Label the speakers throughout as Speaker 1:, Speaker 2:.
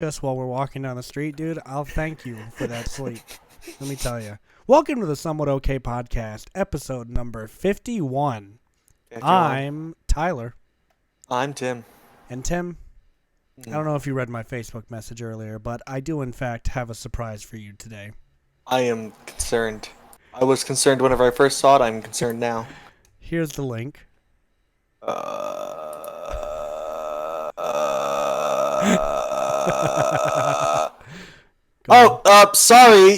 Speaker 1: us while we're walking down the street, dude, I'll thank you for that sleep. Let me tell you. Welcome to the Somewhat Okay Podcast, episode number 51. I'm Tyler.
Speaker 2: I'm Tim.
Speaker 1: And Tim, I don't know if you read my Facebook message earlier, but I do in fact have a surprise for you today.
Speaker 2: I am concerned. I was concerned whenever I first saw it. I'm concerned now.
Speaker 1: Here's the link.
Speaker 2: Sorry.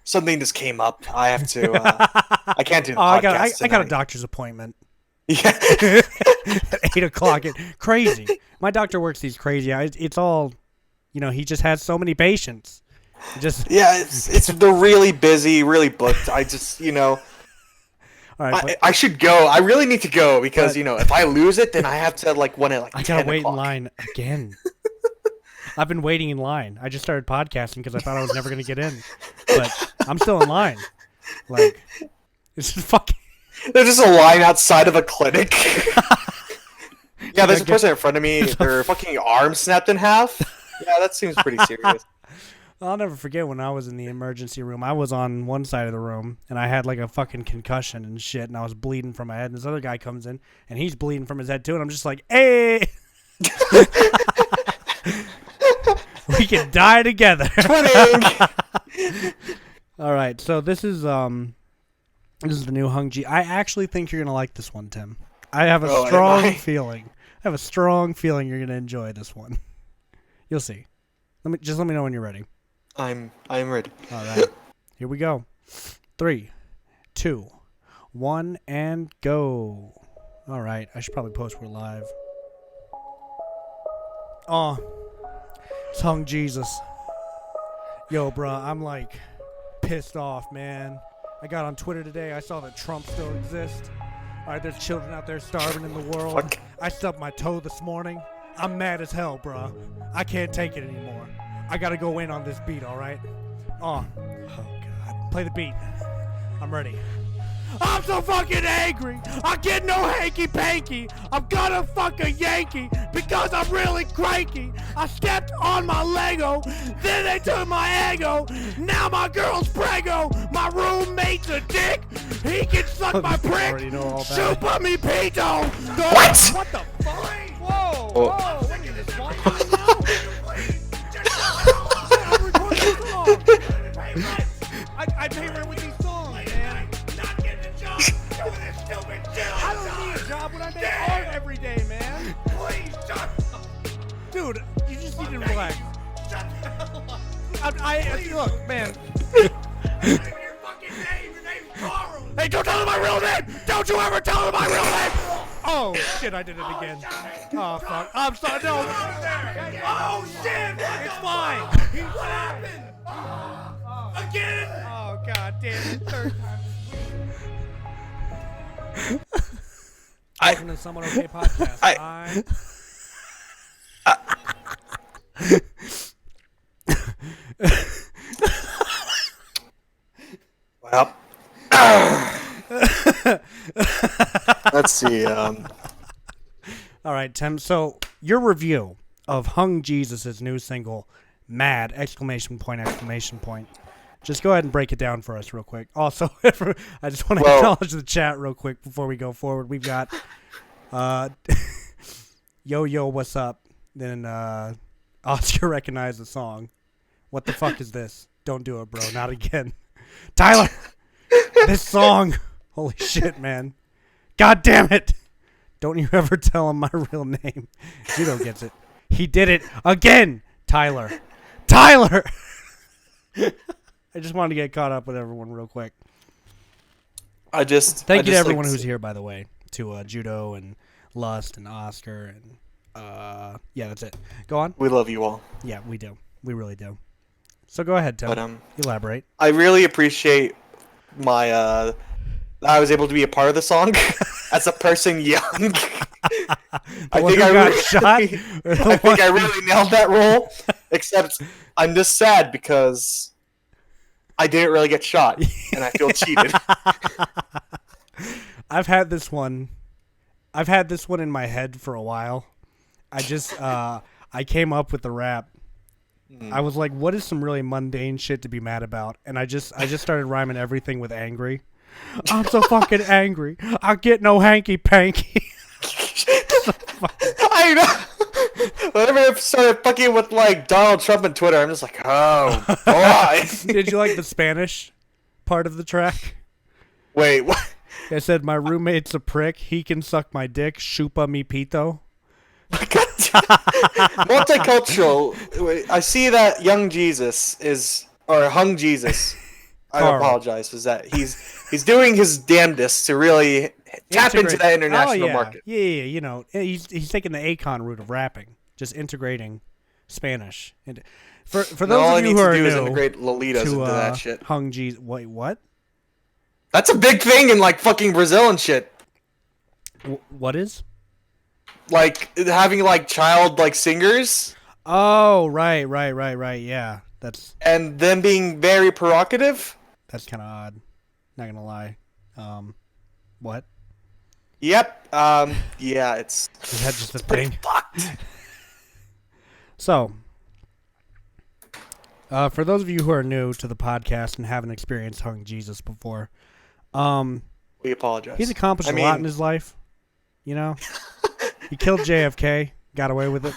Speaker 2: Something just came up. I have to. I can't do the podcast
Speaker 1: I got a doctor's appointment.
Speaker 2: Yeah.
Speaker 1: At 8 o'clock. Crazy. My doctor works these crazy hours. It's all, he just has so many patients.
Speaker 2: It's they're really busy, really booked. I just,
Speaker 1: All right,
Speaker 2: I should go. I really need to go because, if I lose it, then I have to, I
Speaker 1: gotta wait in line again. I've been waiting in line. I just started podcasting because I thought I was never going to get in. But I'm still in line. It's just fucking...
Speaker 2: There's just a line outside of a clinic. Yeah, there's a person in front of me. Their fucking arm snapped in half. Yeah, that seems pretty serious.
Speaker 1: I'll never forget when I was in the emergency room. I was on one side of the room, and I had a fucking concussion and shit, and I was bleeding from my head. And this other guy comes in, and he's bleeding from his head too, and I'm just like, hey! We can die together. All right, so this is the new Hung Ji. I actually think you're gonna like this one, Tim. I have a strong feeling. I have a strong feeling you're gonna enjoy this one. You'll see. Let me know when you're ready.
Speaker 2: I'm ready.
Speaker 1: All right, here we go. 3, 2, 1, and go. All right, I should probably post we're live. Oh. It's Hung Jesus. Yo, bruh, I'm pissed off, man. I got on Twitter today. I saw that Trump still exists. All right, there's children out there starving in the world.
Speaker 2: Fuck.
Speaker 1: I stubbed my toe this morning. I'm mad as hell, bruh. I can't take it anymore. I gotta go in on this beat, all right? Oh God. Play the beat. I'm ready. I'm so fucking angry. I get no hanky-panky. I'm gonna fuck a Yankee because I'm really cranky. I stepped on my Lego, then they took my ego. Now my girl's prego. My roommate's a dick. He can suck my prick. Chupa mi pito.
Speaker 2: What?
Speaker 1: What the fuck? Whoa. Whoa. Look at this one. I'm recording this song. I pay rent with these songs, man. I don't need a job when I make art every day, man. Please shut up. Dude, you just need to relax. Shut the hell up. Look, man. Your fucking name. Your name's Carl. Hey, don't tell him my real name. Don't you ever tell him my real name. Oh, shit, I did it again. Oh, fuck. I'm sorry. No. Oh, shit. It's fine. What happened? Again? Oh, God damn it. Third time. Welcome to Somewhat Okay Podcast.
Speaker 2: Well, let's see.
Speaker 1: All right, Tim. So your review of Hung Jesus' new single, "Mad!" Exclamation point! Exclamation point! Just go ahead and break it down for us real quick. Also, I just want to acknowledge the chat real quick before we go forward. We've got Yo, what's up? Then Oscar recognized the song. What the fuck is this? Don't do it, bro. Not again. Tyler! This song. Holy shit, man. God damn it. Don't you ever tell him my real name. Judo gets it. He did it again. Tyler. I just wanted to get caught up with everyone real quick. Thank you to everyone who's here, by the way. To Judo and Lust and Oscar and yeah, that's it. Go on.
Speaker 2: We love you all.
Speaker 1: Yeah, we do. We really do. So go ahead, Tim.
Speaker 2: But,
Speaker 1: elaborate.
Speaker 2: I really appreciate I was able to be a part of the song as a person young. I think I really nailed that role. Except I'm just sad because I didn't really get shot, and I feel cheated.
Speaker 1: I've had this one in my head for a while. I I came up with the rap. I was like, what is some really mundane shit to be mad about? And I just started rhyming everything with angry. I'm so fucking angry. I get no hanky panky.
Speaker 2: I know. Whenever I started fucking with like Donald Trump and Twitter, I'm just like, oh boy.
Speaker 1: Did you like the Spanish part of the track?
Speaker 2: Wait, what?
Speaker 1: I said my roommate's a prick. He can suck my dick. Chupa mi pito.
Speaker 2: Multicultural. Wait, I see that Young Jesus is, or Hung Jesus. I
Speaker 1: Carl.
Speaker 2: apologize. Was that he's doing his damnedest to really tap into that international market.
Speaker 1: Yeah. You know, he's taking the Akon route of rapping, just integrating Spanish. And for those of you who are new,
Speaker 2: integrate Lolitas into that shit.
Speaker 1: Hung Jesus. Wait, what?
Speaker 2: That's a big thing in like fucking Brazil and shit.
Speaker 1: What is?
Speaker 2: Like having like child like singers.
Speaker 1: Oh, right. Yeah,
Speaker 2: and them being very provocative.
Speaker 1: That's kind of odd. Not gonna lie. What?
Speaker 2: Yep. Yeah, it's.
Speaker 1: Is that just a thing?
Speaker 2: Fucked.
Speaker 1: So, for those of you who are new to the podcast and haven't experienced Hung Jesus before,
Speaker 2: we apologize.
Speaker 1: He's accomplished a lot in his life. You know, he killed JFK, got away with it.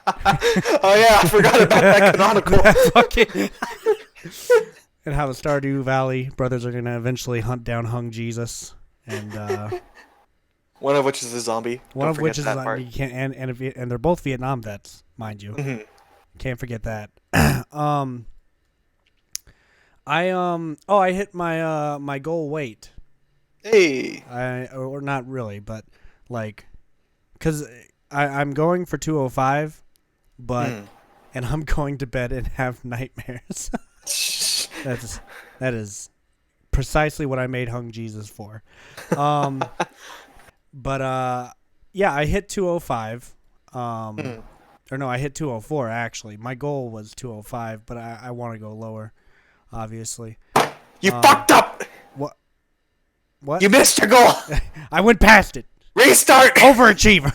Speaker 2: Oh yeah, I forgot about that canonical.
Speaker 1: And how the Stardew Valley brothers are gonna eventually hunt down Hung Jesus, and
Speaker 2: one of which is a zombie.
Speaker 1: One of which is a zombie. You can't, and they're both Vietnam vets, mind you. Mm-hmm. Can't forget that. I hit my goal weight.
Speaker 2: Hey.
Speaker 1: Or not really, but like, cause I'm going for 205, but and I'm going to bed and have nightmares. That is precisely what I made Hung Jesus for. But yeah, I hit 205. Or no, I hit 204 actually. My goal was 205, but I want to go lower, obviously.
Speaker 2: You fucked up.
Speaker 1: What?
Speaker 2: You missed your goal.
Speaker 1: I went past it.
Speaker 2: Restart.
Speaker 1: Overachiever.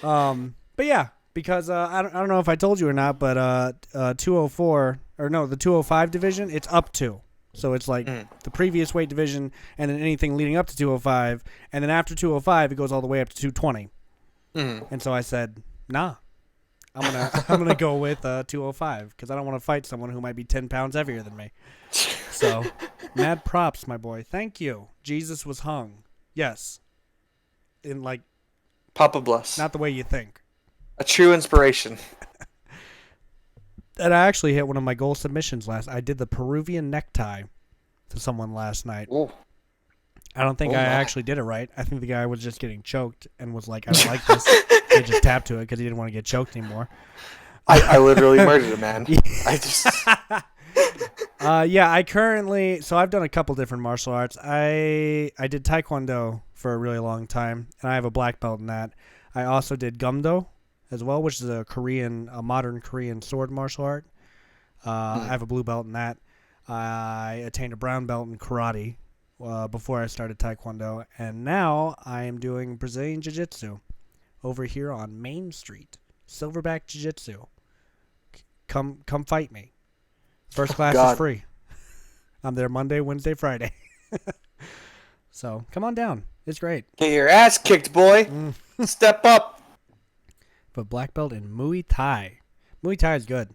Speaker 1: But yeah, because I don't know if I told you or not, but 204 or no, the 205 division, it's up to. So it's like the previous weight division, and then anything leading up to 205, and then after 205, it goes all the way up to 220. And so I said, nah, I'm gonna go with 205 because I don't want to fight someone who might be 10 pounds heavier than me. So, mad props, my boy. Thank you. Jesus was hung. Yes. In like,
Speaker 2: Papa bless.
Speaker 1: Not the way you think.
Speaker 2: A true inspiration.
Speaker 1: And I actually hit one of my goal submissions I did the Peruvian necktie to someone last night.
Speaker 2: Ooh.
Speaker 1: I don't think I actually did it right. I think the guy was just getting choked and was like, I don't like this. He just tapped to it because he didn't want to get choked anymore.
Speaker 2: I literally murdered a man. I just...
Speaker 1: Yeah, so I've done a couple different martial arts. I did Taekwondo for a really long time, and I have a black belt in that. I also did Gumdo as well, which is a modern Korean sword martial art. I have a blue belt in that. I attained a brown belt in karate before I started Taekwondo, and now I am doing Brazilian Jiu-Jitsu over here on Main Street. Silverback Jiu-Jitsu. Come fight me. First class is free. I'm there Monday, Wednesday, Friday. So come on down. It's great.
Speaker 2: Get your ass kicked, boy. Step up.
Speaker 1: But black belt in Muay Thai. Muay Thai is good.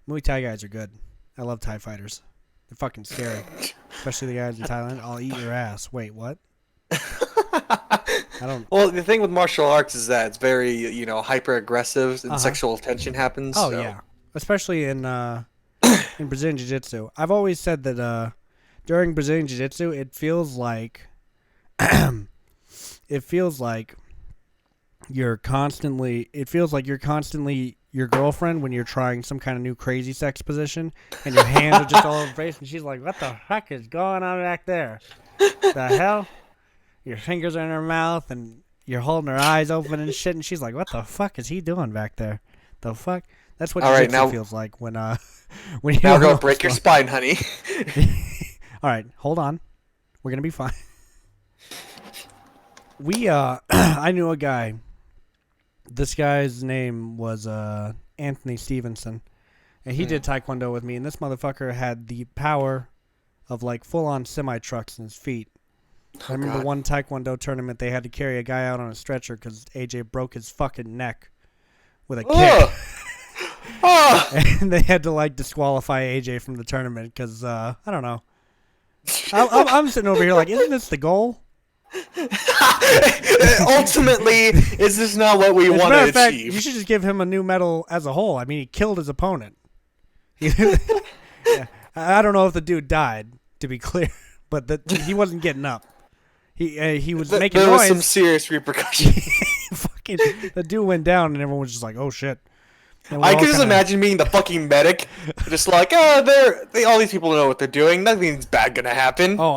Speaker 1: Muay Thai guys are good. I love Thai fighters. They're fucking scary. Especially the guys in Thailand. I'll eat your ass. Wait, what? I don't.
Speaker 2: Well, the thing with martial arts is that it's very, hyper aggressive and sexual tension happens.
Speaker 1: Oh, so. Yeah. Especially in Brazilian Jiu-Jitsu. I've always said that during Brazilian Jiu-Jitsu, it feels like you're constantly your girlfriend when you're trying some kind of new crazy sex position, and your hands are just all over her face, and she's like, what the heck is going on back there? The hell? Your fingers are in her mouth, and you're holding her eyes open and shit, and she's like, what the fuck is he doing back there? The fuck? That's what Jiu-Jitsu feels like when you
Speaker 2: now go break your spine, honey.
Speaker 1: All right, hold on. We're gonna be fine. I knew a guy This guy's name was Anthony Stevenson, and he did Taekwondo with me. And this motherfucker had the power of like full-on semi-trucks in his feet. I remember one Taekwondo tournament, they had to carry a guy out on a stretcher because AJ broke his fucking neck with a kick. And they had to like disqualify AJ from the tournament because I don't know. I'm sitting over here like, isn't this the goal?
Speaker 2: Ultimately, is this not what we want to achieve?
Speaker 1: You should just give him a new medal as a whole. I mean, he killed his opponent. I don't know if the dude died, to be clear, but he wasn't getting up. He was making
Speaker 2: there
Speaker 1: noise.
Speaker 2: There was some serious repercussions.
Speaker 1: Fucking, the dude went down, and everyone was just like, "Oh shit."
Speaker 2: I can just imagine being the fucking medic, just like, all these people know what they're doing. Nothing's bad gonna happen.
Speaker 1: Oh,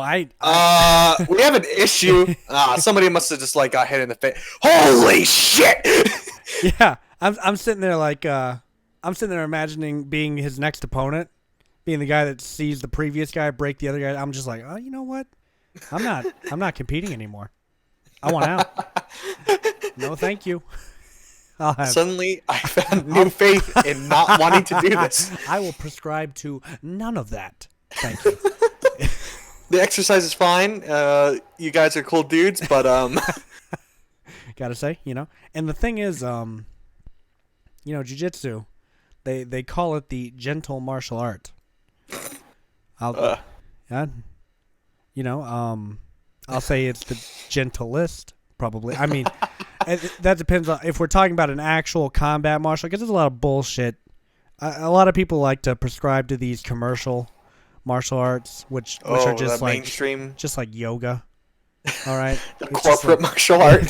Speaker 2: we have an issue. Somebody must have just like got hit in the face. Holy shit!
Speaker 1: Yeah, I'm sitting there like, I'm sitting there imagining being his next opponent, being the guy that sees the previous guy break the other guy. I'm just like, oh, you know what? I'm not competing anymore. I want out. No, thank you.
Speaker 2: Suddenly, I found new faith in not wanting to do this.
Speaker 1: I will prescribe to none of that. Thank you.
Speaker 2: The exercise is fine. You guys are cool dudes, but
Speaker 1: gotta say, and the thing is, jiu-jitsu, they call it the gentle martial art. I'll say it's the gentlest, probably. I mean, that depends on if we're talking about an actual combat martial, because there's a lot of bullshit. A lot of people like to prescribe to these commercial martial arts, which are just like
Speaker 2: mainstream,
Speaker 1: just like yoga. All right,
Speaker 2: corporate martial art.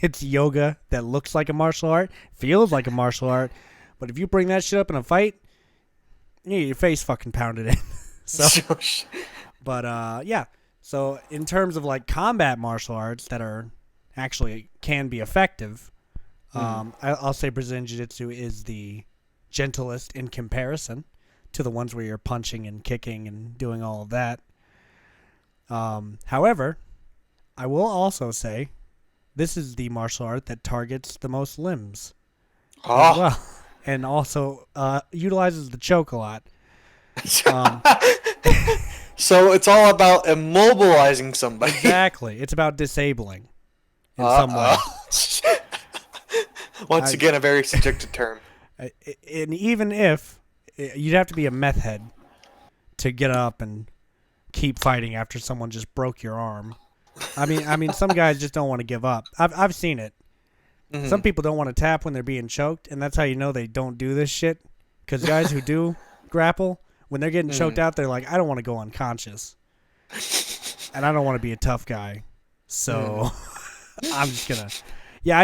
Speaker 1: It's yoga that looks like a martial art, feels like a martial art, but if you bring that shit up in a fight, you get your face fucking pounded in. So, but yeah. So in terms of like combat martial arts that are actually can be effective, I'll say Brazilian Jiu-Jitsu is the gentlest in comparison to the ones where you're punching and kicking and doing all of that. However, I will also say this is the martial art that targets the most limbs as well, and also utilizes the choke a lot.
Speaker 2: So it's all about immobilizing somebody.
Speaker 1: Exactly. It's about disabling in some way.
Speaker 2: Once again, a very subjective term.
Speaker 1: And even if you'd have to be a meth head to get up and keep fighting after someone just broke your arm. I mean, some guys just don't want to give up. I've seen it. Mm-hmm. Some people don't want to tap when they're being choked, and that's how you know they don't do this shit. Because guys who do grapple, when they're getting choked out, they're like, I don't want to go unconscious. And I don't want to be a tough guy. So I'm just going to. Yeah,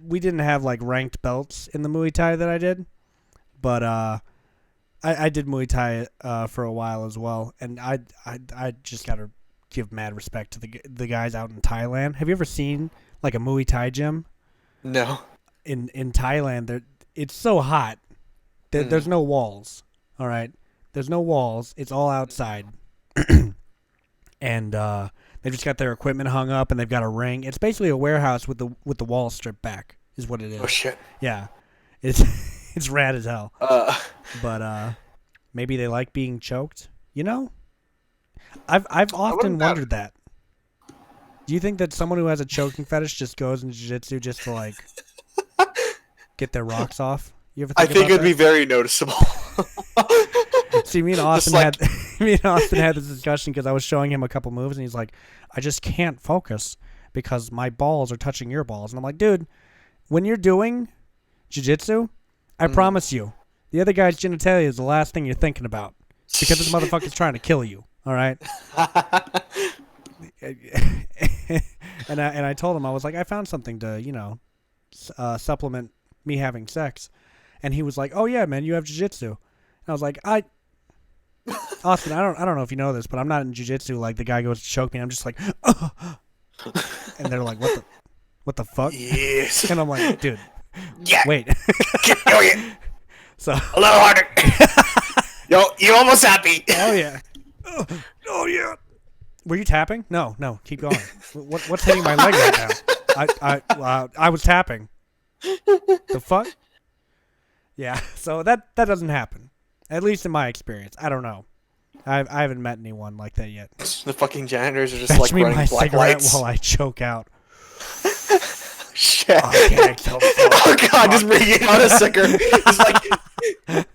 Speaker 1: we didn't have like ranked belts in the Muay Thai that I did. But I did Muay Thai for a while as well. And I just got to give mad respect to the guys out in Thailand. Have you ever seen like a Muay Thai gym?
Speaker 2: No.
Speaker 1: In Thailand, it's so hot. There's no walls. All right, there's no walls. It's all outside, and they've just got their equipment hung up, and they've got a ring. It's basically a warehouse with the walls stripped back, is what it is.
Speaker 2: Oh shit!
Speaker 1: Yeah, it's rad as hell. But maybe they like being choked. I've often wondered that. Do you think that someone who has a choking fetish just goes into jiu-jitsu just to like get their rocks off? You ever think
Speaker 2: I think it'd be very noticeable.
Speaker 1: See, me and Austin had this discussion because I was showing him a couple moves, and he's like, "I just can't focus because my balls are touching your balls." And I'm like, "Dude, when you're doing jiu-jitsu, I promise you, the other guy's genitalia is the last thing you're thinking about because this motherfucker's trying to kill you. All right." And I told him, I was like, I found something to supplement me having sex. And he was like, "Oh yeah, man, you have jiu-jitsu." And I was like, Austin, I don't know if you know this, but I'm not in jiu-jitsu. Like the guy goes to choke me, and I'm just like, and they're like, what the fuck?
Speaker 2: Yes.
Speaker 1: And I'm like, dude,
Speaker 2: yeah,
Speaker 1: wait.
Speaker 2: Keep doing it.
Speaker 1: So
Speaker 2: a little harder. Yo, you almost happy.
Speaker 1: Oh yeah. Oh yeah. Were you tapping? No, keep going. What's hitting my leg right now? I was tapping. The fuck? Yeah. So that doesn't happen. At least in my experience. I don't know. I haven't met anyone like that yet.
Speaker 2: The fucking janitors are just
Speaker 1: Fetch
Speaker 2: like
Speaker 1: me
Speaker 2: running
Speaker 1: my
Speaker 2: black
Speaker 1: cigarette
Speaker 2: lights.
Speaker 1: while I choke out.
Speaker 2: Shit.
Speaker 1: Oh,
Speaker 2: Oh god, just bringing out a cigarette. It's like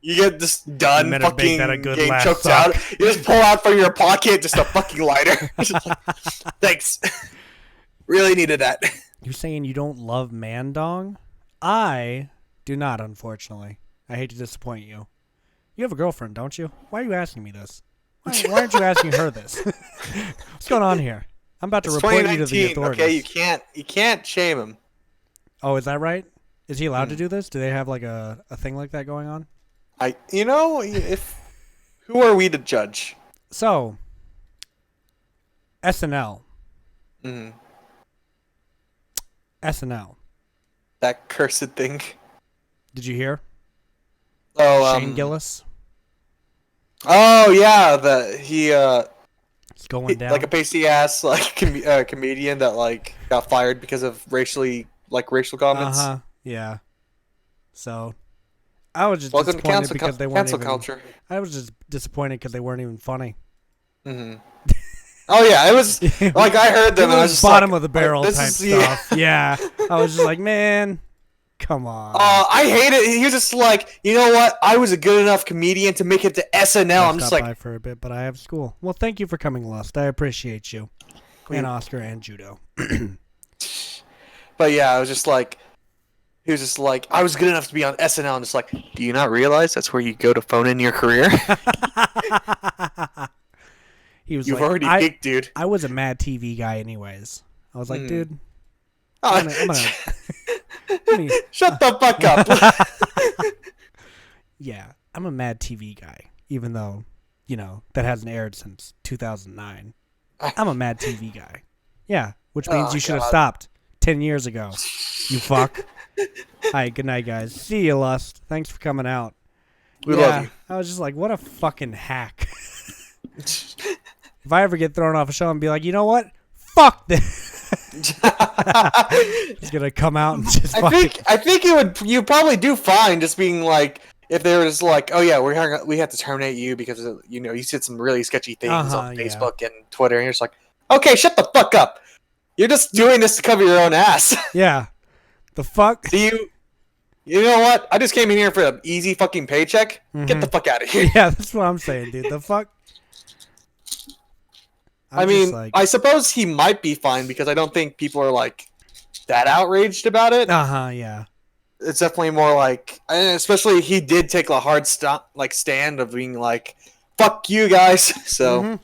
Speaker 2: you get this done,
Speaker 1: better
Speaker 2: fucking
Speaker 1: make that a good
Speaker 2: getting
Speaker 1: last
Speaker 2: choked
Speaker 1: suck.
Speaker 2: out. You just pull out from your pocket just a fucking lighter. Just like, thanks. Really needed that.
Speaker 1: You saying you don't love man dong? I do not, unfortunately. I hate to disappoint you. You have a girlfriend, don't you? Why are you asking me this? Why aren't you asking her this? What's going on here? I'm about to
Speaker 2: It's
Speaker 1: report you to the
Speaker 2: 2019,
Speaker 1: authorities.
Speaker 2: okay? You can't shame him.
Speaker 1: Oh, is that right? Is he allowed to do this? Do they have like a thing like that going on?
Speaker 2: Who are we to judge?
Speaker 1: So, SNL.
Speaker 2: Mm,
Speaker 1: SNL.
Speaker 2: that cursed thing.
Speaker 1: Did you hear?
Speaker 2: Oh,
Speaker 1: Shane Gillis.
Speaker 2: Oh yeah,
Speaker 1: It's going down.
Speaker 2: like a pasty ass like comedian that like got fired because of racial comments.
Speaker 1: Yeah. So, I was just
Speaker 2: Welcome to
Speaker 1: disappointed because they weren't
Speaker 2: cancel
Speaker 1: even.
Speaker 2: culture.
Speaker 1: I was just disappointed because they weren't even funny.
Speaker 2: Hmm. Oh yeah, it was like I heard them.
Speaker 1: It
Speaker 2: And I
Speaker 1: was
Speaker 2: was just
Speaker 1: bottom
Speaker 2: like,
Speaker 1: of the barrel
Speaker 2: this
Speaker 1: type
Speaker 2: is-
Speaker 1: stuff. Yeah. I was just like, man, come on.
Speaker 2: I hate it. He was just like, you know what? I was a good enough comedian to make it to SNL. I'm just
Speaker 1: Stop by
Speaker 2: like,
Speaker 1: for a bit, but I have school. Well, thank you for coming, Lust. I appreciate you, and Oscar and Judo.
Speaker 2: but yeah, I was just like, he was just like, I was good enough to be on SNL. I'm just like, do you not realize that's where you go to phone in your career?
Speaker 1: He was
Speaker 2: You've
Speaker 1: like,
Speaker 2: already
Speaker 1: I,
Speaker 2: peaked, dude.
Speaker 1: I was a Mad TV guy, anyways. I was like, dude,
Speaker 2: Oh,
Speaker 1: I'm gonna let me-
Speaker 2: shut the fuck up.
Speaker 1: yeah, I'm a Mad TV guy, even though, that hasn't aired since 2009. I'm a Mad TV guy. Yeah, which means
Speaker 2: Oh,
Speaker 1: you should have
Speaker 2: God.
Speaker 1: stopped 10 years ago. You fuck. Hi, good night, guys. See you, Lust. Thanks for coming out.
Speaker 2: We love you.
Speaker 1: I was just like, what a fucking hack. If I ever get thrown off a show and be like, you know what? Fuck this. He's gonna come out and just
Speaker 2: I think you probably do fine just being like, if they were just like, oh yeah, we have to terminate you because you said some really sketchy things on
Speaker 1: yeah.
Speaker 2: Facebook and Twitter, and you're just like, okay, shut the fuck up. You're just doing this to cover your own ass.
Speaker 1: Yeah. The fuck?
Speaker 2: You know what? I just came in here for an easy fucking paycheck. Get the fuck out of here.
Speaker 1: Yeah, that's what I'm saying, dude. The fuck?
Speaker 2: I mean, I suppose he might be fine because I don't think people are like that outraged about it.
Speaker 1: yeah.
Speaker 2: It's definitely more like, and especially he did take a hard stand of being like, "Fuck you guys." So,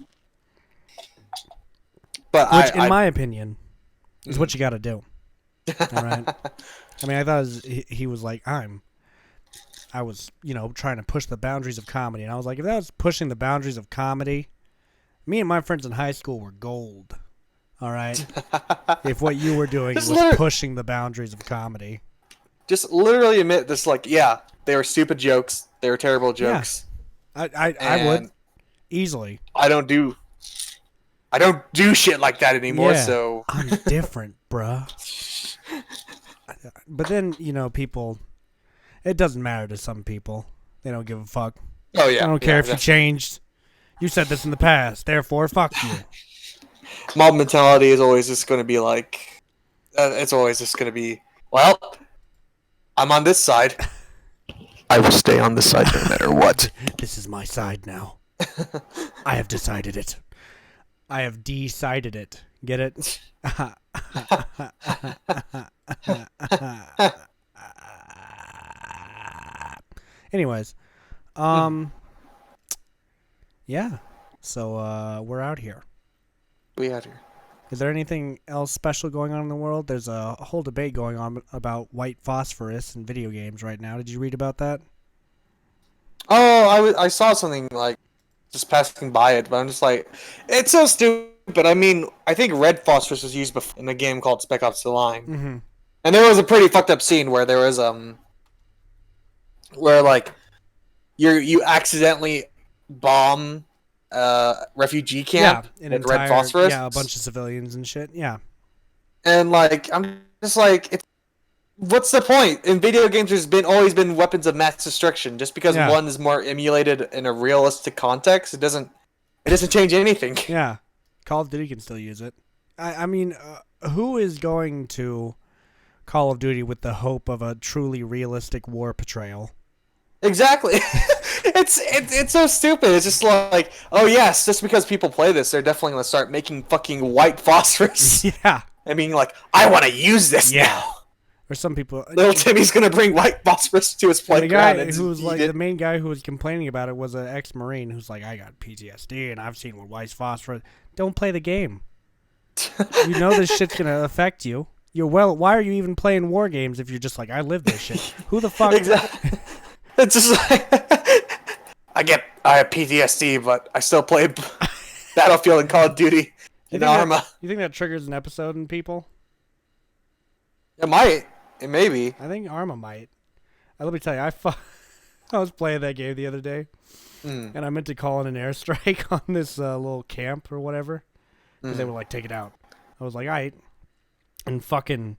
Speaker 2: but
Speaker 1: which, in my opinion, is what you got to do. All right. I mean, I thought he was like, I was, trying to push the boundaries of comedy, and I was like, if that was pushing the boundaries of comedy, me and my friends in high school were gold. All right. If what you were doing was pushing the boundaries of comedy,
Speaker 2: just literally admit this. Like, yeah, they were stupid jokes. They were terrible jokes.
Speaker 1: Yeah. I would easily.
Speaker 2: I don't do shit like that anymore.
Speaker 1: Yeah,
Speaker 2: So
Speaker 1: I'm different, bruh. But then people. It doesn't matter to some people. They don't give a fuck.
Speaker 2: Oh yeah.
Speaker 1: I don't care if you changed. You said this in the past, therefore, fuck you.
Speaker 2: Mob mentality is always just going to be like, it's always just going to be, well, I'm on this side. I will stay on this side no matter what.
Speaker 1: This is my side now. I have decided it. I have decided it. Get it? Anyways, yeah. So we're out here.
Speaker 2: We out here.
Speaker 1: Is there anything else special going on in the world? There's a whole debate going on about white phosphorus in video games right now. Did you read about that?
Speaker 2: Oh, I saw something like just passing by it, but I'm just like, it's so stupid. I mean, I think red phosphorus was used before in a game called Spec Ops: The Line,
Speaker 1: Mm-hmm.
Speaker 2: and there was a pretty fucked up scene where there was where like you accidentally bomb refugee camp with red phosphorus.
Speaker 1: Yeah, a bunch of civilians and shit. Yeah.
Speaker 2: And like I'm just like what's the point? In video games, there's always been weapons of mass destruction. Just because
Speaker 1: Yeah.
Speaker 2: one is more emulated in a realistic context, it doesn't change anything.
Speaker 1: Yeah, Call of Duty can still use it. I mean, who is going to Call of Duty with the hope of a truly realistic war portrayal?
Speaker 2: Exactly. It's so stupid. It's just like, oh yes, just because people play this, they're definitely gonna start making fucking white phosphorus.
Speaker 1: Yeah.
Speaker 2: I mean, like, I want to use this now.
Speaker 1: Or some people.
Speaker 2: Little Timmy's gonna bring white phosphorus to his
Speaker 1: The
Speaker 2: playground.
Speaker 1: guy who was like the main guy who was complaining about it was an ex-marine who's like, I got PTSD and I've seen what white phosphorus. Don't play the game. You know this shit's gonna affect you. Why are you even playing war games if you're just like, I live this shit? Who the fuck?
Speaker 2: Exactly. It's just like I have PTSD, but I still play Battlefield and Call of Duty and Arma.
Speaker 1: You think that triggers an episode in people?
Speaker 2: It might. It maybe.
Speaker 1: I think Arma might. Let me tell you, I was playing that game the other day, and I meant to call in an airstrike on this little camp or whatever, because they were like, take it out. I was like, all right. And fucking,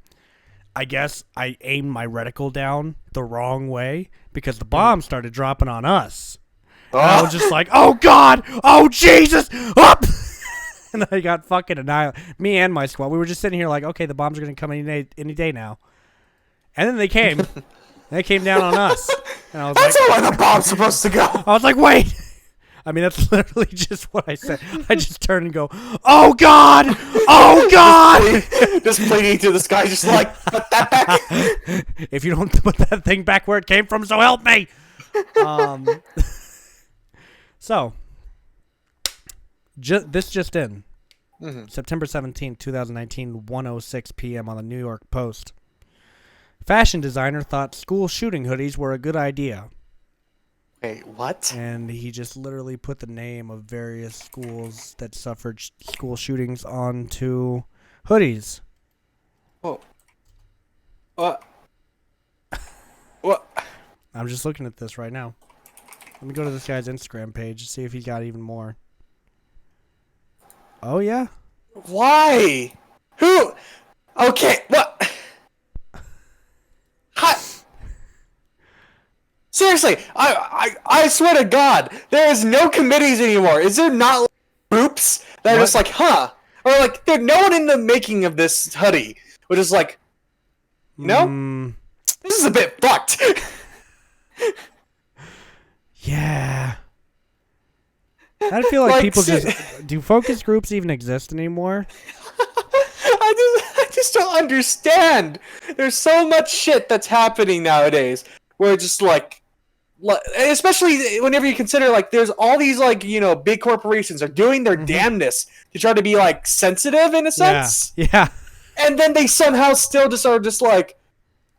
Speaker 1: I guess I aimed my reticle down the wrong way because the bomb started dropping on us. And I was just like, oh God, oh Jesus, up! And I got fucking annihilated. Me and my squad, we were just sitting here like, okay, the bombs are going to come any day now. And then they came. They came down on us. And I was
Speaker 2: That's not where the bomb's supposed to go.
Speaker 1: I was like, wait. I mean, that's literally just what I said. I just turned and go, oh God! Oh God!
Speaker 2: Just pleading to the sky, just like, put that back.
Speaker 1: If you don't put that thing back where it came from, so help me! So, this just in. September 17th, 2019, 1:06 p.m. on the New York Post. Fashion designer thought school shooting hoodies were a good idea.
Speaker 2: Wait, what?
Speaker 1: And he just literally put the name of various schools that suffered school shootings onto hoodies.
Speaker 2: Whoa. What? What?
Speaker 1: I'm just looking at this right now. Let me go to this guy's Instagram page and see if he's got even more. Oh, yeah.
Speaker 2: Why? Who? Okay, what? Hi. Seriously, I swear to God, there is no committees anymore. Is there not like, groups that are just like, huh? Or like, there's no one in the making of this hoodie, which is like, no, this is a bit fucked.
Speaker 1: Yeah. I feel like people just... Do focus groups even exist anymore?
Speaker 2: I just don't understand. There's so much shit that's happening nowadays where it's just like, especially whenever you consider like there's all these like, you know, big corporations are doing their damnness to try to be like sensitive in a sense.
Speaker 1: Yeah.
Speaker 2: And then they somehow still just are just like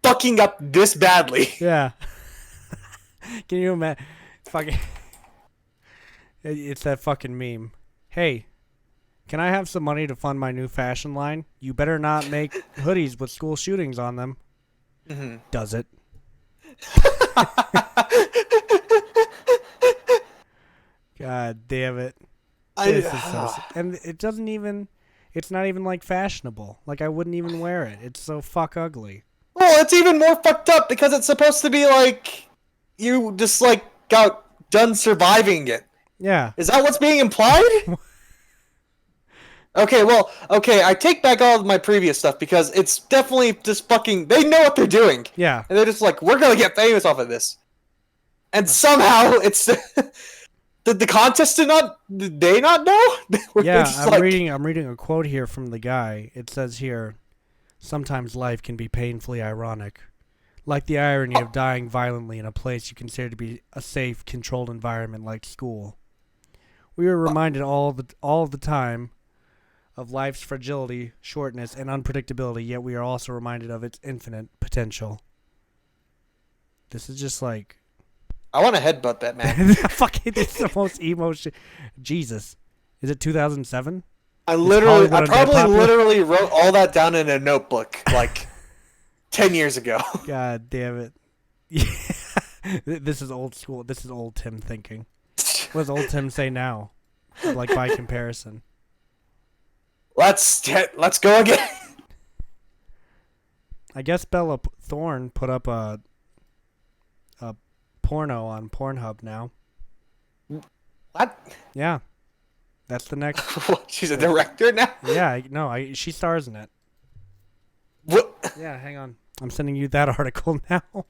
Speaker 2: fucking up this badly.
Speaker 1: Yeah. Can you imagine? Fucking... It's that fucking meme. Hey, can I have some money to fund my new fashion line? You better not make hoodies with school shootings on them. Does it? God damn it. This is so... And it doesn't even... It's not even, like, fashionable. Like, I wouldn't even wear it. It's so fuck ugly.
Speaker 2: Well, it's even more fucked up because it's supposed to be like... You just, like, got done surviving it.
Speaker 1: Yeah.
Speaker 2: Is that what's being implied? Okay, I take back all of my previous stuff because it's definitely just fucking... They know what they're doing.
Speaker 1: Yeah.
Speaker 2: And they're just like, we're gonna get famous off of this. And somehow it's... Did the contest did they not know?
Speaker 1: Yeah, I'm reading a quote here from the guy. It says here, sometimes life can be painfully ironic. Like the irony of dying violently in a place you consider to be a safe, controlled environment like school. We are reminded all of the time of life's fragility, shortness, and unpredictability, yet we are also reminded of its infinite potential. This is just like...
Speaker 2: I want to headbutt that man.
Speaker 1: Fucking, it's the most emo shit. Jesus. Is it 2007?
Speaker 2: I probably literally wrote all that down in a notebook, like, 10 years ago.
Speaker 1: God damn it. Yeah. This is old school. This is old Tim thinking. What does old Tim say now? Like, by comparison.
Speaker 2: Let's go again.
Speaker 1: I guess Bella Thorne put up a porno on Pornhub now.
Speaker 2: What?
Speaker 1: Yeah, that's the next.
Speaker 2: She's a director now?
Speaker 1: Yeah, no, she stars in it.
Speaker 2: What?
Speaker 1: Yeah, hang on. I'm sending you that article now. And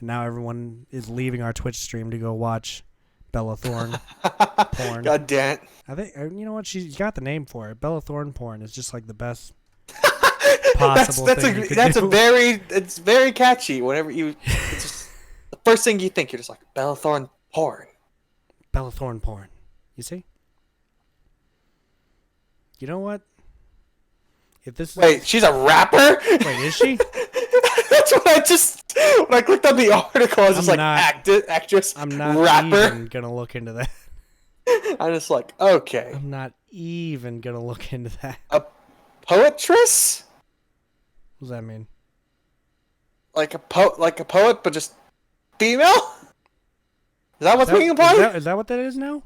Speaker 1: now everyone is leaving our Twitch stream to go watch Bella Thorne porn.
Speaker 2: God damn it.
Speaker 1: I think you know what, she's got the name for it. Bella Thorne porn is just like the best possible thing you could do.
Speaker 2: It's very catchy. Whenever it's just the first thing you think, you're just like Bella Thorne porn.
Speaker 1: Bella Thorne porn. You see? You know what? If this
Speaker 2: Wait, she's a rapper?
Speaker 1: Wait, is she?
Speaker 2: That's what when I clicked on the article, I was just like, actress,
Speaker 1: I'm not
Speaker 2: rapper.
Speaker 1: even gonna look into that.
Speaker 2: I'm just like, okay.
Speaker 1: I'm not even gonna look into that.
Speaker 2: A poetress?
Speaker 1: What does that mean?
Speaker 2: Like a poet, but just female? Is that what's being implied?
Speaker 1: Is that what that is now?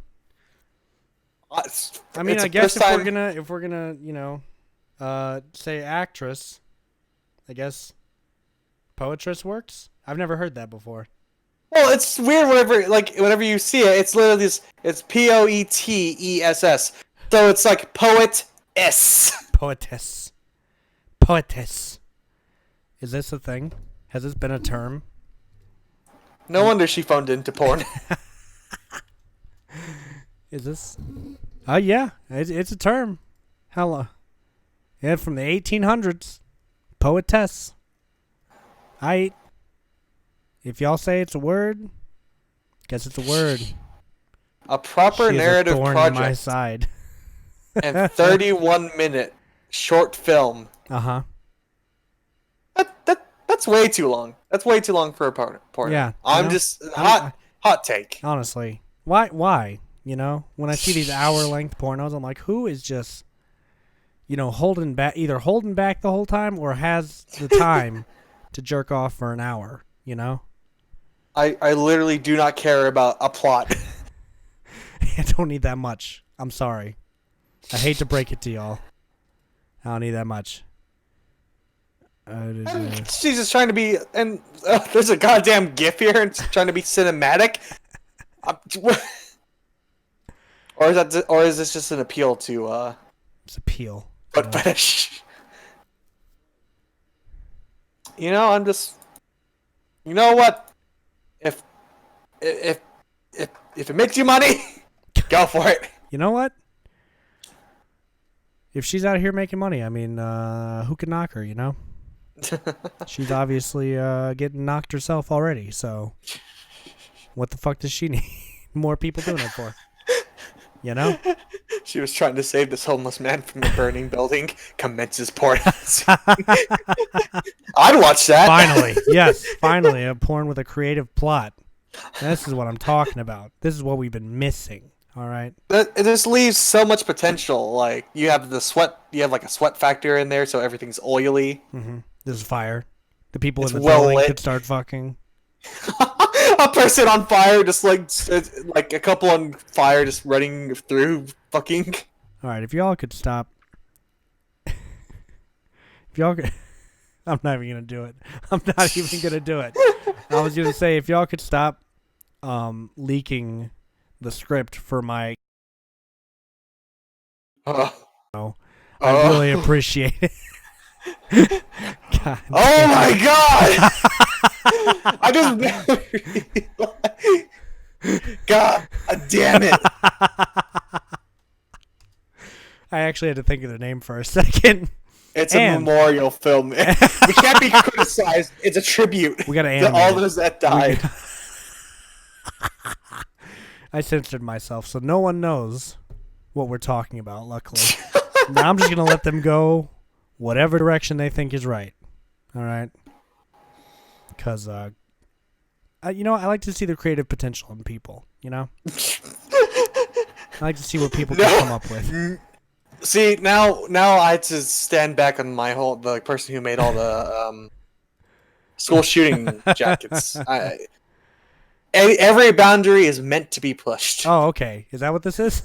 Speaker 1: I mean,
Speaker 2: it's
Speaker 1: I guess if we're gonna, you know, say actress, I guess poetress works. I've never heard that before.
Speaker 2: Well, it's weird whenever you see it, it's literally it's Poetess. So it's like poetess.
Speaker 1: Poetess. Poetess. Is this a thing? Has this been a term?
Speaker 2: No wonder she phoned into porn.
Speaker 1: Is this? Oh yeah, it's a term. Hella. Yeah, from the 1800s. Poetess. If y'all say it's a word, guess it's a word.
Speaker 2: A proper narrative
Speaker 1: thorn
Speaker 2: project.
Speaker 1: in my side.
Speaker 2: And 31-minute short film.
Speaker 1: Uh-huh.
Speaker 2: That's way too long. That's way too long for a porn.
Speaker 1: Yeah.
Speaker 2: I'm just hot take.
Speaker 1: Honestly. Why? You know, when I see these hour-length pornos, I'm like, who is just, you know, either holding back the whole time or has the time to jerk off for an hour, you know?
Speaker 2: I literally do not care about a plot.
Speaker 1: I don't need that much. I'm sorry. I hate to break it to y'all. I don't need that much.
Speaker 2: She's just trying to be, and there's a goddamn GIF here, and trying to be cinematic. Or is this just an appeal to?
Speaker 1: It's appeal.
Speaker 2: Foot fetish. You know, I'm just. You know what? If it makes you money, go for it.
Speaker 1: You know what? If she's out here making money, I mean, who can knock her, you know? She's obviously getting knocked herself already, so what the fuck does she need more people doing it for? You know?
Speaker 2: She was trying to save this homeless man from a burning building. Commences porn. I'd watch that.
Speaker 1: Finally. Yes, finally. A porn with a creative plot. This is what I'm talking about. This is what we've been missing. All right.
Speaker 2: It just leaves so much potential. Like you have like a sweat factor in there, so everything's oily.
Speaker 1: Mm-hmm. There's fire. The people in the
Speaker 2: well
Speaker 1: building
Speaker 2: lit.
Speaker 1: could start fucking.
Speaker 2: A person on fire, just like a couple on fire, just running through fucking.
Speaker 1: All right, if y'all could stop. If y'all could. I'm not even gonna do it. I'm not even gonna do it. I was gonna say if y'all could stop leaking the script for my. I really appreciate it. God,
Speaker 2: oh my god! I just God damn it!
Speaker 1: I actually had to think of the name for a second.
Speaker 2: It's a memorial film. We can't be criticized. It's a tribute
Speaker 1: we gotta
Speaker 2: to all those that died.
Speaker 1: I censored myself, so no one knows what we're talking about, luckily. Now I'm just going to let them go whatever direction they think is right. All right? Because, you know, I like to see the creative potential in people, you know? I like to see what people can come up with.
Speaker 2: See, now I had to stand back on the person who made all the school shooting jackets. Every boundary is meant to be pushed.
Speaker 1: Oh, okay. Is that what this is?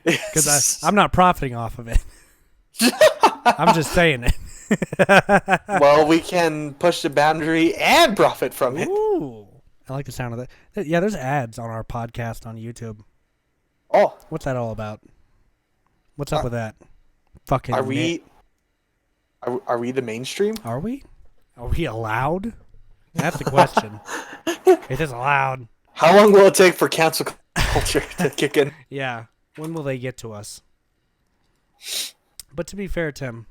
Speaker 1: Because I'm not profiting off of it. I'm just saying it.
Speaker 2: Well, we can push the boundary and profit from it.
Speaker 1: Ooh. I like the sound of that. Yeah, there's ads on our podcast on YouTube.
Speaker 2: Oh,
Speaker 1: What's that all about? What's up with that? Fucking.
Speaker 2: are we the mainstream?
Speaker 1: Are we? Are we allowed? That's the question. Is this allowed?
Speaker 2: How long will it take for cancel culture to kick in?
Speaker 1: Yeah. When will they get to us? But to be fair, Tim,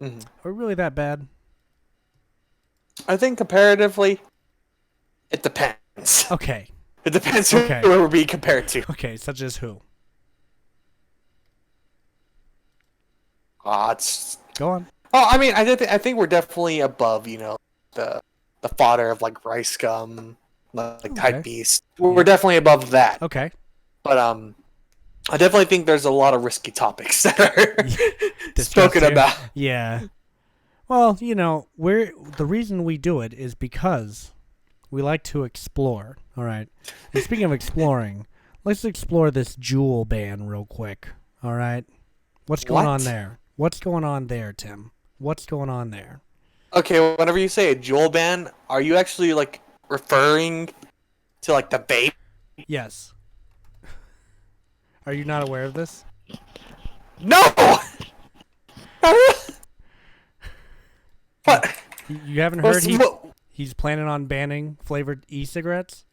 Speaker 1: are we really that bad?
Speaker 2: I think comparatively, it depends.
Speaker 1: Okay.
Speaker 2: It depends
Speaker 1: Okay.
Speaker 2: who we're being compared to.
Speaker 1: Okay, such as who?
Speaker 2: It's.
Speaker 1: Go on.
Speaker 2: Oh, I mean, I think we're definitely above, the fodder of like Rice Gum, like Type Beast. We're definitely above that.
Speaker 1: Okay.
Speaker 2: But I definitely think there's a lot of risky topics that are spoken
Speaker 1: here.
Speaker 2: about.
Speaker 1: Yeah. Well, the reason we do it is because we like to explore. All right. And speaking of exploring, let's explore this Juul ban real quick. All right. What's going on there? What's going on there, Tim? What's going on there?
Speaker 2: Okay, whenever you say a Juul ban, are you actually like referring to like the vape?
Speaker 1: Yes. Are you not aware of this?
Speaker 2: No. What?
Speaker 1: You haven't heard he's planning on banning flavored e-cigarettes?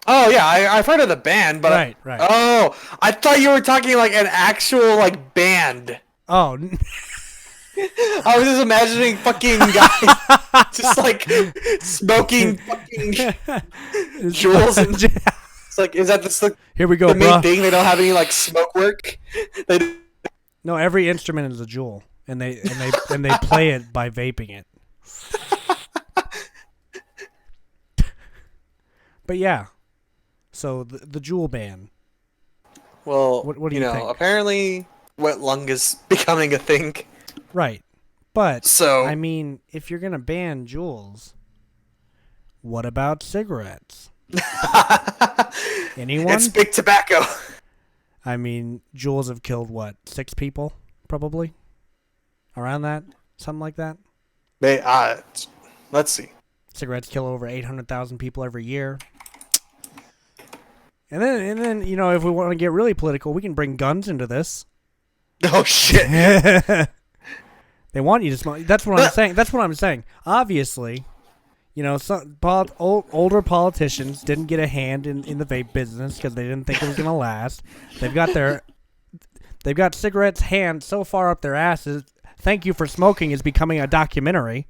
Speaker 2: Oh yeah, I've heard of the band, but
Speaker 1: Right.
Speaker 2: Oh, I thought you were talking like an actual like band.
Speaker 1: Oh.
Speaker 2: I was just imagining fucking guys just like smoking fucking Juuls. And it's like, is that
Speaker 1: Here we go,
Speaker 2: the main
Speaker 1: bro.
Speaker 2: thing? They don't have any like smoke work.
Speaker 1: No, every instrument is a Juul, and they play it by vaping it. But yeah, so the Juul ban.
Speaker 2: Well,
Speaker 1: What do you think?
Speaker 2: apparently wet lung is becoming a thing.
Speaker 1: Right, but
Speaker 2: So
Speaker 1: I mean, if you're gonna ban Juuls, what about cigarettes? Anyone?
Speaker 2: it's big tobacco.
Speaker 1: I mean, Juuls have killed what, 6 people, probably, around that, something like that.
Speaker 2: They let's see.
Speaker 1: Cigarettes kill over 800,000 people every year. And then if we want to get really political, we can bring guns into this.
Speaker 2: Oh shit.
Speaker 1: They want you to smoke. That's what I'm saying. Obviously, some older politicians didn't get a hand in the vape business because they didn't think it was gonna last. They've got cigarettes hand so far up their asses. Thank You for Smoking is becoming a documentary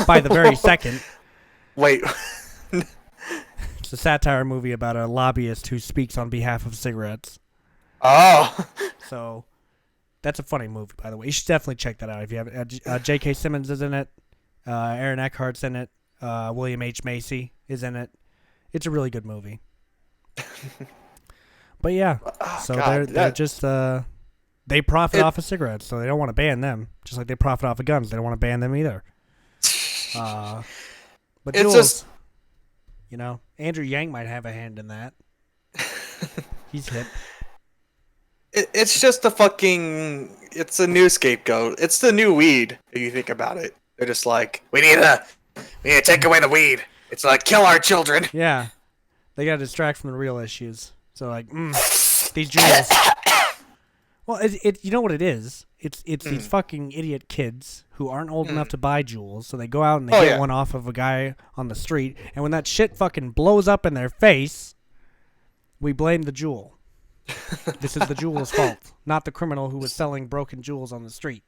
Speaker 1: by the very second.
Speaker 2: Wait.
Speaker 1: It's a satire movie about a lobbyist who speaks on behalf of cigarettes.
Speaker 2: Oh.
Speaker 1: So that's a funny movie, by the way. You should definitely check that out if you haven't. J.K. Simmons is in it. Aaron Eckhart's in it. William H. Macy is in it. It's a really good movie. But yeah, so they're just they profit off of cigarettes, so they don't want to ban them. Just like they profit off of guns, they don't want to ban them either. But
Speaker 2: it's
Speaker 1: Juuls,
Speaker 2: just
Speaker 1: Andrew Yang might have a hand in that. He's hip.
Speaker 2: It's just it's a new scapegoat. It's the new weed, if you think about it. They're just like, we need to take away the weed. It's like, kill our children.
Speaker 1: Yeah. They got to distract from the real issues. So like, these Juuls. Well, you know what it is? It's these fucking idiot kids who aren't old enough to buy Juuls, so they go out and they get one off of a guy on the street, and when that shit fucking blows up in their face, we blame the Juul. This is the Juul's fault, not the criminal who was selling broken Juuls on the street.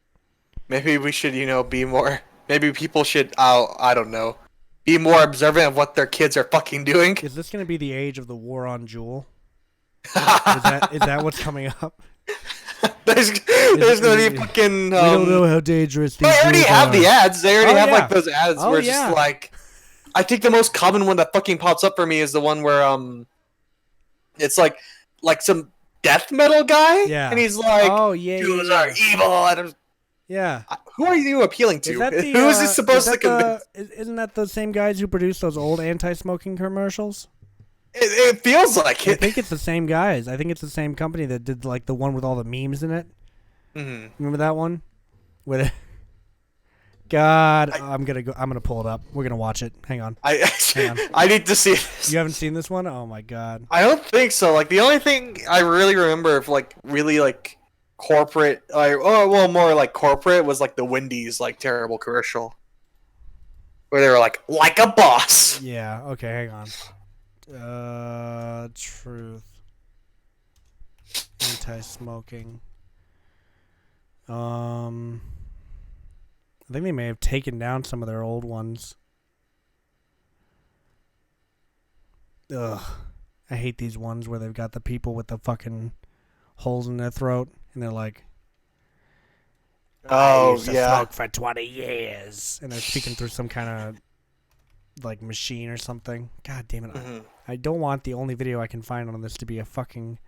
Speaker 2: Maybe we should, be more. Maybe people should, I don't know, be more observant of what their kids are fucking doing.
Speaker 1: Is this going to be the age of the war on Juul? Is that what's coming up?
Speaker 2: There's going to be fucking.
Speaker 1: We don't know how dangerous these
Speaker 2: They already
Speaker 1: Juuls
Speaker 2: have
Speaker 1: are.
Speaker 2: the ads. They already have
Speaker 1: yeah.
Speaker 2: like those ads where it's just like. I think the most common one that fucking pops up for me is the one where it's like some death metal guy.
Speaker 1: Yeah.
Speaker 2: And he's like, Juuls are evil. And
Speaker 1: yeah.
Speaker 2: who are you appealing to? Who is this supposed to convince?
Speaker 1: Isn't that the same guys who produce those old anti-smoking commercials?
Speaker 2: It feels like it.
Speaker 1: I think it's the same guys. I think it's the same company that did like the one with all the memes in it.
Speaker 2: Mm-hmm.
Speaker 1: Remember that one? Where God, I'm gonna pull it up. We're gonna watch it. Hang on.
Speaker 2: Hang on. I need to see this.
Speaker 1: You haven't seen this one? Oh my God.
Speaker 2: I don't think so. Like the only thing I really remember of like really like corporate, more like corporate was like the Wendy's like terrible commercial where they were like a boss.
Speaker 1: Yeah. Okay. Hang on. Truth. Anti-smoking. I think they may have taken down some of their old ones. Ugh. I hate these ones where they've got the people with the fucking holes in their throat, and they're like, I used to smoke for 20 years. And they're speaking through some kind of, like, machine or something. God damn it. Mm-hmm. I don't want the only video I can find on this to be a fucking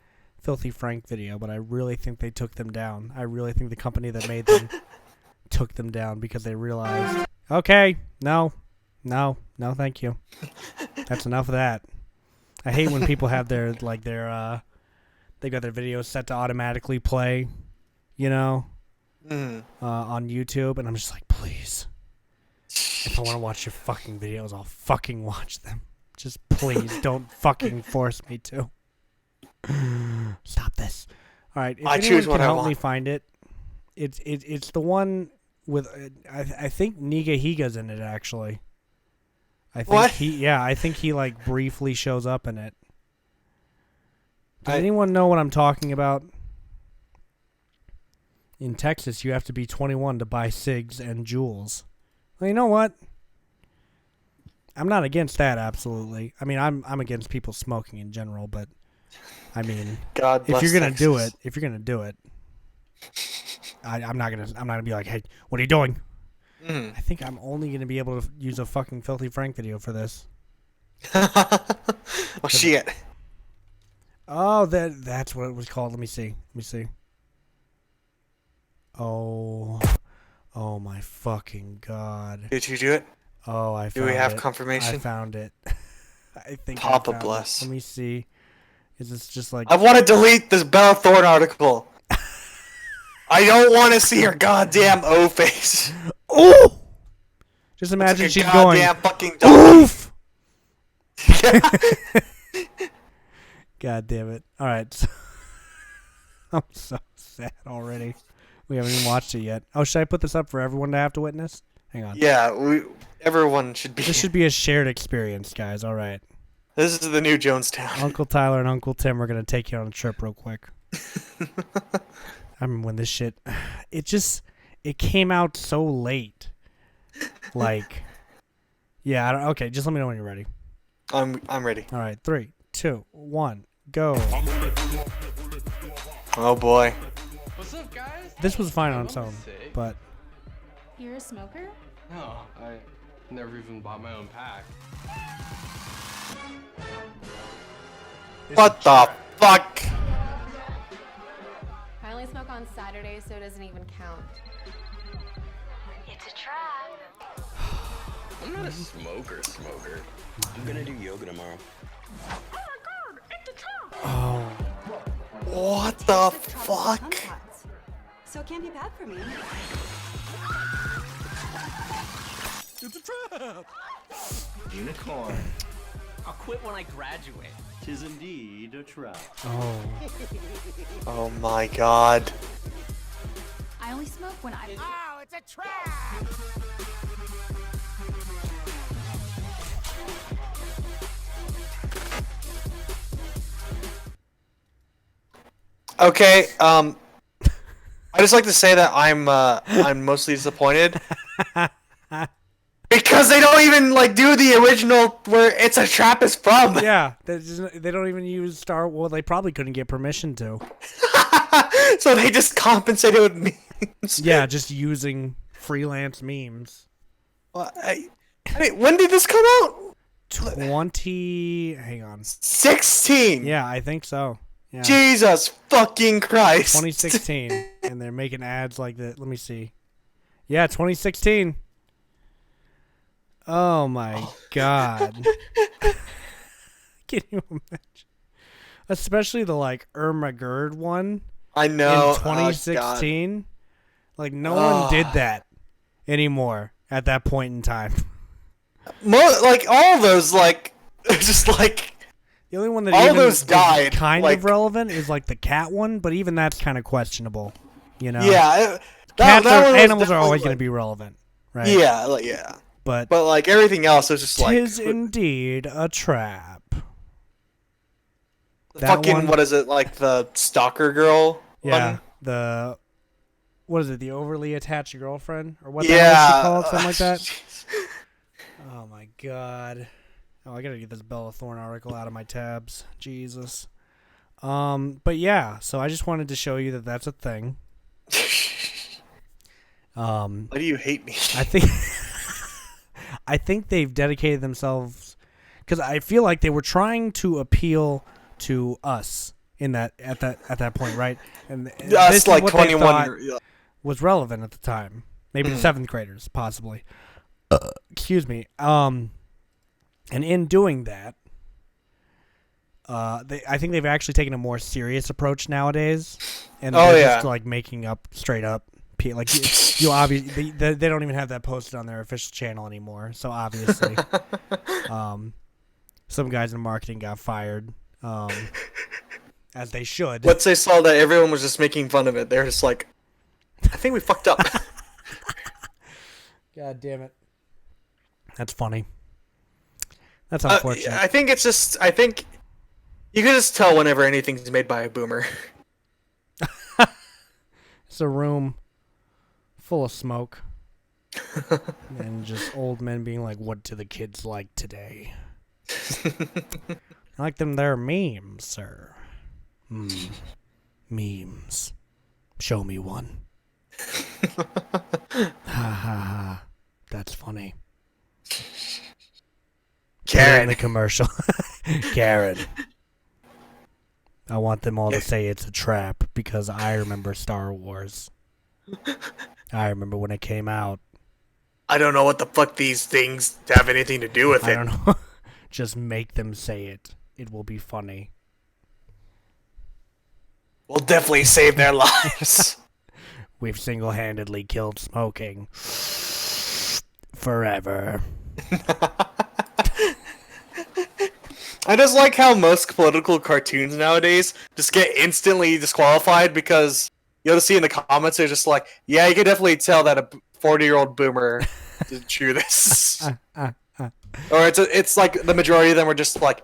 Speaker 1: Filthy Frank video, but I really think they took them down. I really think the company that made them took them down because they realized, okay, no, thank you. That's enough of that. I hate when people have they got their videos set to automatically play, on YouTube, and I'm just like, please, if I want to watch your fucking videos, I'll fucking watch them. Just please don't fucking force me to. Stop this. All right, if
Speaker 2: I choose what
Speaker 1: can
Speaker 2: I
Speaker 1: help
Speaker 2: want.
Speaker 1: me find it. It's the one with I think Niga Higa's in it actually. I think
Speaker 2: what?
Speaker 1: I think he like briefly shows up in it. Does anyone know what I'm talking about? In Texas, you have to be 21 to buy cigs and jewels. Well, you know what? I'm not against that, absolutely. I mean, I'm against people smoking in general, but I mean,
Speaker 2: God bless
Speaker 1: if you're gonna
Speaker 2: Texas.
Speaker 1: do it, I'm not gonna be like, hey, what are you doing? I think I'm only gonna be able to use a fucking Filthy Frank video for this.
Speaker 2: Oh shit!
Speaker 1: Oh, that's what it was called. Let me see. Oh my fucking God!
Speaker 2: Did you do it?
Speaker 1: Oh, I found it.
Speaker 2: Do we have confirmation?
Speaker 1: I found it. I think
Speaker 2: Papa
Speaker 1: I found
Speaker 2: bless.
Speaker 1: It. Let me see. Is this just like?
Speaker 2: I want to delete this Bella Thorne article. I don't want to see her goddamn O face.
Speaker 1: Oh! Just imagine
Speaker 2: like
Speaker 1: she's
Speaker 2: goddamn
Speaker 1: going.
Speaker 2: Fucking dog.
Speaker 1: Oof! God damn it! All right, so I'm so sad already. We haven't even watched it yet. Oh, should I put this up for everyone to have to witness? Hang on.
Speaker 2: Yeah, everyone should be.
Speaker 1: This should be a shared experience, guys. All right.
Speaker 2: This is the new Jonestown.
Speaker 1: Uncle Tyler and Uncle Tim are gonna take you on a trip real quick. I remember when this shit, it came out so late. Like, yeah, okay, just let me know when you're ready.
Speaker 2: I'm ready.
Speaker 1: All right, 3, 2, 1, go.
Speaker 2: Oh boy.
Speaker 3: What's up, guys?
Speaker 1: This was fine on its own, but.
Speaker 4: You're a smoker?
Speaker 3: No, I never even bought my own pack.
Speaker 2: What the fuck?
Speaker 4: I only smoke on Saturdays, so it doesn't even count. It's a trap.
Speaker 5: I'm not a smoker. I'm gonna do yoga tomorrow.
Speaker 4: Oh my God! It's a trap.
Speaker 1: Oh.
Speaker 2: What the fuck?
Speaker 6: So it can't be bad for me.
Speaker 1: It's a trap.
Speaker 7: Unicorn.
Speaker 8: I'll quit when I graduate.
Speaker 7: 'Tis indeed a trap.
Speaker 1: Oh.
Speaker 2: Oh my God.
Speaker 4: I only smoke when I.
Speaker 8: Oh, it's a trap!
Speaker 2: Okay, I just like to say that I'm mostly disappointed because they don't even like do the original where It's a Trap is from.
Speaker 1: Yeah, they don't even use Star. Well, they probably couldn't get permission to.
Speaker 2: So they just compensated with memes.
Speaker 1: Yeah, just using freelance memes.
Speaker 2: Well, I mean, when did this come out?
Speaker 1: 20. Hang on.
Speaker 2: 16.
Speaker 1: Yeah, I think so. Yeah.
Speaker 2: Jesus fucking Christ.
Speaker 1: 2016, and they're making ads like that. Let me see. Yeah, 2016. Oh my God. Can you imagine? Especially the like Irma Gerd one
Speaker 2: I know.
Speaker 1: in 2016. Like no one did that. anymore at that point in time.
Speaker 2: Like all those, like just like
Speaker 1: The only one that
Speaker 2: all
Speaker 1: even
Speaker 2: those
Speaker 1: is
Speaker 2: died.
Speaker 1: kind
Speaker 2: like,
Speaker 1: of relevant is like the cat one, but even that's kind of questionable. You know,
Speaker 2: Yeah,
Speaker 1: cats
Speaker 2: that one was
Speaker 1: animals are always
Speaker 2: definitely,
Speaker 1: going to be relevant, right?
Speaker 2: Yeah, like, yeah.
Speaker 1: but
Speaker 2: Like everything else is just like
Speaker 1: tis indeed a trap. That
Speaker 2: fucking
Speaker 1: one-
Speaker 2: what is it, like the stalker girl?
Speaker 1: Yeah,
Speaker 2: one?
Speaker 1: the what is it? The overly attached girlfriend, or what the hell is she
Speaker 2: Yeah.
Speaker 1: called? Something like that. Oh my god. Oh, I gotta get this Bella Thorne article out of my tabs. Jesus. But yeah, so I just wanted to show you that that's a thing.
Speaker 2: Why do you hate me?
Speaker 1: I think I think they've dedicated themselves because I feel like they were trying to appeal to us in that at that point, right? And this
Speaker 2: Us
Speaker 1: is
Speaker 2: like
Speaker 1: what they
Speaker 2: 21
Speaker 1: thought
Speaker 2: years.
Speaker 1: was relevant at the time. Maybe the 7th graders, possibly. Excuse me. And in doing that, I think they've actually taken a more serious approach nowadays, and
Speaker 2: Oh,
Speaker 1: they're
Speaker 2: yeah.
Speaker 1: just like making up straight up. Like you obviously they don't even have that posted on their official channel anymore. So obviously, some guys in marketing got fired, as they should.
Speaker 2: Once they saw that everyone was just making fun of it, they're just like, I think we fucked up.
Speaker 1: God damn it. That's funny. That's unfortunate.
Speaker 2: I think you can just tell whenever anything's made by a boomer.
Speaker 1: It's a room full of smoke and just old men being like, what do the kids like today? I like them their memes, sir. Memes. Show me one. Ha ha ha. That's funny. Put it in
Speaker 2: Karen.
Speaker 1: the commercial. Karen. I want them all to say it's a trap because I remember Star Wars. I remember when it came out.
Speaker 2: I don't know what the fuck these things have anything to do with
Speaker 1: I
Speaker 2: it.
Speaker 1: don't know. Just make them say it. It will be funny.
Speaker 2: We'll definitely save their lives.
Speaker 1: We've single-handedly killed smoking. Forever.
Speaker 2: I just like how most political cartoons nowadays just get instantly disqualified because you'll see in the comments they're just like, yeah, you can definitely tell that a 40-year-old boomer didn't chew this. Or it's like the majority of them are just like,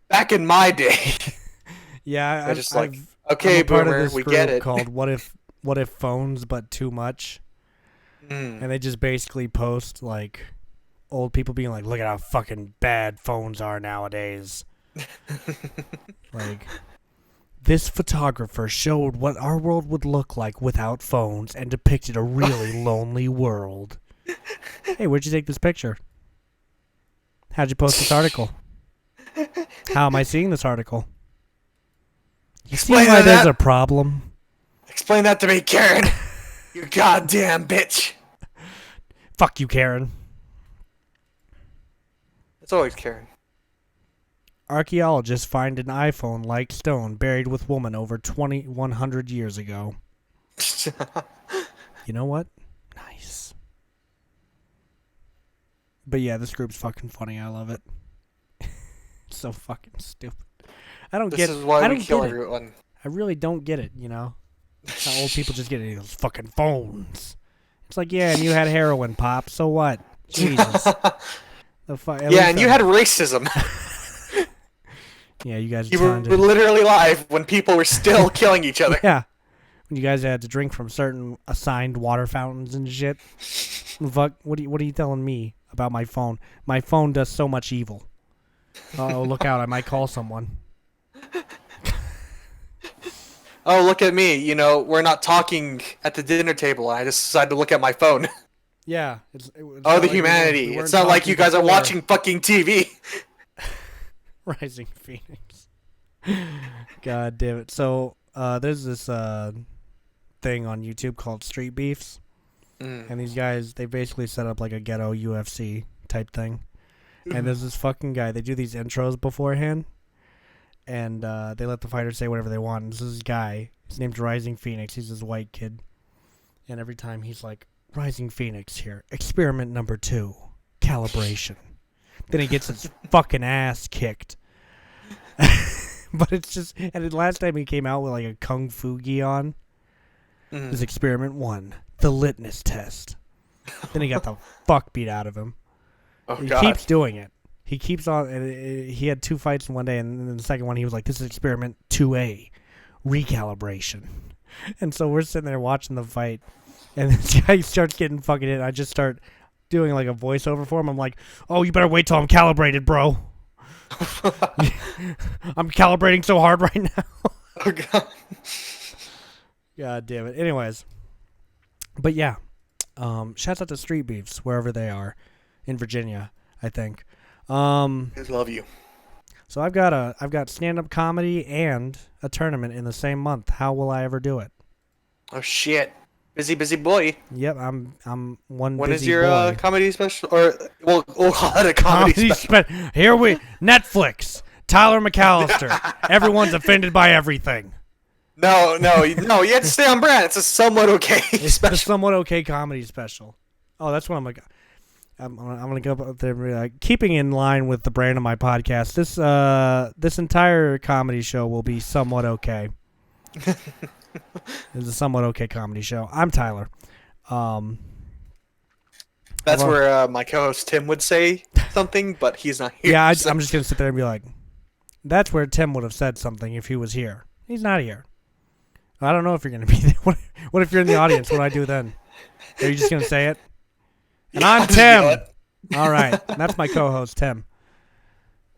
Speaker 2: back in my day.
Speaker 1: Yeah,
Speaker 2: They're just like,
Speaker 1: I'm
Speaker 2: okay,
Speaker 1: a part of
Speaker 2: boomer,
Speaker 1: this
Speaker 2: we get
Speaker 1: group
Speaker 2: it.
Speaker 1: called What If Phones But Too Much? And they just basically post like old people being like, look at how fucking bad phones are nowadays. Like, this photographer showed what our world would look like without phones and depicted a really lonely world. Hey, where'd you take this picture? How'd you post this article? How am I seeing this article? You see
Speaker 2: Explain
Speaker 1: why there's
Speaker 2: that.
Speaker 1: a problem?
Speaker 2: Explain that to me, Karen. You goddamn bitch.
Speaker 1: Fuck you, Karen.
Speaker 2: It's always Karen.
Speaker 1: Archaeologists find an iPhone-like stone buried with woman over 2,100 years ago. You know what? Nice. But yeah, this group's fucking funny. I love it. It's so fucking stupid. I don't
Speaker 2: This
Speaker 1: get
Speaker 2: is why
Speaker 1: I
Speaker 2: we
Speaker 1: don't
Speaker 2: kill
Speaker 1: get it.
Speaker 2: everyone.
Speaker 1: I really don't get it, you know? How old people just get those fucking phones. It's like, yeah, and you had heroin, Pop. So what? Jesus.
Speaker 2: Yeah, and you had racism.
Speaker 1: Yeah, you guys
Speaker 2: You were
Speaker 1: turned it.
Speaker 2: literally live when people were still killing each other.
Speaker 1: Yeah. When you guys had to drink from certain assigned water fountains and shit. Fuck, what are you telling me about my phone? My phone does so much evil. Oh, look out, I might call someone.
Speaker 2: Oh, look at me. You know, we're not talking at the dinner table. I just decided to look at my phone.
Speaker 1: Yeah.
Speaker 2: Oh, the humanity. It's not like you guys are watching fucking TV.
Speaker 1: Rising Phoenix. God damn it. So, there's this thing on YouTube called Street Beefs. And these guys, they basically set up like a ghetto UFC type thing. And there's this fucking guy. They do these intros beforehand. And they let the fighters say whatever they want. And this is this guy. His name's Rising Phoenix. He's this white kid. And every time he's like, Rising Phoenix here. Experiment number 2. Calibration. Then he gets his fucking ass kicked. But it's just... And the last time he came out with like a Kung Fu gi on, was Experiment 1. The litmus test. Then he got the fuck beat out of him.
Speaker 2: Oh,
Speaker 1: He
Speaker 2: God.
Speaker 1: keeps doing it. He keeps on... And he had 2 fights in one day, and then the second one he was like, this is Experiment 2A. Recalibration. And so we're sitting there watching the fight, and this guy starts getting fucking hit. I just start doing like a voiceover for him. I'm like, oh, you better wait till I'm calibrated, bro. I'm calibrating so hard right now.
Speaker 2: Oh, God.
Speaker 1: God damn it. Anyways. But yeah. Shouts out to Street Beefs, wherever they are. In Virginia, I think.
Speaker 2: I love you.
Speaker 1: So I've got stand-up comedy and a tournament in the same month. How will I ever do it?
Speaker 2: Oh, shit. Busy boy.
Speaker 1: Yep, I'm one
Speaker 2: When
Speaker 1: busy
Speaker 2: is your
Speaker 1: boy.
Speaker 2: comedy special? Or we'll call it a comedy special.
Speaker 1: Here we Netflix. Tyler McAllister. Everyone's offended by everything.
Speaker 2: No, you have to stay on brand. It's a somewhat okay
Speaker 1: It's
Speaker 2: special.
Speaker 1: a somewhat okay comedy special. Oh, that's what I'm like. I'm gonna go up there and be like, keeping in line with the brand of my podcast. This entire comedy show will be somewhat okay. It's a somewhat okay comedy show. I'm Tyler.
Speaker 2: That's where my co-host Tim would say something, but he's not here.
Speaker 1: Yeah,
Speaker 2: so-
Speaker 1: I'm just gonna sit there and be like, that's where Tim would have said something if he was here. He's not here. I don't know if you're gonna be there. What if you're in the audience? What do I do then? Are you just gonna say it? And
Speaker 2: Yeah,
Speaker 1: I'm
Speaker 2: I'll just yell
Speaker 1: Tim.
Speaker 2: it.
Speaker 1: All right, that's my co-host Tim.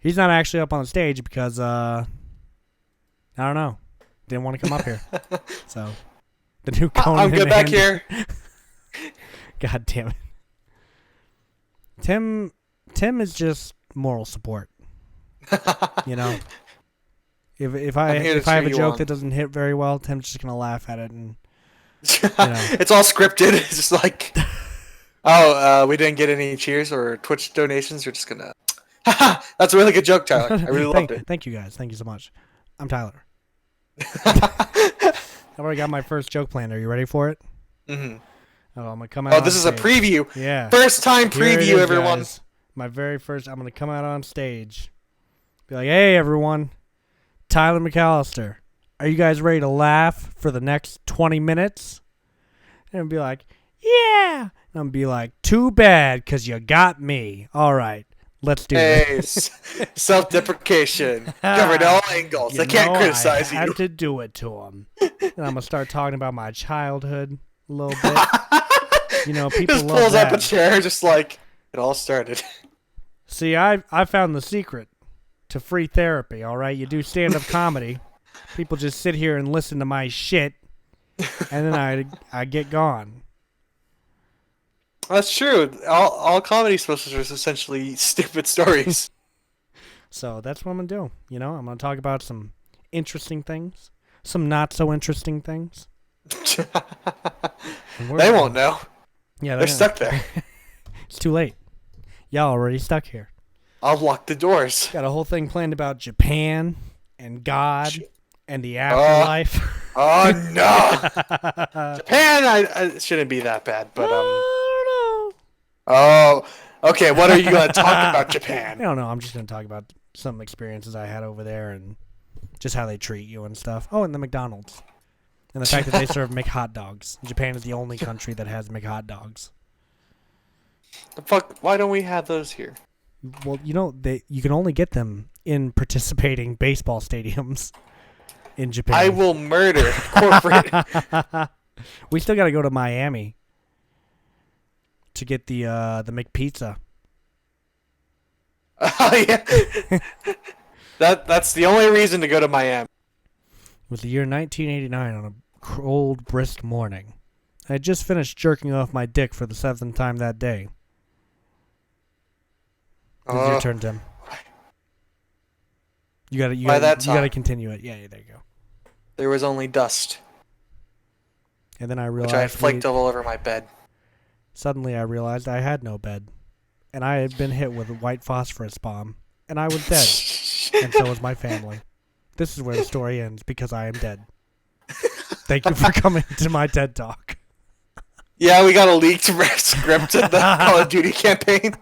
Speaker 1: He's not actually up on the stage because I don't know, didn't want to come up here. So the new Conan.
Speaker 2: I'm good back here.
Speaker 1: God damn it. Tim is just moral support. You know, if I
Speaker 2: I'm here to
Speaker 1: have a
Speaker 2: cheer you
Speaker 1: joke
Speaker 2: on.
Speaker 1: that doesn't hit very well, Tim's just gonna laugh at it and know.
Speaker 2: It's all scripted. It's just like, oh, we didn't get any cheers or Twitch donations. We're just gonna. That's a really good joke, Tyler. I really loved it.
Speaker 1: Thank you guys. Thank you so much. I'm Tyler. I've already got my first joke planned. Are you ready for it?
Speaker 2: Mm-hmm.
Speaker 1: Oh, I'm gonna come out.
Speaker 2: Oh,
Speaker 1: on
Speaker 2: this is a
Speaker 1: stage.
Speaker 2: preview.
Speaker 1: Yeah.
Speaker 2: First time
Speaker 1: Here it
Speaker 2: preview,
Speaker 1: is,
Speaker 2: everyone.
Speaker 1: guys. My very first. I'm gonna come out on stage. Be like, hey everyone, Tyler McAllister. Are you guys ready to laugh for the next 20 minutes? And be like, yeah. And I'm gonna be like, too bad, cause you got me. All right, let's do this.
Speaker 2: Hey, self-deprecation. Covered all angles. They can't criticize
Speaker 1: I had
Speaker 2: you.
Speaker 1: to do it to him. And I'm gonna start talking about my childhood a little bit. You know, people
Speaker 2: Just
Speaker 1: love
Speaker 2: pulls
Speaker 1: that.
Speaker 2: up a chair, just like it all started.
Speaker 1: See, I found the secret to free therapy, all right? You do stand-up comedy. People just sit here and listen to my shit, and then I get gone.
Speaker 2: That's true. All comedy specials are essentially stupid stories.
Speaker 1: So that's what I'm going to do. You know, I'm going to talk about some interesting things, some not-so-interesting things.
Speaker 2: They won't know.
Speaker 1: Yeah,
Speaker 2: They're stuck there.
Speaker 1: It's too late. Y'all already stuck here.
Speaker 2: I'll lock the doors.
Speaker 1: Got a whole thing planned about Japan and God and the afterlife.
Speaker 2: Oh no! Japan, I shouldn't be that bad, but
Speaker 1: I
Speaker 2: Oh, okay. What are you gonna talk about
Speaker 1: don't
Speaker 2: Japan?
Speaker 1: know. I'm just going to talk about some experiences I had over there and just how they treat you and stuff. Oh, and the McDonald's. And the fact that they serve McHot dogs. Japan is the only country that has McHot dogs.
Speaker 2: The fuck? Why don't we have those here?
Speaker 1: Well, you know, you can only get them in participating baseball stadiums in Japan.
Speaker 2: I will murder corporate.
Speaker 1: We still got to go to Miami to get the McPizza.
Speaker 2: Oh yeah. That's the only reason to go to Miami.
Speaker 1: It was the year 1989 on a cold, brisk morning. I had just finished jerking off my dick for the 7th time that day. It's your turn, Tim. You gotta continue it. Yeah, there you go.
Speaker 2: There was only dust,
Speaker 1: And then I
Speaker 2: which
Speaker 1: realized
Speaker 2: I flaked all over my bed.
Speaker 1: suddenly I realized I had no bed. And I had been hit with a white phosphorus bomb. And I was dead. And so was my family. This is where the story ends, because I am dead. Thank you for coming to my TED Talk.
Speaker 2: Yeah, we got a leaked script of the Call of Duty campaign.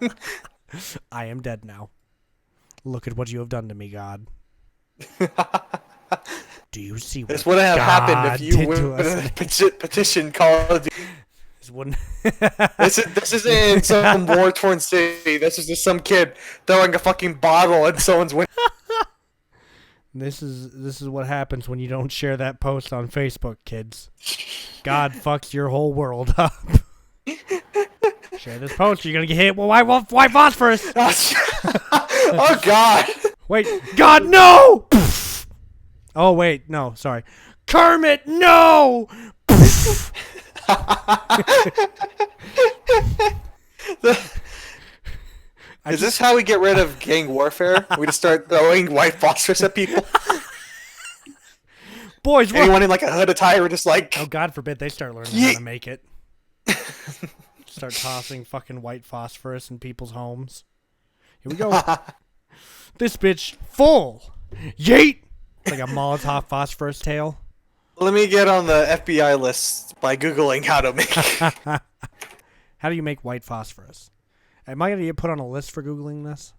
Speaker 1: I am dead now. Look at what you have done to me, God. Do you see what
Speaker 2: This wouldn't have happened if you
Speaker 1: did to
Speaker 2: would
Speaker 1: us?
Speaker 2: have petitioned Call of Duty.
Speaker 1: This wouldn't.
Speaker 2: This is in some war-torn city. This is just some kid throwing a fucking bottle at someone's window.
Speaker 1: This is what happens when you don't share that post on Facebook, kids. God fucks your whole world up. Share this post, you're gonna get hit with white phosphorus.
Speaker 2: Oh God!
Speaker 1: Wait, God, no! Oh wait, no, sorry. Kermit, no!
Speaker 2: Is this how we get rid of gang warfare? We just start throwing white phosphorus at people?
Speaker 1: Boys,
Speaker 2: anyone in like a hood attire, we're just like...
Speaker 1: Oh, God forbid they start learning how to make it. Start tossing fucking white phosphorus in people's homes. Here we go. This bitch full. Yeet! Like a Molotov phosphorus tail.
Speaker 2: Let me get on the FBI list by Googling how to make...
Speaker 1: How do you make white phosphorus? Am I going to get put on a list for Googling this?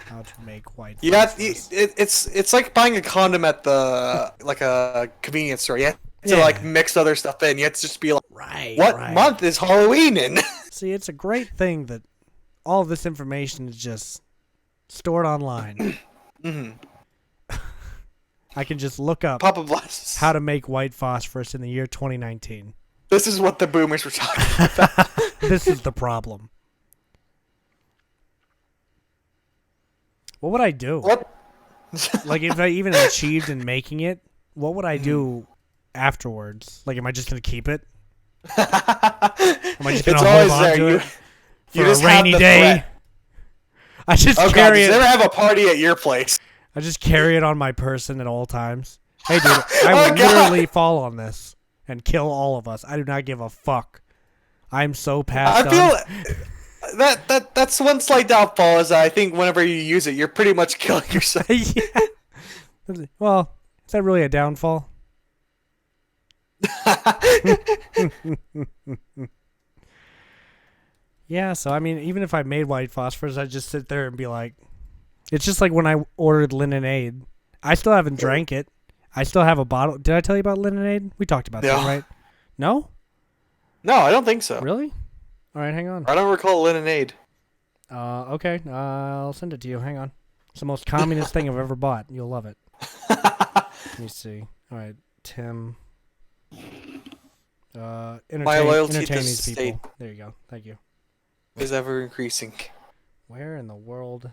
Speaker 1: How to make white phosphorus.
Speaker 2: It's like buying a condom at the like a convenience store. You have to like mix other stuff in. You have to just be like, what month is Halloween in?
Speaker 1: See, it's a great thing that all of this information is just stored online. I can just look up
Speaker 2: Papa Blast.
Speaker 1: how to make white phosphorus in the year 2019.
Speaker 2: This is what the boomers were talking about.
Speaker 1: This is the problem. What would I do?
Speaker 2: What?
Speaker 1: Like, if I even achieved in making it, what would I do afterwards? Like, am I just going to keep it? Am I just going to hold on to it for a rainy day?
Speaker 2: Threat.
Speaker 1: I just
Speaker 2: God,
Speaker 1: carry it.
Speaker 2: does it ever have a party at your place?
Speaker 1: I just carry it on my person at all times. Hey, dude, I will literally fall on this and kill all of us. I do not give a fuck. I'm so past
Speaker 2: I feel that's one slight downfall is I think whenever you use it, you're pretty much killing yourself.
Speaker 1: Yeah. Well, is that really a downfall? Yeah, so I mean, even if I made white phosphorus, I'd just sit there and be like, it's just like when I ordered Linonade. I still haven't drank it. I still have a bottle. Did I tell you about Linonade? We talked about that, right? No?
Speaker 2: No, I don't think so.
Speaker 1: Really? All right, hang on.
Speaker 2: I don't recall Linonade.
Speaker 1: Okay, I'll send it to you. Hang on. It's the most communist thing I've ever bought. You'll love it. Let me see. All right, Tim. Entertain
Speaker 2: loyalty to
Speaker 1: these
Speaker 2: the
Speaker 1: people. There you go. Thank you.
Speaker 2: Is ever increasing.
Speaker 1: Where in the world?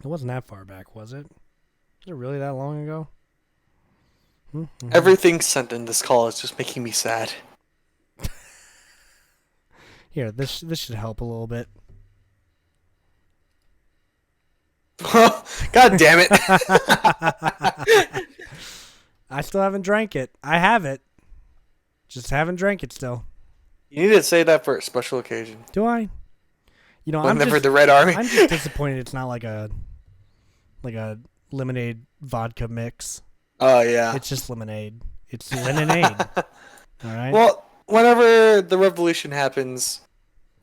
Speaker 1: It wasn't that far back, was it? Was it really that long ago?
Speaker 2: Everything sent in this call is just making me sad.
Speaker 1: Here, this should help a little bit.
Speaker 2: God damn it.
Speaker 1: I still haven't drank it. I have it. Just haven't drank it still.
Speaker 2: You need to say that for a special occasion.
Speaker 1: Do I? You know,
Speaker 2: Whenever the Red Army.
Speaker 1: I'm just disappointed it's not like a lemonade vodka mix.
Speaker 2: Oh, yeah.
Speaker 1: It's just lemonade. It's Linonade. All right?
Speaker 2: Well, whenever the revolution happens,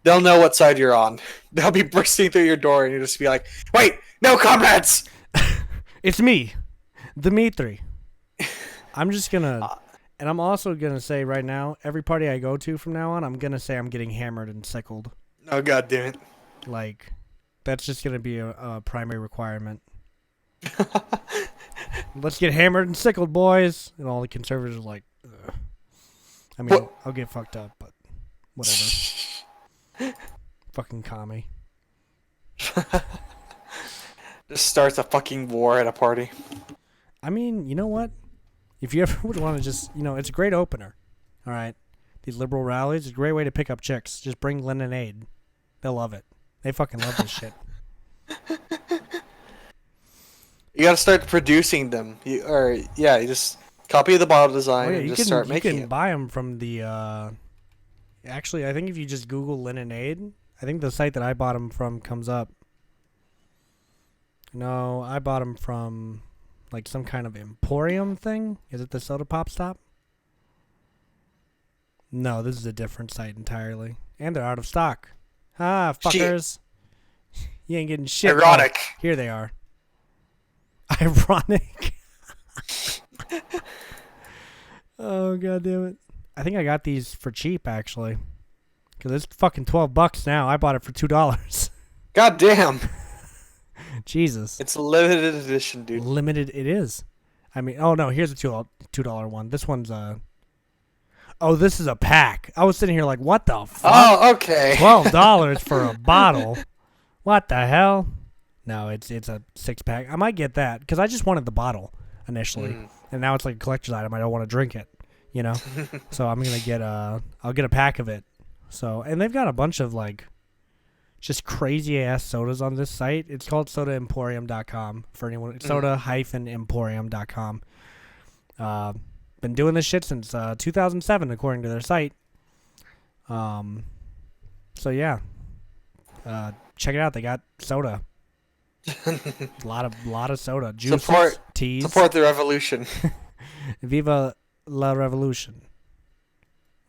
Speaker 2: they'll know what side you're on. They'll be bursting through your door and you'll just be like, wait, no, comrades!
Speaker 1: It's me, Dimitri. I'm just gonna, and I'm also gonna say right now, every party I go to from now on, I'm gonna say I'm getting hammered and sickled.
Speaker 2: Oh, God damn it.
Speaker 1: Like, that's just gonna be a primary requirement. Let's get hammered and sickled, boys. And all the conservatives are like, ugh. I mean,
Speaker 2: What?
Speaker 1: I'll get fucked up, but whatever. Fucking commie.
Speaker 2: Just starts a fucking war at a party.
Speaker 1: I mean, you know what? If you ever would want to just, it's a great opener. All right. These liberal rallies, it's a great way to pick up chicks. Just bring Linonade. They'll love it. They fucking love this shit.
Speaker 2: You gotta start producing them. You just copy the bottle design and just start making
Speaker 1: You can
Speaker 2: it.
Speaker 1: buy them from the, actually, I think if you just Google Linonade, I think the site that I bought them from comes up. No, I bought them from, like, some kind of Emporium thing. Is it the Soda Pop Stop? No, this is a different site entirely. And they're out of stock. Ah, fuckers. You ain't getting shit.
Speaker 2: Ironic.
Speaker 1: Oh, here they are. Ironic. Oh, god damn it. I think I got these for cheap, actually. Because it's fucking $12 now. I bought it for $2.
Speaker 2: God damn.
Speaker 1: Jesus.
Speaker 2: It's a limited edition, dude.
Speaker 1: Limited it is. I mean, oh no, here's a $2 one. This one's oh, this is a pack. I was sitting here like, what the fuck?
Speaker 2: Oh, okay.
Speaker 1: $12 for a bottle. What the hell? No, it's a 6-pack. I might get that because I just wanted the bottle initially, and now it's like a collector's item. I don't want to drink it, you know. So I'm gonna get I'll get a pack of it. So, and they've got a bunch of like just crazy ass sodas on this site. It's called sodaemporium.com for anyone. Soda-emporium.com. Been doing this shit since 2007 according to their site. So yeah. Check it out. They got soda. a lot of soda. Juices, teas.
Speaker 2: Support the revolution.
Speaker 1: Viva la revolution.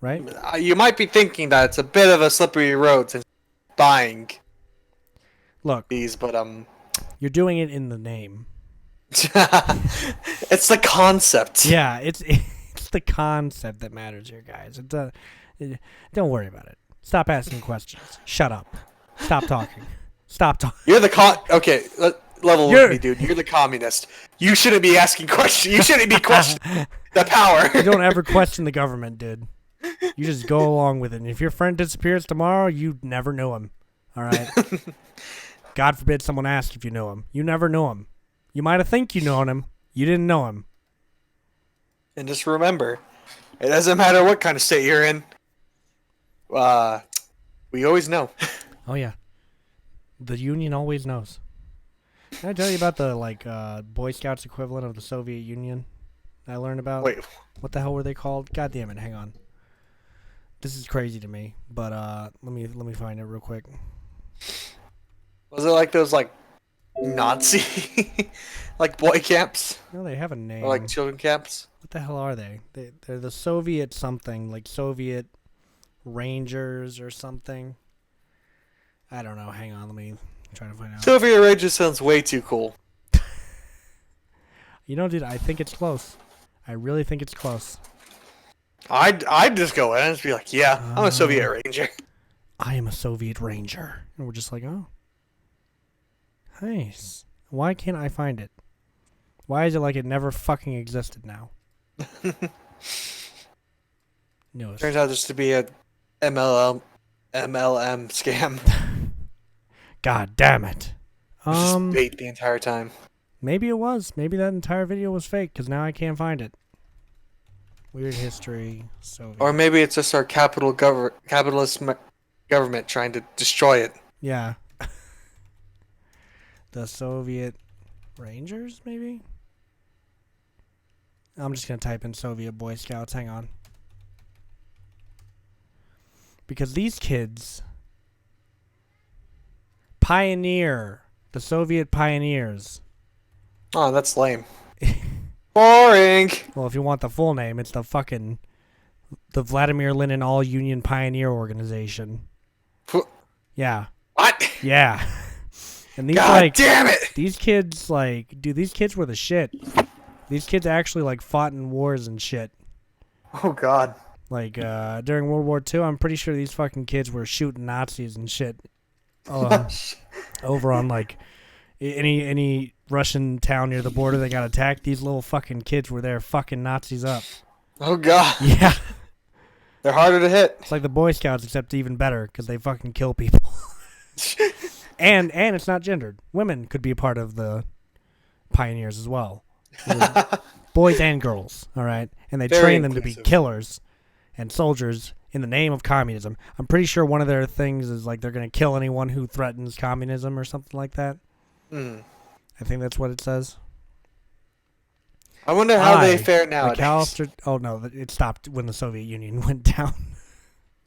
Speaker 1: Right?
Speaker 2: You might be thinking that it's a bit of a slippery road since buying
Speaker 1: Look,
Speaker 2: these, but
Speaker 1: you're doing it in the name.
Speaker 2: it's the concept.
Speaker 1: Yeah, it's the concept that matters here, guys. Don't worry about it. Stop asking questions. Shut up. Stop talking. Stop talking.
Speaker 2: You're the okay, level with me, dude. You're the communist. You shouldn't be asking questions. You shouldn't be questioning the power.
Speaker 1: You don't ever question the government, dude. You just go along with it. And if your friend disappears tomorrow, you never knew him. All right? God forbid someone asks if you know him. You never knew him. You might have think you known him. You didn't know him.
Speaker 2: And just remember, it doesn't matter what kind of state you're in. We always know.
Speaker 1: Oh, yeah. The Union always knows. Can I tell you about the Boy Scouts equivalent of the Soviet Union I learned about?
Speaker 2: Wait.
Speaker 1: What the hell were they called? God damn it, hang on. This is crazy to me, but let me find it real quick.
Speaker 2: Was it like those Nazi like boy camps?
Speaker 1: No, they have a name.
Speaker 2: Or like children camps?
Speaker 1: What the hell are they? They're the Soviet something, like Soviet Rangers or something. I don't know. Hang on, let me try to find out.
Speaker 2: Soviet Rangers sounds way too cool.
Speaker 1: You know, dude, I think it's close. I really think it's close.
Speaker 2: I'd just go in and just be like, yeah, I'm a Soviet Ranger.
Speaker 1: I am a Soviet Ranger. And we're just like, oh. Nice. Why can't I find it? Why is it like it never fucking existed now? Newest.
Speaker 2: Turns out just to be a MLM scam.
Speaker 1: God damn it.
Speaker 2: Just bait the entire time.
Speaker 1: Maybe it was. Maybe that entire video was fake, because now I can't find it. Weird history. Soviet.
Speaker 2: Or maybe it's just our capitalist government trying to destroy it.
Speaker 1: Yeah. The Soviet Rangers, maybe? I'm just going to type in Soviet Boy Scouts. Hang on. Because these kids... Pioneer. The Soviet pioneers.
Speaker 2: Oh, that's lame. Boring.
Speaker 1: Well, if you want the full name, it's the Vladimir Lenin All-Union Pioneer Organization. Yeah.
Speaker 2: What?
Speaker 1: Yeah. And these
Speaker 2: God damn it!
Speaker 1: These kids dude, these kids were the shit. These kids actually fought in wars and shit.
Speaker 2: Oh god.
Speaker 1: During World War II, I'm pretty sure these fucking kids were shooting Nazis and shit. Over on any Russian town near the border that got attacked, these little fucking kids were there fucking Nazis up.
Speaker 2: Oh god.
Speaker 1: Yeah.
Speaker 2: They're harder to hit.
Speaker 1: It's like the Boy Scouts, except even better, because they fucking kill people. And it's not gendered. Women could be a part of the pioneers as well. Boys and girls, all right? And they train them to be killers and soldiers in the name of communism. I'm pretty sure one of their things is they're going to kill anyone who threatens communism or something like that. I think that's what it says.
Speaker 2: I wonder how they fare nowadays.
Speaker 1: Oh no, it stopped when the Soviet Union went down.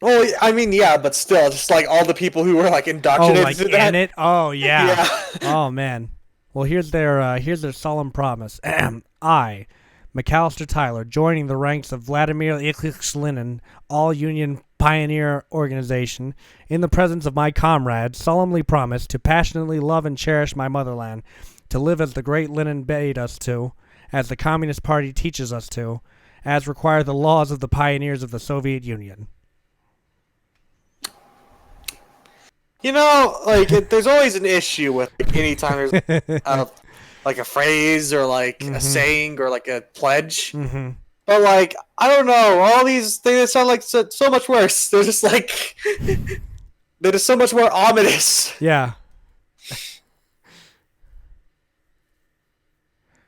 Speaker 2: Oh, I mean, yeah, but still, just all the people who were indoctrinated
Speaker 1: in that. It? Oh yeah. Oh man. Well, here's their solemn promise. I, McAllister Tyler, joining the ranks of Vladimir Ilyich Lenin, all-Union pioneer organization, in the presence of my comrades, solemnly promise to passionately love and cherish my motherland, to live as the great Lenin bade us to, as the Communist Party teaches us to, as require the laws of the pioneers of the Soviet Union.
Speaker 2: You know, like, there's always an issue with any time there's like a phrase or like a saying or like a pledge.
Speaker 1: Mm-hmm.
Speaker 2: But like, I don't know, all these things sound like so much worse. They're just like, they're just so much more ominous.
Speaker 1: Yeah.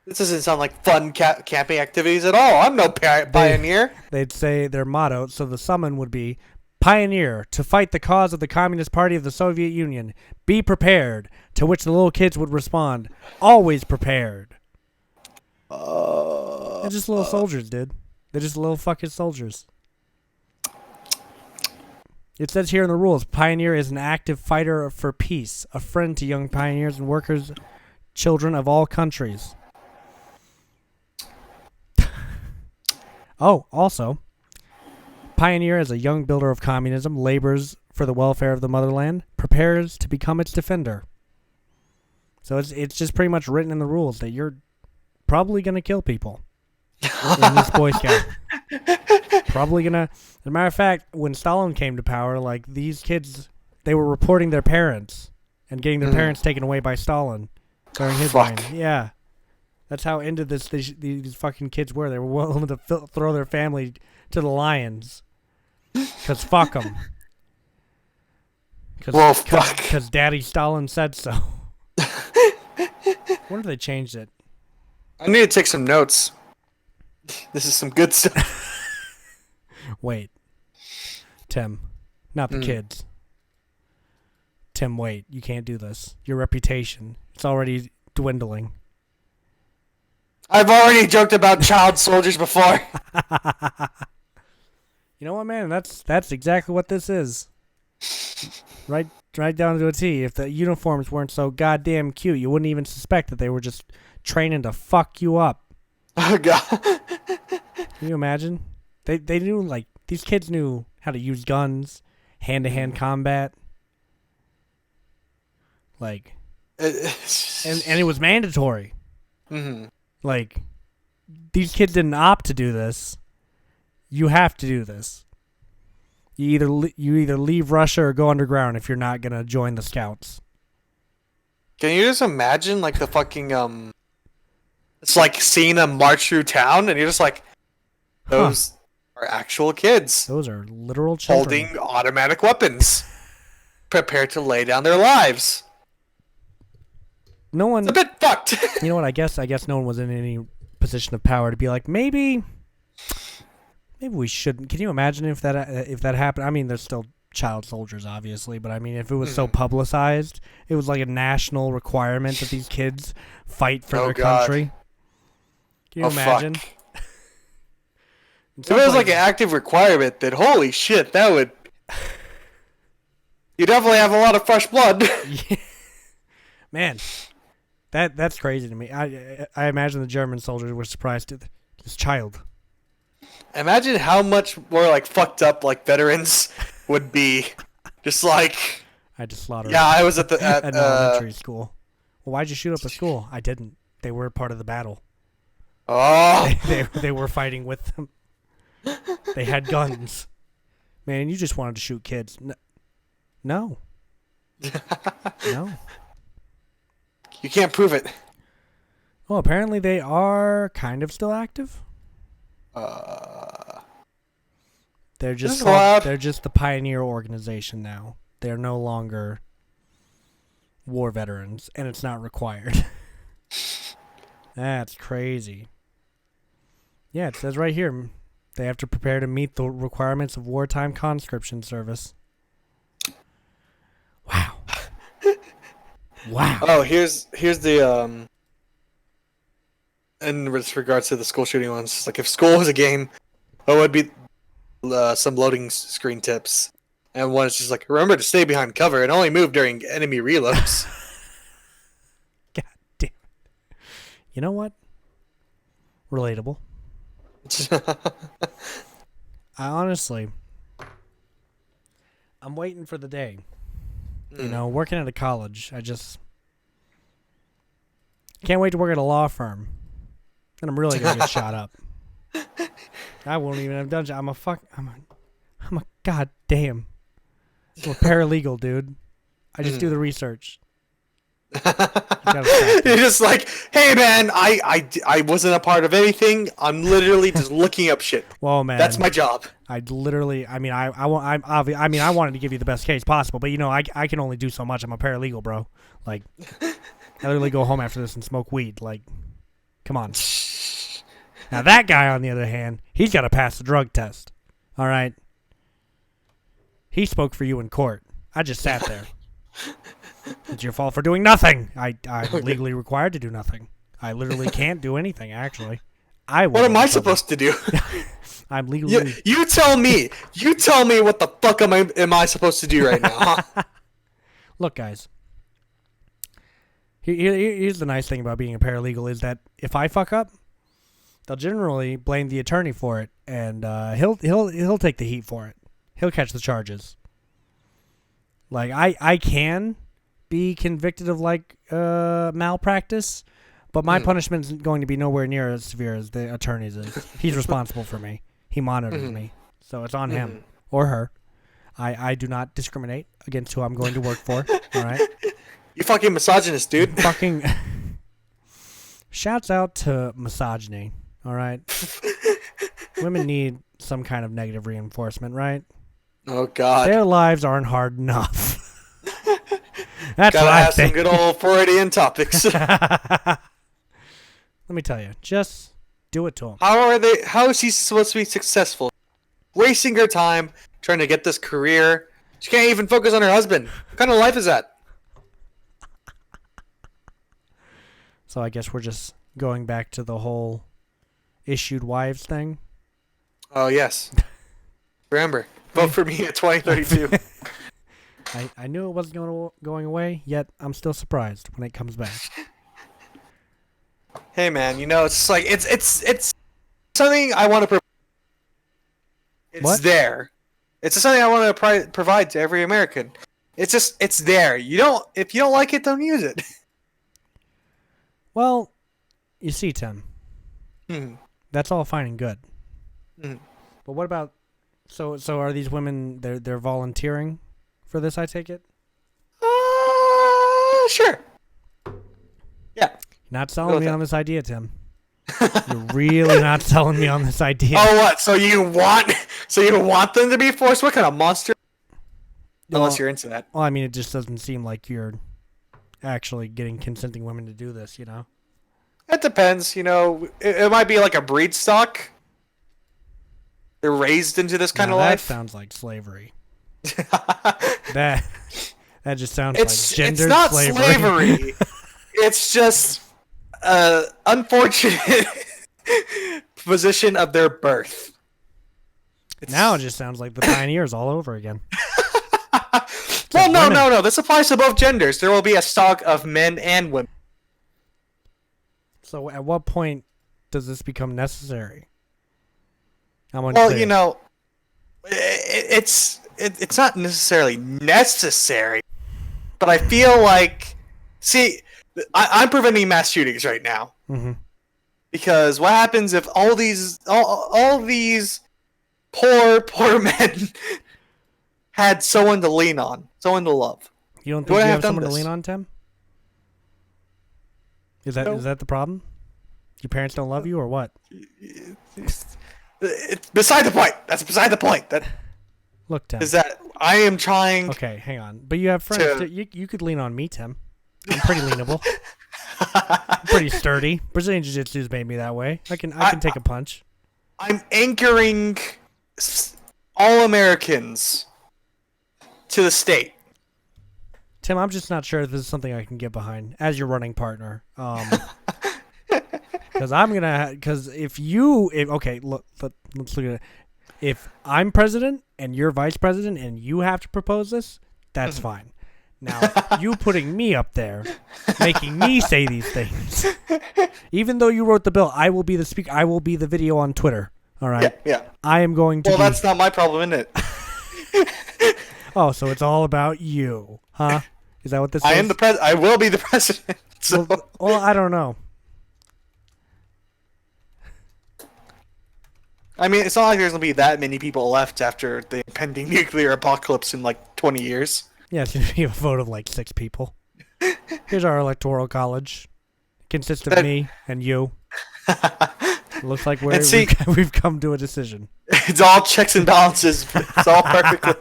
Speaker 2: This doesn't sound like fun camping activities at all. I'm no pioneer.
Speaker 1: They'd say their motto, so the summon would be, Pioneer, to fight the cause of the Communist Party of the Soviet Union. Be prepared. To which the little kids would respond, always prepared. They're just little soldiers, dude. They're just little fucking soldiers. It says here in the rules, Pioneer is an active fighter for peace, a friend to young pioneers and workers, children of all countries. Oh, also, Pioneer as a young builder of communism, labors for the welfare of the motherland, prepares to become its defender. So it's just pretty much written in the rules that you're probably going to kill people in this Boy Scout. Probably going to... As a matter of fact, when Stalin came to power, like, these kids, they were reporting their parents and getting their parents taken away by Stalin during his reign. Yeah. That's how into this these fucking kids were. They were willing to throw their family to the lions. Because fuck them. Because Daddy Stalin said so. I wonder if they changed it.
Speaker 2: I need to take some notes. This is some good stuff.
Speaker 1: Wait. Tim. Not the kids. Tim, wait. You can't do this. Your reputation. It's already dwindling.
Speaker 2: I've already joked about child soldiers before.
Speaker 1: You know what, man? That's exactly what this is. Right down to a T. If the uniforms weren't so goddamn cute, you wouldn't even suspect that they were just training to fuck you up.
Speaker 2: Oh, God.
Speaker 1: Can you imagine? They knew, like, these kids knew how to use guns, hand-to-hand combat. Like, and it was mandatory.
Speaker 2: Mm-hmm.
Speaker 1: Like, these kids didn't opt to do this. You have to do this. You either leave Russia or go underground if you're not gonna join the Scouts.
Speaker 2: Can you just imagine, like, the fucking it's like seeing them march through town, and you're just like, those are actual kids.
Speaker 1: Those are literal children
Speaker 2: holding automatic weapons, prepared to lay down their lives.
Speaker 1: No one.
Speaker 2: It's a bit fucked.
Speaker 1: You know what? I guess no one was in any position of power to be like, maybe we shouldn't. Can you imagine if that happened? I mean, there's still child soldiers, obviously, but I mean, if it was so publicized, it was like a national requirement that these kids fight for their country. Can you imagine?
Speaker 2: Fuck. If it was like an active requirement, then holy shit, that would. You definitely have a lot of fresh blood.
Speaker 1: Yeah. Man. That's crazy to me. I imagine the German soldiers were surprised at this child.
Speaker 2: Imagine how much more like fucked up like veterans would be. Just like
Speaker 1: I just slaughtered.
Speaker 2: Yeah, I was at
Speaker 1: elementary school. Well, why'd you shoot up a school? I didn't. They were part of the battle.
Speaker 2: Oh.
Speaker 1: They were fighting with them. They had guns. Man, you just wanted to shoot kids. No. No.
Speaker 2: You can't prove it.
Speaker 1: Well, apparently they are kind of still active. They're just the Pioneer organization now. They're no longer war veterans, and it's not required. That's crazy. Yeah, it says right here, they have to prepare to meet the requirements of wartime conscription service. Wow. Wow.
Speaker 2: Oh, here's the in regards to the school shooting ones. Like, if school was a game, what would be some loading screen tips? And one is just like, remember to stay behind cover and only move during enemy reloads.
Speaker 1: God damn. You know what? Relatable. honestly, I'm waiting for the day. You know, working at a college, I just can't wait to work at a law firm. And I'm really gonna get shot up. I won't even have done. I'm a goddamn. I'm a paralegal, dude. I just do the research.
Speaker 2: You're just like, hey man, I wasn't a part of anything. I'm literally just looking up shit.
Speaker 1: Well, man,
Speaker 2: that's my job.
Speaker 1: I wanted to give you the best case possible, but you know, I can only do so much. I'm a paralegal, bro. Like, I literally go home after this and smoke weed. Like, come on. Now that guy, on the other hand, he's got to pass the drug test. All right. He spoke for you in court. I just sat there. It's your fault for doing nothing. I'm legally required to do nothing. I literally can't do anything, actually.
Speaker 2: What am I supposed to do?
Speaker 1: I'm legally...
Speaker 2: You tell me. You tell me what the fuck am I supposed to do right now, huh?
Speaker 1: Look, guys. Here's the nice thing about being a paralegal is that if I fuck up, they'll generally blame the attorney for it, and he'll take the heat for it. He'll catch the charges. Like, I can be convicted of, like, malpractice, but my punishment is going to be nowhere near as severe as the attorney's is. He's responsible for me. He monitors me. So it's on him or her. I do not discriminate against who I'm going to work for. All right?
Speaker 2: You fucking misogynist, dude.
Speaker 1: Fucking... Shouts out to misogyny. All right? Women need some kind of negative reinforcement, right?
Speaker 2: Oh, God.
Speaker 1: Their lives aren't hard enough. That's
Speaker 2: Gotta
Speaker 1: what I
Speaker 2: have
Speaker 1: think.
Speaker 2: some good old Freudian topics.
Speaker 1: Let me tell you, just do it to him.
Speaker 2: How is she supposed to be successful? Wasting her time trying to get this career. She can't even focus on her husband. What kind of life is that?
Speaker 1: So I guess we're just going back to the whole issued wives thing.
Speaker 2: Oh, yes. Remember, vote for me at 2032.
Speaker 1: I knew it wasn't going away, yet I'm still surprised when it comes back.
Speaker 2: Hey, man, you know, it's like, it's something I want to It's there. It's something I want to provide to every American. It's there. If you don't like it, don't use it.
Speaker 1: Well, you see, Tim, that's all fine and good. But what about, so are these women, they're volunteering for this, I take it?
Speaker 2: Sure. Yeah.
Speaker 1: You're not selling me on this idea, Tim. You're really not selling me on this idea.
Speaker 2: Oh, what? So you want them to be forced? What kind of monster? Unless you're into that.
Speaker 1: Well, I mean, it just doesn't seem like you're actually getting consenting women to do this, you know?
Speaker 2: It depends, you know. It might be like a breed stock. They're raised into this kind of life.
Speaker 1: That sounds like slavery. that just sounds like gendered
Speaker 2: It's not
Speaker 1: slavery.
Speaker 2: It's just unfortunate position of their birth.
Speaker 1: Now it just sounds like the pioneers all over again.
Speaker 2: Well, no. This applies to both genders. There will be a stock of men and women.
Speaker 1: So at what point does this become necessary?
Speaker 2: Well, you know, it's not necessarily necessary, but I feel like, see, I'm preventing mass shootings right now. Because what happens if all these poor men had someone to lean on, someone to love?
Speaker 1: You don't think you have someone to lean on, Tim? Is that the problem? Your parents don't love you, or what?
Speaker 2: It's beside the point. That's beside the point.
Speaker 1: Look, Tim.
Speaker 2: Is that I am trying.
Speaker 1: Okay, hang on. But you have friends. You could lean on me, Tim. I'm pretty leanable. I'm pretty sturdy. Brazilian Jiu-Jitsu's made me that way. I can take a punch.
Speaker 2: I'm anchoring all Americans to the state.
Speaker 1: Tim, I'm just not sure if this is something I can get behind as your running partner. Because let's look at it. If I'm president and you're vice president and you have to propose this, that's fine. Now, you putting me up there, making me say these things. Even though you wrote the bill, I will be the speaker. I will be the video on Twitter. All right?
Speaker 2: Yeah.
Speaker 1: I am going to
Speaker 2: Well, that's not my problem, isn't it?
Speaker 1: Oh, so it's all about you, huh? Is that what this is?
Speaker 2: I am the I will be the president. So.
Speaker 1: Well, I don't know.
Speaker 2: I mean, it's not like there's going to be that many people left after the impending nuclear apocalypse in like 20 years.
Speaker 1: Yeah, it's going to be a vote of like 6 people. Here's our electoral college. It consists of me and you. It looks like we've come to a decision.
Speaker 2: It's all checks and balances. It's all perfectly.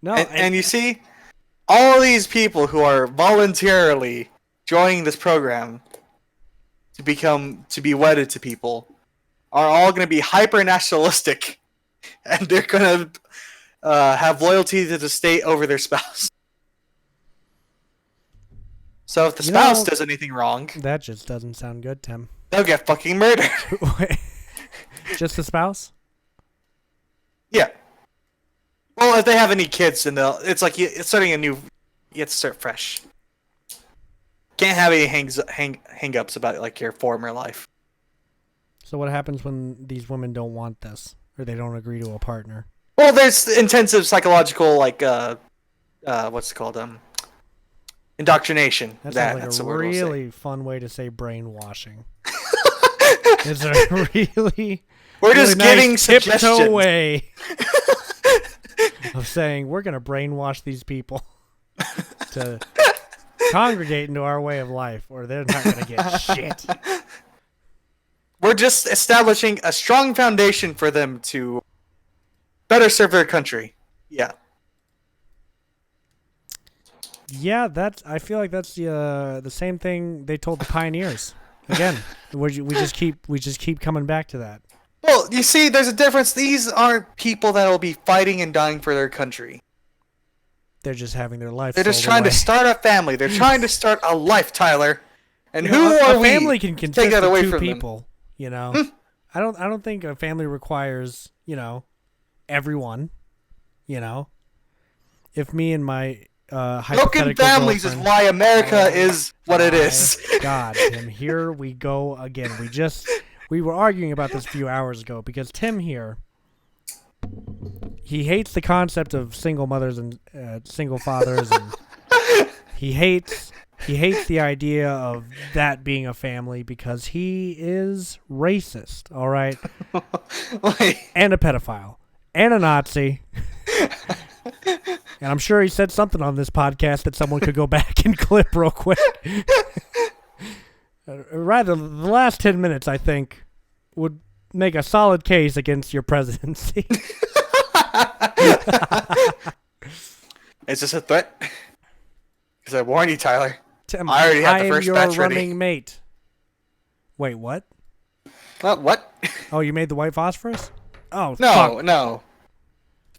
Speaker 1: No,
Speaker 2: and you see, all of these people who are voluntarily joining this program to be wedded to people are all going to be hyper nationalistic, and they're going to have loyalty to the state over their spouse. So if the spouse does anything wrong,
Speaker 1: that just doesn't sound good, Tim.
Speaker 2: They'll get fucking murdered.
Speaker 1: Just the spouse?
Speaker 2: Yeah. Well, if they have any kids, then it's like it's starting a new. You have to start fresh. Can't have any hang-ups about like your former life.
Speaker 1: So what happens when these women don't want this, or they don't agree to a partner?
Speaker 2: Well, there's intensive psychological what's it called indoctrination.
Speaker 1: That sounds like a really fun way to say brainwashing. It's a really
Speaker 2: we're just
Speaker 1: nice
Speaker 2: giving suggestions.
Speaker 1: tiptoe way of saying we're gonna brainwash these people to congregate into our way of life, or they're not gonna get shit.
Speaker 2: We're just establishing a strong foundation for them to better serve their country. Yeah.
Speaker 1: Yeah, I feel like that's the same thing they told the pioneers. Again, we just keep coming back to that.
Speaker 2: Well, you see, there's a difference. These aren't people that will be fighting and dying for their country.
Speaker 1: They're just having their life.
Speaker 2: They're just trying to start a family. They're trying to start a life, Tyler. And who are we?
Speaker 1: A family can consist of 2 people.
Speaker 2: Them.
Speaker 1: You know, I don't think a family requires everyone. You know, if me and my
Speaker 2: broken families is why America is what it is.
Speaker 1: God, Tim, here we go again. We were arguing about this a few hours ago because Tim here, he hates the concept of single mothers and single fathers, and he hates the idea of that being a family because he is racist. All right, and a pedophile and a Nazi. And I'm sure he said something on this podcast that someone could go back and clip real quick. Rather, the last 10 minutes, I think, would make a solid case against your presidency.
Speaker 2: Is this a threat? Because I warned you, Tyler.
Speaker 1: Tim,
Speaker 2: I already have the first
Speaker 1: your
Speaker 2: batch
Speaker 1: running
Speaker 2: ready.
Speaker 1: mate. Wait, what?
Speaker 2: What?
Speaker 1: Oh, you made the white phosphorus? Oh,
Speaker 2: no,
Speaker 1: fuck.
Speaker 2: No.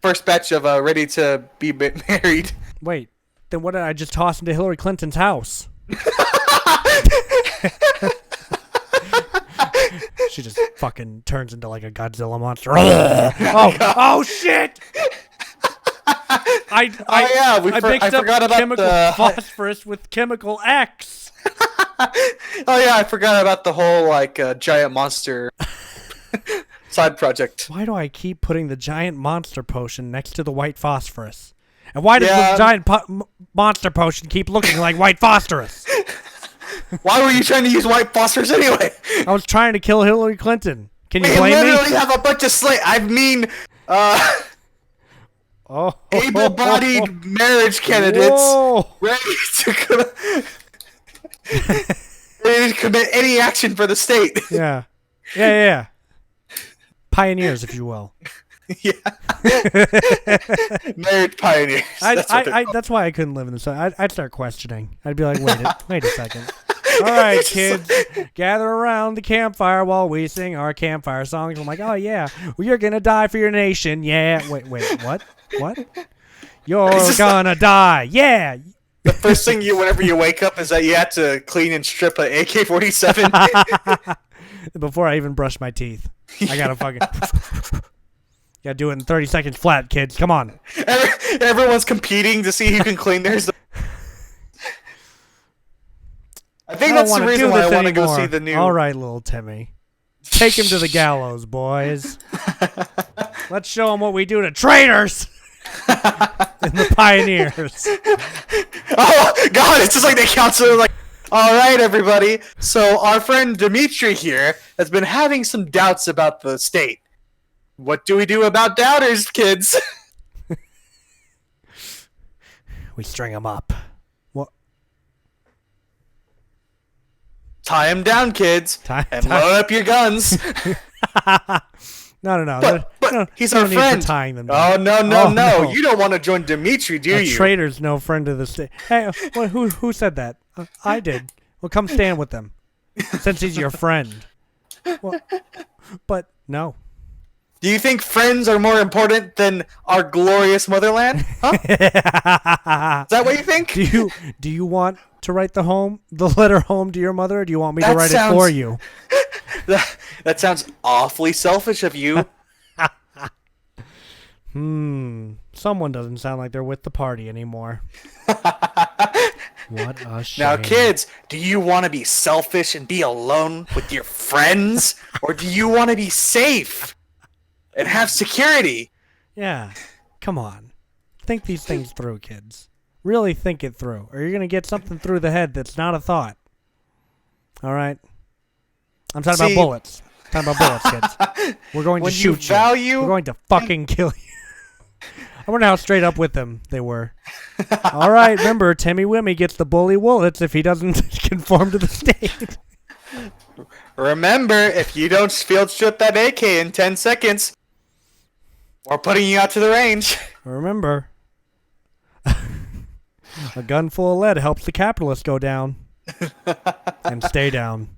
Speaker 2: First batch of ready to be married.
Speaker 1: Wait, then what did I just toss into Hillary Clinton's house? She just fucking turns into like a Godzilla monster. Oh shit! I
Speaker 2: forgot about
Speaker 1: chemical phosphorus with chemical X.
Speaker 2: Oh yeah, I forgot about the whole giant monster side project.
Speaker 1: Why do I keep putting the giant monster potion next to the white phosphorus? And why does the giant monster potion keep looking like white phosphorus?
Speaker 2: Why were you trying to use white phosphorus anyway?
Speaker 1: I was trying to kill Hillary Clinton. Can you blame me?
Speaker 2: We literally have a bunch of able-bodied marriage candidates ready to commit any action for the state.
Speaker 1: Yeah. Pioneers, if you will.
Speaker 2: Yeah. Marriage pioneers.
Speaker 1: That's why I couldn't live in this. I'd start questioning. I'd be like, wait a second. All right, kids, gather around the campfire while we sing our campfire songs. I'm like, oh yeah, well, you're gonna die for your nation. Yeah. Wait, what? You're gonna die. Yeah.
Speaker 2: The first thing whenever you wake up is that you have to clean and strip an AK-47.
Speaker 1: Before I even brush my teeth, I gotta fucking. gotta do it in 30 seconds flat, kids. Come on.
Speaker 2: Everyone's competing to see who can clean theirs. I think that's the reason why I want to go see the new.
Speaker 1: All right, little Timmy. Take him to the gallows, boys. Let's show him what we do to traitors and the pioneers.
Speaker 2: Oh, God, it's just like the council like, all right, everybody. So our friend Dimitri here has been having some doubts about the state. What do we do about doubters, kids?
Speaker 1: We string him up. What?
Speaker 2: Tie him down, kids, and load up your guns.
Speaker 1: No.
Speaker 2: But he's
Speaker 1: no
Speaker 2: our
Speaker 1: need
Speaker 2: friend.
Speaker 1: for tying them
Speaker 2: Oh,
Speaker 1: down.
Speaker 2: no. You don't want to join Dimitri, do
Speaker 1: A
Speaker 2: you?
Speaker 1: traitor's no friend of the state. Hey, who said that? I did. Well, come stand with them, since he's your friend. Well, but no.
Speaker 2: Do you think friends are more important than our glorious motherland? Huh? Is that what you think?
Speaker 1: Do you want to write the letter home to your mother, or do you want me to write it for you?
Speaker 2: That sounds awfully selfish of you.
Speaker 1: Someone doesn't sound like they're with the party anymore. What a shame.
Speaker 2: Now, kids, do you want to be selfish and be alone with your friends? Or do you want to be safe and have security?
Speaker 1: Yeah. Come on. Think these things through, kids. Really think it through, or you're going to get something through the head that's not a thought. All right? I'm talking about bullets. I'm talking about bullets, kids. We're going to shoot you. We're going to fucking kill you. I wonder how straight up with them they were. All right, remember, Timmy Wimmy gets the bully Woolits if he doesn't conform to the state.
Speaker 2: Remember, if you don't field strip that AK in 10 seconds, we're putting you out to the range.
Speaker 1: Remember, a gun full of lead helps the capitalists go down and stay down.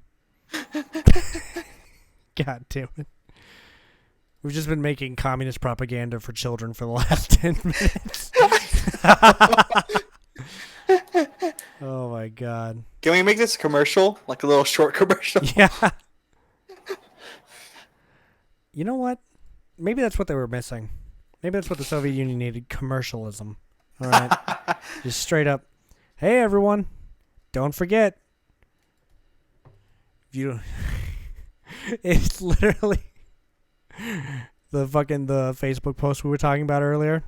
Speaker 1: God damn it. We've just been making communist propaganda for children for the last 10 minutes. Oh my God.
Speaker 2: Can we make this a commercial? Like a little short commercial?
Speaker 1: Yeah. You know what? Maybe that's what they were missing. Maybe that's what the Soviet Union needed. Commercialism. All right. Just straight up. Hey, everyone. Don't forget. It's literally the Facebook post we were talking about earlier.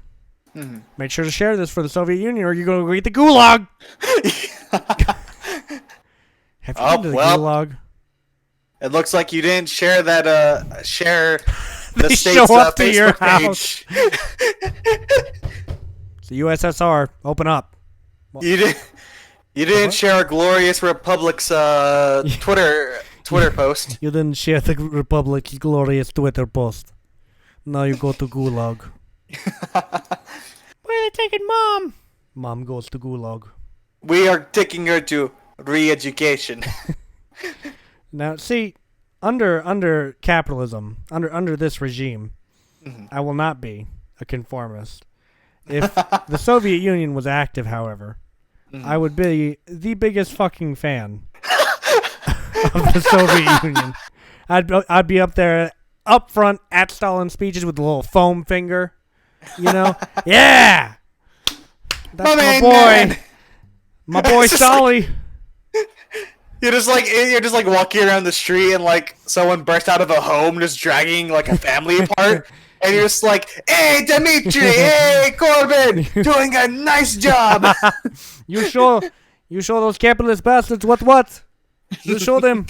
Speaker 1: Mm-hmm. Make sure to share this for the Soviet Union, or you're going to eat the gulag. Have you been to the gulag?
Speaker 2: It looks like you didn't share that. Share the state's
Speaker 1: show up to
Speaker 2: Facebook
Speaker 1: your
Speaker 2: page.
Speaker 1: It's the USSR. Open up.
Speaker 2: You didn't share our glorious republic's Twitter post.
Speaker 1: You didn't share the Republic's glorious Twitter post. Now you go to gulag. Where are they taking Mom? Mom goes to gulag.
Speaker 2: We are taking her to re-education.
Speaker 1: Now, see, under capitalism, under this regime, I will not be a conformist. If the Soviet Union was active, however, I would be the biggest fucking fan of the Soviet Union. I'd be up there, up front at Stalin speeches with the little foam finger, you know? Yeah, that's my boy,
Speaker 2: man.
Speaker 1: My boy Stali.
Speaker 2: You're just like walking around the street and like someone burst out of a home just dragging like a family apart, and you're just like, "Hey, Dimitri, hey, Corbin, doing a nice job."
Speaker 1: You show those capitalist bastards what? You show them.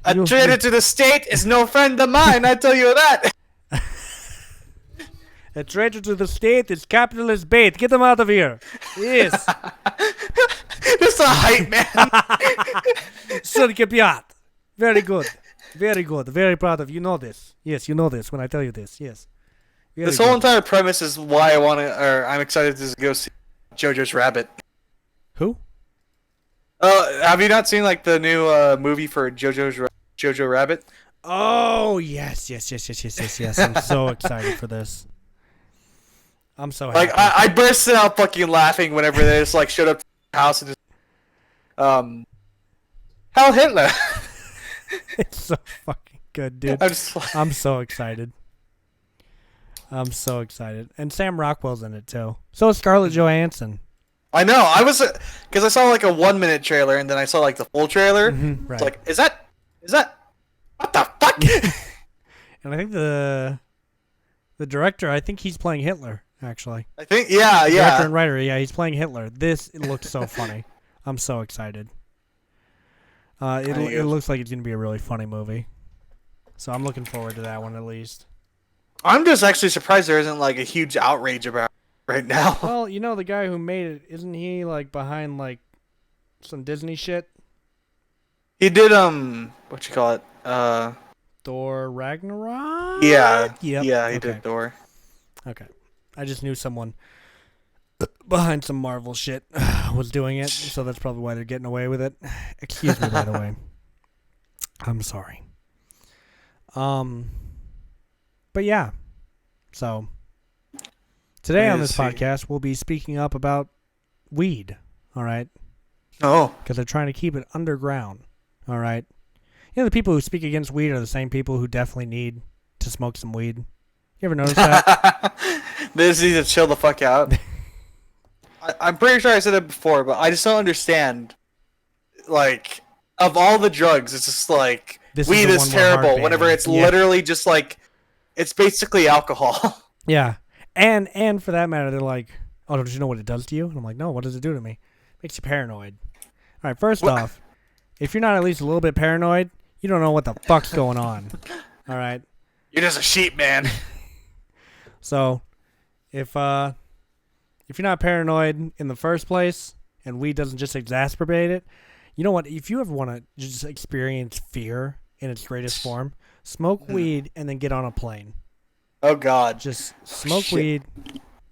Speaker 2: A traitor to the state is no friend of mine, I tell you that.
Speaker 1: A traitor to the state is capitalist bait. Get them out of here. Yes.
Speaker 2: Just a hype man.
Speaker 1: Sir Piat. Very good. Very good. Very proud of you. You know this. Yes, you know this when I tell you this. Yes. Very
Speaker 2: This whole
Speaker 1: good.
Speaker 2: entire premise is why I'm excited to go see JoJo's Rabbit.
Speaker 1: Who?
Speaker 2: Have you not seen like the new movie for Jojo Rabbit?
Speaker 1: Oh, yes. I'm so excited for this. I'm so happy.
Speaker 2: Like I bursted out fucking laughing whenever they just like showed up to the house and just Hell Hitler.
Speaker 1: It's so fucking good, dude.
Speaker 2: I'm just like,
Speaker 1: I'm so excited. I'm so excited. And Sam Rockwell's in it too. So is Scarlett Johansson.
Speaker 2: I know. I was because I saw like a 1-minute trailer and then I saw like the full trailer.
Speaker 1: Right.
Speaker 2: It's like, is that what the fuck?
Speaker 1: And I think the director, I think he's playing Hitler, actually.
Speaker 2: I think yeah.
Speaker 1: Director and writer, yeah, he's playing Hitler. It looks so funny. I'm so excited. It looks like it's gonna be a really funny movie. So I'm looking forward to that one at least.
Speaker 2: I'm just actually surprised there isn't like a huge outrage about it right now.
Speaker 1: Well, you know the guy who made it, isn't he like behind like some Disney shit?
Speaker 2: He did what you call it?
Speaker 1: Thor Ragnarok?
Speaker 2: Yeah.
Speaker 1: Yep.
Speaker 2: Yeah, he
Speaker 1: Okay.
Speaker 2: did Thor.
Speaker 1: Okay. I just knew someone behind some Marvel shit was doing it, so that's probably why they're getting away with it. Excuse me, by the way. I'm sorry. But yeah. So today on this podcast, we'll be speaking up about weed. All right.
Speaker 2: Oh.
Speaker 1: Because they're trying to keep it underground. All right. You know, the people who speak against weed are the same people who definitely need to smoke some weed. You ever notice that?
Speaker 2: They just need to chill the fuck out. I'm pretty sure I said it before, but I just don't understand. Like, of all the drugs, it's just like weed is terrible. Whenever it's literally just like, it's basically alcohol.
Speaker 1: Yeah, and for that matter, they're like, "Oh, don't you know what it does to you?" And I'm like, "No, what does it do to me? It makes you paranoid." All right, first off, if you're not at least a little bit paranoid, you don't know what the fuck's going on. All right,
Speaker 2: you're just a sheep, man.
Speaker 1: So, if you're not paranoid in the first place, and weed doesn't just exacerbate it, you know what? If you ever want to just experience fear in its greatest form, smoke weed and then get on a plane.
Speaker 2: Oh God!
Speaker 1: Just smoke weed,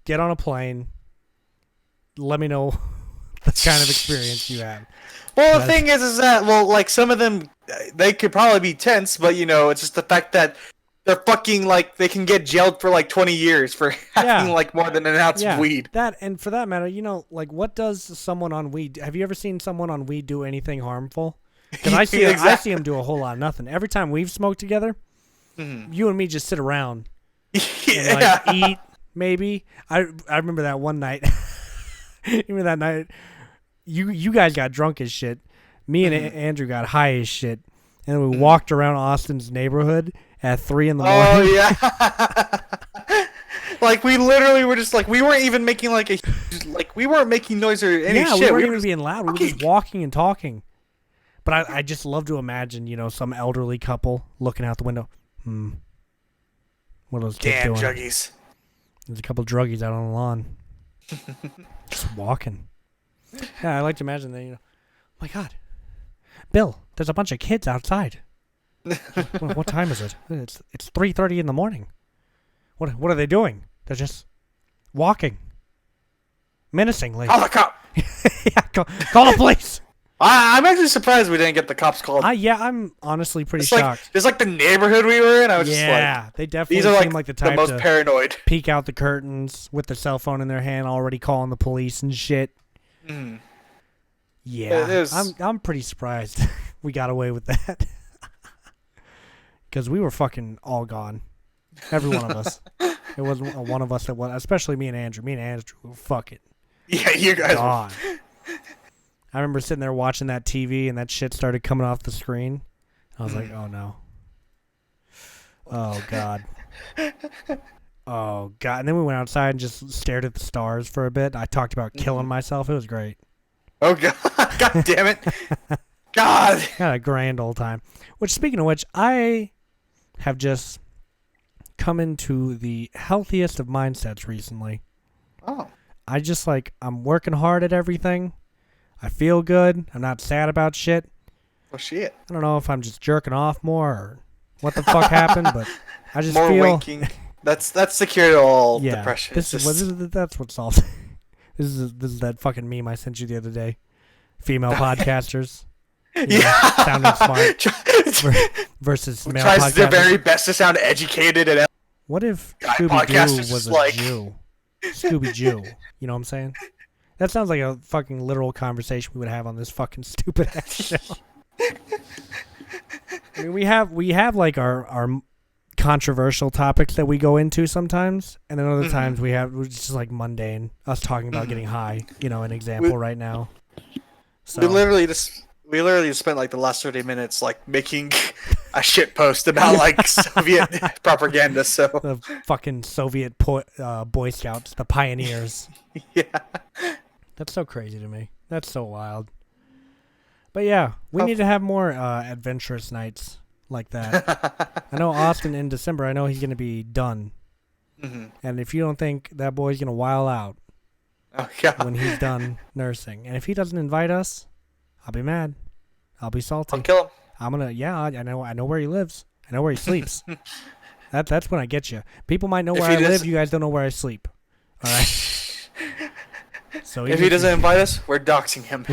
Speaker 1: get on a plane. Let me know the kind of experience you have.
Speaker 2: Well, the thing is that like some of them, they could probably be tense, but you know, it's just the fact that they're fucking like they can get jailed for like 20 years for having like more than an ounce of weed.
Speaker 1: That, and for that matter, you know, like what does someone on weed? Have you ever seen someone on weed do anything harmful? Because I see I see them do a whole lot of nothing. Every time we've smoked together, you and me just sit around and like eat. Maybe I remember that one night. Remember that night? You guys got drunk as shit. Me and Andrew got high as shit, and we walked around Austin's neighborhood at 3 a.m.
Speaker 2: Oh yeah. Like we literally were just like we weren't even making like we weren't making noise or any shit.
Speaker 1: Yeah, we weren't even being loud. We were just walking and talking. But I just love to imagine, you know, some elderly couple looking out the window. What are those kids doing?
Speaker 2: Damn juggies.
Speaker 1: There's a couple druggies out on the lawn. Just walking. Yeah, I like to imagine that, you know. Oh my God. Bill, there's a bunch of kids outside. What time is it? It's 3:30 in the morning. What are they doing? They're just walking. Menacingly.
Speaker 2: Call the cop.
Speaker 1: Yeah, call the police.
Speaker 2: I'm actually surprised we didn't get the cops called.
Speaker 1: Yeah, I'm honestly pretty
Speaker 2: shocked.
Speaker 1: Like,
Speaker 2: just like the neighborhood we were in, I was just like,
Speaker 1: yeah, they definitely
Speaker 2: these are
Speaker 1: seem like the type
Speaker 2: most
Speaker 1: to
Speaker 2: paranoid.
Speaker 1: Peek out the curtains with their cell phone in their hand, already calling the police and shit. Yeah, I'm pretty surprised we got away with that because we were fucking all gone, every one of us. It wasn't one of us that was, especially me and Andrew. Me and Andrew were fucking.
Speaker 2: Yeah, you guys.
Speaker 1: Gone. I remember sitting there watching that TV and that shit started coming off the screen. I was like, oh no. Oh God. Oh God. And then we went outside and just stared at the stars for a bit. I talked about killing myself. It was great.
Speaker 2: Oh God. God damn it. God.
Speaker 1: Had a grand old time. Which, speaking of which, I have just come into the healthiest of mindsets recently.
Speaker 2: Oh.
Speaker 1: I'm working hard at everything. I feel good. I'm not sad about shit.
Speaker 2: Well, shit.
Speaker 1: I don't know if I'm just jerking off more or what the fuck happened, but I just
Speaker 2: more
Speaker 1: feel...
Speaker 2: winking. That's the cure to all depression.
Speaker 1: That's what solves. This is that fucking meme I sent you the other day. Female podcasters. Sounding smart versus male podcasters.
Speaker 2: Tries their very best to sound educated and.
Speaker 1: What if Scooby-Doo was a Jew? Scooby-Jew. You know what I'm saying? That sounds like a fucking literal conversation we would have on this fucking stupid ass show. I mean, we have like our controversial topics that we go into sometimes, and then other times we're just like mundane. Us talking about getting high, an example right now. So
Speaker 2: We literally just spent like the last 30 minutes like making a shit post about like Soviet propaganda. So
Speaker 1: the fucking Soviet Boy Scouts, the pioneers.
Speaker 2: yeah,
Speaker 1: That's so crazy to me. That's so wild. But yeah, we need to have more adventurous nights like that. I know Austin in December, I know he's going to be done. And if you don't think that boy's going to wild out
Speaker 2: oh yeah,
Speaker 1: when he's done nursing, and if he doesn't invite us, I'll be mad. I'll be salty.
Speaker 2: I'll kill him.
Speaker 1: I'm going to, I know where he lives. I know where he sleeps. That's when I get you. People might know
Speaker 2: If
Speaker 1: where
Speaker 2: he
Speaker 1: I live,
Speaker 2: doesn't-
Speaker 1: you guys don't know where I sleep. All right? So
Speaker 2: If he doesn't invite us, we're doxing him.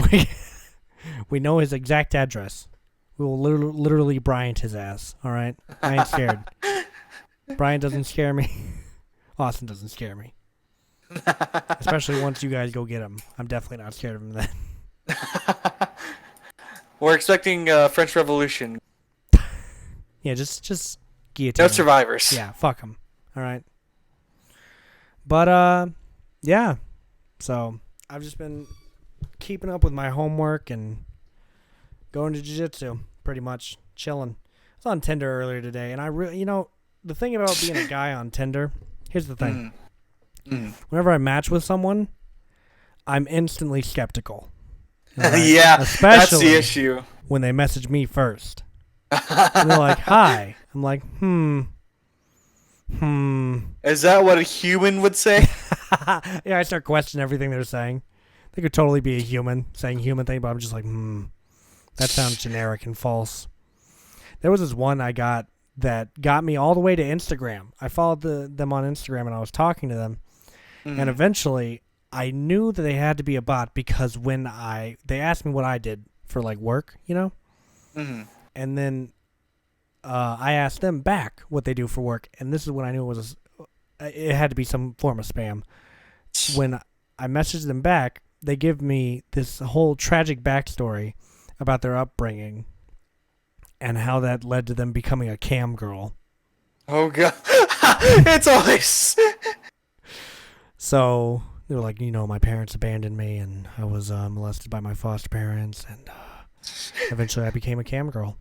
Speaker 1: we know his exact address. We will literally Bryant his ass. All right, I ain't scared. Bryant doesn't scare me. Austin doesn't scare me. Especially once you guys go get him. I'm definitely not scared of him then.
Speaker 2: We're expecting French Revolution.
Speaker 1: Yeah, just guillotine.
Speaker 2: No
Speaker 1: him.
Speaker 2: survivors.
Speaker 1: Yeah, fuck him. All right. But yeah. So I've just been keeping up with my homework and going to jiu-jitsu, pretty much chilling. I was on Tinder earlier today, and I really, the thing about being a guy on Tinder, here's the thing. Whenever I match with someone, I'm instantly skeptical. All right?
Speaker 2: Yeah, that's
Speaker 1: Especially
Speaker 2: the issue.
Speaker 1: when they message me first. And they're like, hi. I'm like,
Speaker 2: Is that what a human would say?
Speaker 1: Yeah, I start questioning everything they're saying. They could totally be a human saying human thing, but I'm just like, that sounds generic and false. There was this one I got that got me all the way to Instagram. I followed them on Instagram and I was talking to them. And eventually I knew that they had to be a bot because when they asked me what I did for like work, and then I asked them back what they do for work, and this is when I knew it had to be some form of spam. When I messaged them back, they give me this whole tragic backstory about their upbringing and how that led to them becoming a cam girl.
Speaker 2: Oh god, it's always.
Speaker 1: So they were like, my parents abandoned me, and I was molested by my foster parents, and eventually I became a cam girl.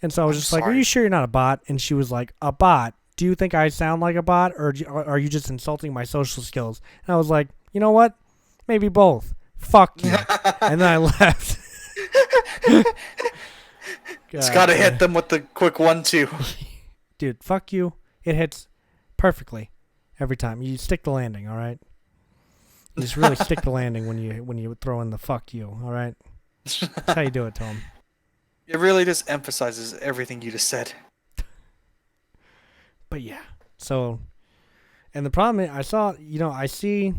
Speaker 1: And so I was just like, are you sure you're not a bot? And she was like, a bot? Do you think I sound like a bot, or are you just insulting my social skills? And I was like, you know what? Maybe both. Fuck you. And then I left.
Speaker 2: It's gotta hit them with the quick 1-2.
Speaker 1: Dude, fuck you. It hits perfectly every time. You stick the landing, all right? You just really stick the landing when you throw in the fuck you, all right? That's how you do it, Tom.
Speaker 2: It really just emphasizes everything you just said.
Speaker 1: But yeah. So, and the problem is, I see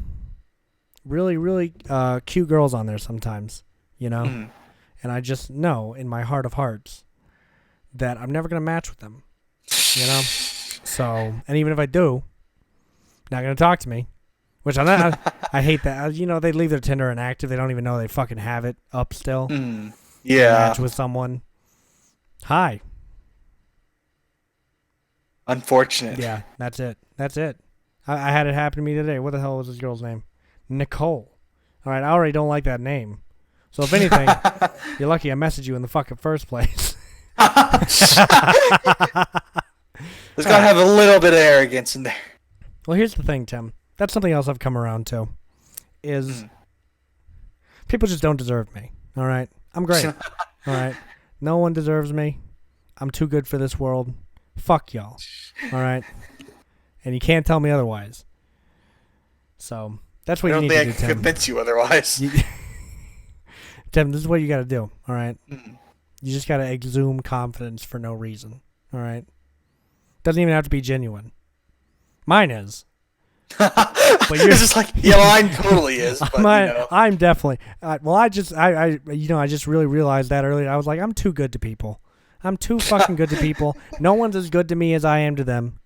Speaker 1: really, really cute girls on there sometimes, and I just know in my heart of hearts that I'm never going to match with them, So, and even if I do, not going to talk to me, which I hate that. They leave their Tinder inactive. They don't even know they fucking have it up still.
Speaker 2: Yeah.
Speaker 1: Match with someone. Hi.
Speaker 2: Unfortunate.
Speaker 1: Yeah, that's it. I had it happen to me today. What the hell was this girl's name? Nicole. All right, I already don't like that name. So if anything, you're lucky I messaged you in the fucking first place.
Speaker 2: There's gotta have a little bit of arrogance in there.
Speaker 1: Well, here's the thing, Tim. That's something else I've come around to. Is people just don't deserve me. All right? I'm great. All right? No one deserves me. I'm too good for this world. Fuck y'all. All right? And you can't tell me otherwise. So, that's what
Speaker 2: I
Speaker 1: you
Speaker 2: don't
Speaker 1: need to
Speaker 2: think
Speaker 1: do,
Speaker 2: I can
Speaker 1: Tim.
Speaker 2: convince you otherwise.
Speaker 1: Tim, this is what you got to do. All right? You just got to exhume confidence for no reason. All right? Doesn't even have to be genuine. Mine is.
Speaker 2: But you're just like, yeah, mine totally is. But,
Speaker 1: I'm definitely. I just really realized that earlier. I was like, I'm too good to people. I'm too fucking good to people. No one's as good to me as I am to them.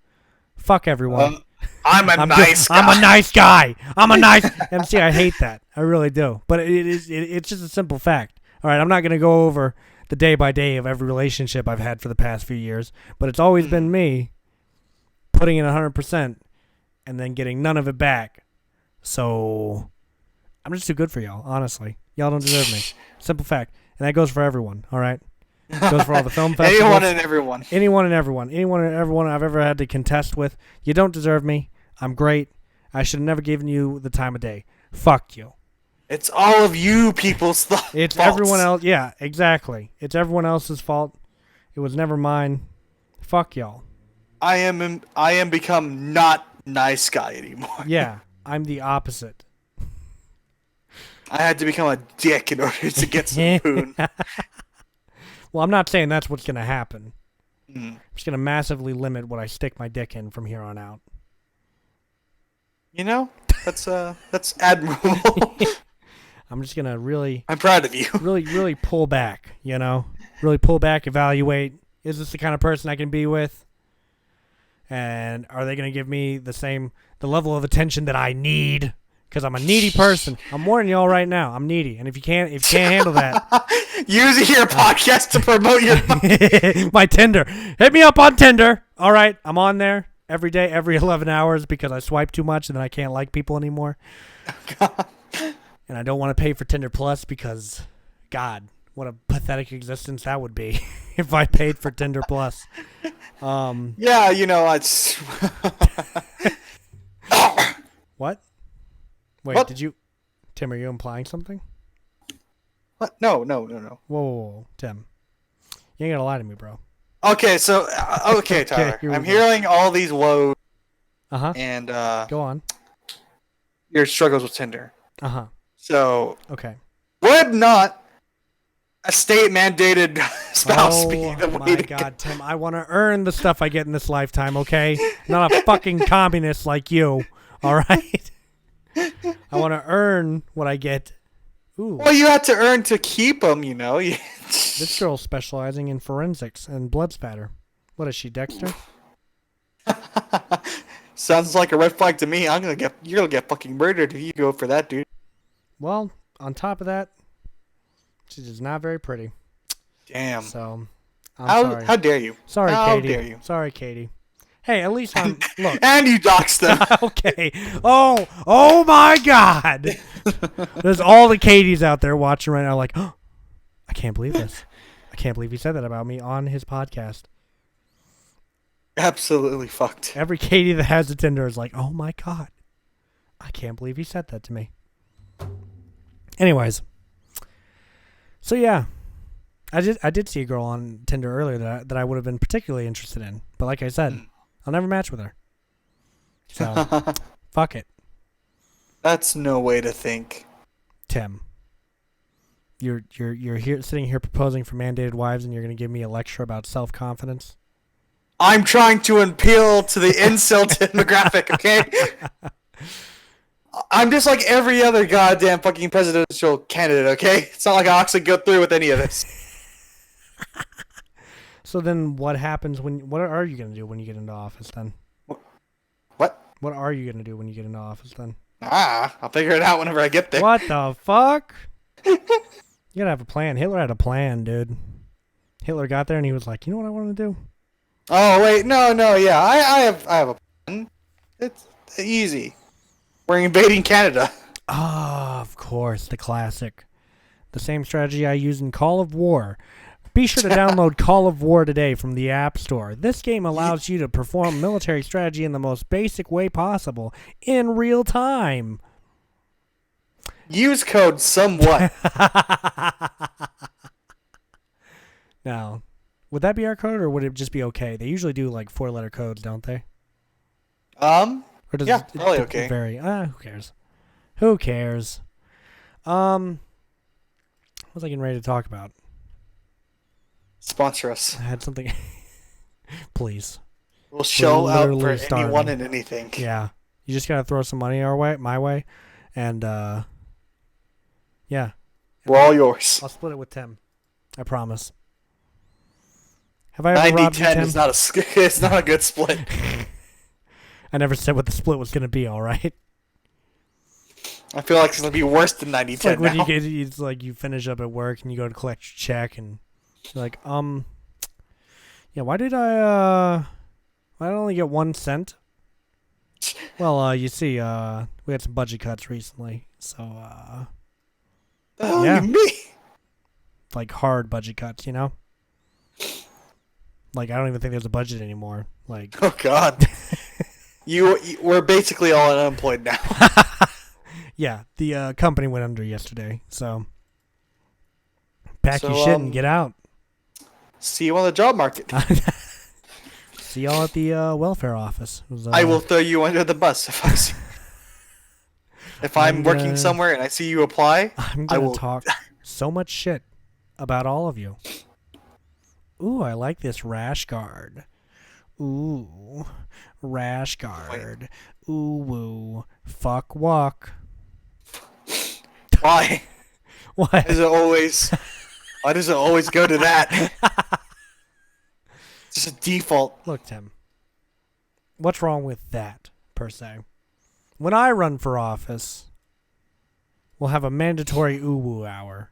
Speaker 1: Fuck everyone.
Speaker 2: I'm a nice guy.
Speaker 1: I'm a nice guy. I'm a nice. MC, I hate that. I really do. But it's just a simple fact. All right, I'm not gonna go over the day by day of every relationship I've had for the past few years, but it's always been me putting in 100% and then getting none of it back. So I'm just too good for y'all, honestly. Y'all don't deserve me. Simple fact. And that goes for everyone, all right? It goes for all the film festivals.
Speaker 2: Anyone and everyone.
Speaker 1: Anyone and everyone. Anyone and everyone I've ever had to contest with. You don't deserve me. I'm great. I should have never given you the time of day. Fuck you.
Speaker 2: It's all of you people's
Speaker 1: It's
Speaker 2: faults.
Speaker 1: everyone else. Yeah, exactly. It's everyone else's fault. It was never mine. Fuck y'all.
Speaker 2: I am become not nice guy anymore.
Speaker 1: Yeah, I'm the opposite.
Speaker 2: I had to become a dick in order to get some poon.
Speaker 1: Well, I'm not saying that's what's going to happen.
Speaker 2: Mm.
Speaker 1: I'm just going to massively limit what I stick my dick in from here on out.
Speaker 2: You know, that's admirable.
Speaker 1: I'm just going to really,
Speaker 2: I'm proud of you.
Speaker 1: really pull back, you know? Really pull back, evaluate. Is this the kind of person I can be with? And are they going to give me the level of attention that I need? Because I'm a needy person. I'm warning y'all right now. I'm needy. And if you can't handle that.
Speaker 2: Using your podcast to promote your
Speaker 1: my Tinder. Hit me up on Tinder. All right. I'm on there every day, every 11 hours because I swipe too much and then I can't like people anymore. And I don't want to pay for Tinder Plus because, God, what a pathetic existence that would be if I paid for Tinder Plus.
Speaker 2: Yeah, you know, it's...
Speaker 1: What? Wait,
Speaker 2: What?
Speaker 1: did you... Tim, are you implying something?
Speaker 2: What? No.
Speaker 1: Whoa, Tim. You ain't gonna lie to me, bro.
Speaker 2: Okay, so... okay, Tyler.
Speaker 1: here we
Speaker 2: I'm
Speaker 1: go.
Speaker 2: hearing all these woes
Speaker 1: Uh-huh.
Speaker 2: and
Speaker 1: Go on.
Speaker 2: your struggles with Tinder.
Speaker 1: Uh-huh.
Speaker 2: So,
Speaker 1: Okay.
Speaker 2: would not a state-mandated spouse be
Speaker 1: Oh,
Speaker 2: the
Speaker 1: my
Speaker 2: way to
Speaker 1: God, Tim. I want to earn the stuff I get in this lifetime, okay? Not a fucking communist like you, all right? I want to earn what I get. Ooh.
Speaker 2: Well, you had to earn to keep them, you know.
Speaker 1: This girl's specializing in forensics and blood spatter. What is she, Dexter?
Speaker 2: Sounds like a red flag to me. You're gonna get fucking murdered if you go for that, dude.
Speaker 1: Well, on top of that, she's just not very pretty.
Speaker 2: Damn.
Speaker 1: So, I'm sorry.
Speaker 2: How dare you?
Speaker 1: Sorry,
Speaker 2: how
Speaker 1: Katie.
Speaker 2: dare you?
Speaker 1: Sorry, Katie. Hey, at least I'm... Look.
Speaker 2: And you doxed them.
Speaker 1: Okay. Oh my God. There's all the Katies out there watching right now like, oh, I can't believe this. I can't believe he said that about me on his podcast.
Speaker 2: Absolutely fucked.
Speaker 1: Every Katie that has a Tinder is like, oh my God. I can't believe he said that to me. Anyways. So yeah. I did see a girl on Tinder earlier that I would have been particularly interested in. But like I said, I'll never match with her. So, fuck it.
Speaker 2: That's no way to think.
Speaker 1: Tim. You're here sitting here proposing for mandated wives and you're going to give me a lecture about self-confidence?
Speaker 2: I'm trying to appeal to the incel demographic, okay? I'm just like every other goddamn fucking presidential candidate, okay? It's not like I'll actually go through with any of this.
Speaker 1: So then what happens what are you going to do when you get into office then?
Speaker 2: What?
Speaker 1: What are you going to do when you get into office then?
Speaker 2: I'll figure it out whenever I get there.
Speaker 1: What the fuck? You got to have a plan. Hitler had a plan, dude. Hitler got there and he was like, you know what I want to do?
Speaker 2: Oh, wait, no, yeah, I have a plan. It's easy. We're invading Canada.
Speaker 1: Ah, of course, the classic. The same strategy I use in Call of War. Be sure to download Call of War today from the App Store. This game allows you to perform military strategy in the most basic way possible in real time.
Speaker 2: Use code somewhat.
Speaker 1: Now, would that be our code or would it just be okay? They usually do like 4-letter codes, don't they? Or does
Speaker 2: Yeah,
Speaker 1: it
Speaker 2: probably okay.
Speaker 1: vary? Who cares? Who cares? What was I getting ready to talk about?
Speaker 2: Sponsor us.
Speaker 1: I had something. Please.
Speaker 2: We'll shell out for
Speaker 1: literally starving.
Speaker 2: anyone and anything.
Speaker 1: Yeah. You just gotta throw some money my way, and yeah.
Speaker 2: We're all yours.
Speaker 1: I'll split it with Tim. I promise. Have I ever robbed you,
Speaker 2: 90-10
Speaker 1: Tim?
Speaker 2: is it's not a good split.
Speaker 1: I never said what the split was gonna be. All right.
Speaker 2: I feel like it's gonna be worse than 90-10
Speaker 1: It's like when
Speaker 2: now.
Speaker 1: it's like you finish up at work and you go to collect your check and Like, yeah, why did why did I only get 1 cent? Well, you see, we had some budget cuts recently, so,
Speaker 2: The hell
Speaker 1: yeah.
Speaker 2: you mean?
Speaker 1: like hard budget cuts, you know? Like, I don't even think there's a budget anymore. Like,
Speaker 2: Oh God. We're basically all unemployed now.
Speaker 1: yeah, the company went under yesterday, so pack
Speaker 2: So,
Speaker 1: your shit and get out.
Speaker 2: See you on the job market.
Speaker 1: See y'all at the welfare office. It was,
Speaker 2: I will throw you under the bus if I see. If I'm
Speaker 1: And,
Speaker 2: working somewhere and I see you apply,
Speaker 1: I'm
Speaker 2: I
Speaker 1: gonna
Speaker 2: will
Speaker 1: talk so much shit about all of you. Ooh, I like this rash guard. Ooh, rash guard. Ooh, woo. Fuck walk.
Speaker 2: Why?
Speaker 1: What?
Speaker 2: Why does it always go to that? It's just a default.
Speaker 1: Look, Tim. What's wrong with that, per se? When I run for office, we'll have a mandatory ooh-woo hour.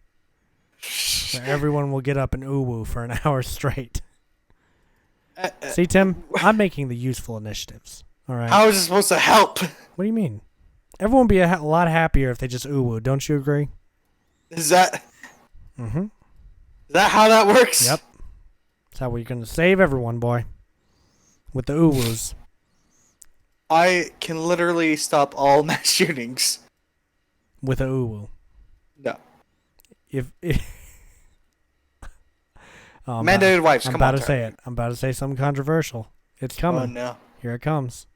Speaker 1: Where everyone will get up and ooh-woo for an hour straight. See, Tim? I'm making the useful initiatives. All right?
Speaker 2: How is it supposed to help?
Speaker 1: What do you mean? Everyone would be a lot happier if they just ooh-woo. Don't you agree?
Speaker 2: Is that
Speaker 1: Mm-hmm.
Speaker 2: how that works?
Speaker 1: Yep. That's how we're going to save everyone, boy. With the ooh-woos.
Speaker 2: I can literally stop all mass shootings.
Speaker 1: With a ooh-woo.
Speaker 2: No.
Speaker 1: If oh,
Speaker 2: Mandated wipes.
Speaker 1: I'm
Speaker 2: Come
Speaker 1: about
Speaker 2: on,
Speaker 1: to say it. I'm about to say something controversial. It's coming.
Speaker 2: Oh no.
Speaker 1: Here it comes.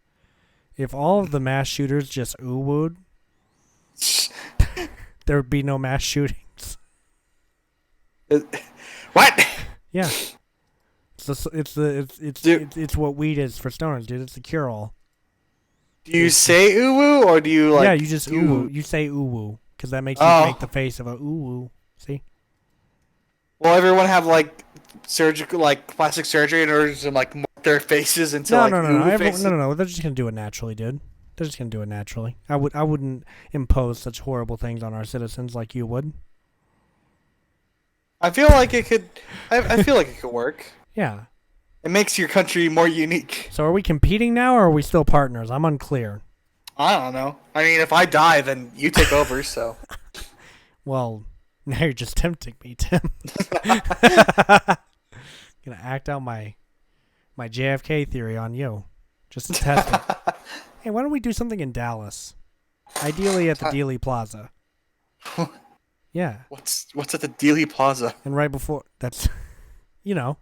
Speaker 1: If all of the mass shooters just ooh-wooed, there would be no mass shootings.
Speaker 2: What?
Speaker 1: Yeah. It's what weed is for stoners, dude. It's the cure-all.
Speaker 2: Do you say uwu or do you like?
Speaker 1: Yeah, you just ooh-woo. You say ooh-woo because that makes you
Speaker 2: Oh.
Speaker 1: make the face of a ooh-woo. See?
Speaker 2: Will everyone have like surgical, like plastic surgery in order to like morph their faces into
Speaker 1: No,
Speaker 2: like
Speaker 1: no.
Speaker 2: uwu faces?
Speaker 1: No. They're just gonna do it naturally, dude. They're just gonna do it naturally. I wouldn't impose such horrible things on our citizens like you would.
Speaker 2: I feel like it could. I feel like it could work.
Speaker 1: Yeah.
Speaker 2: It makes your country more unique.
Speaker 1: So are we competing now, or are we still partners? I'm unclear.
Speaker 2: I don't know. I mean, if I die, then you take over. So.
Speaker 1: Well, now you're just tempting me, Tim. Gonna act out my JFK theory on you, just to test it. Hey, why don't we do something in Dallas? Ideally at the Dealey Plaza. Yeah,
Speaker 2: What's at the Dealey Plaza?
Speaker 1: and right before that's, you know,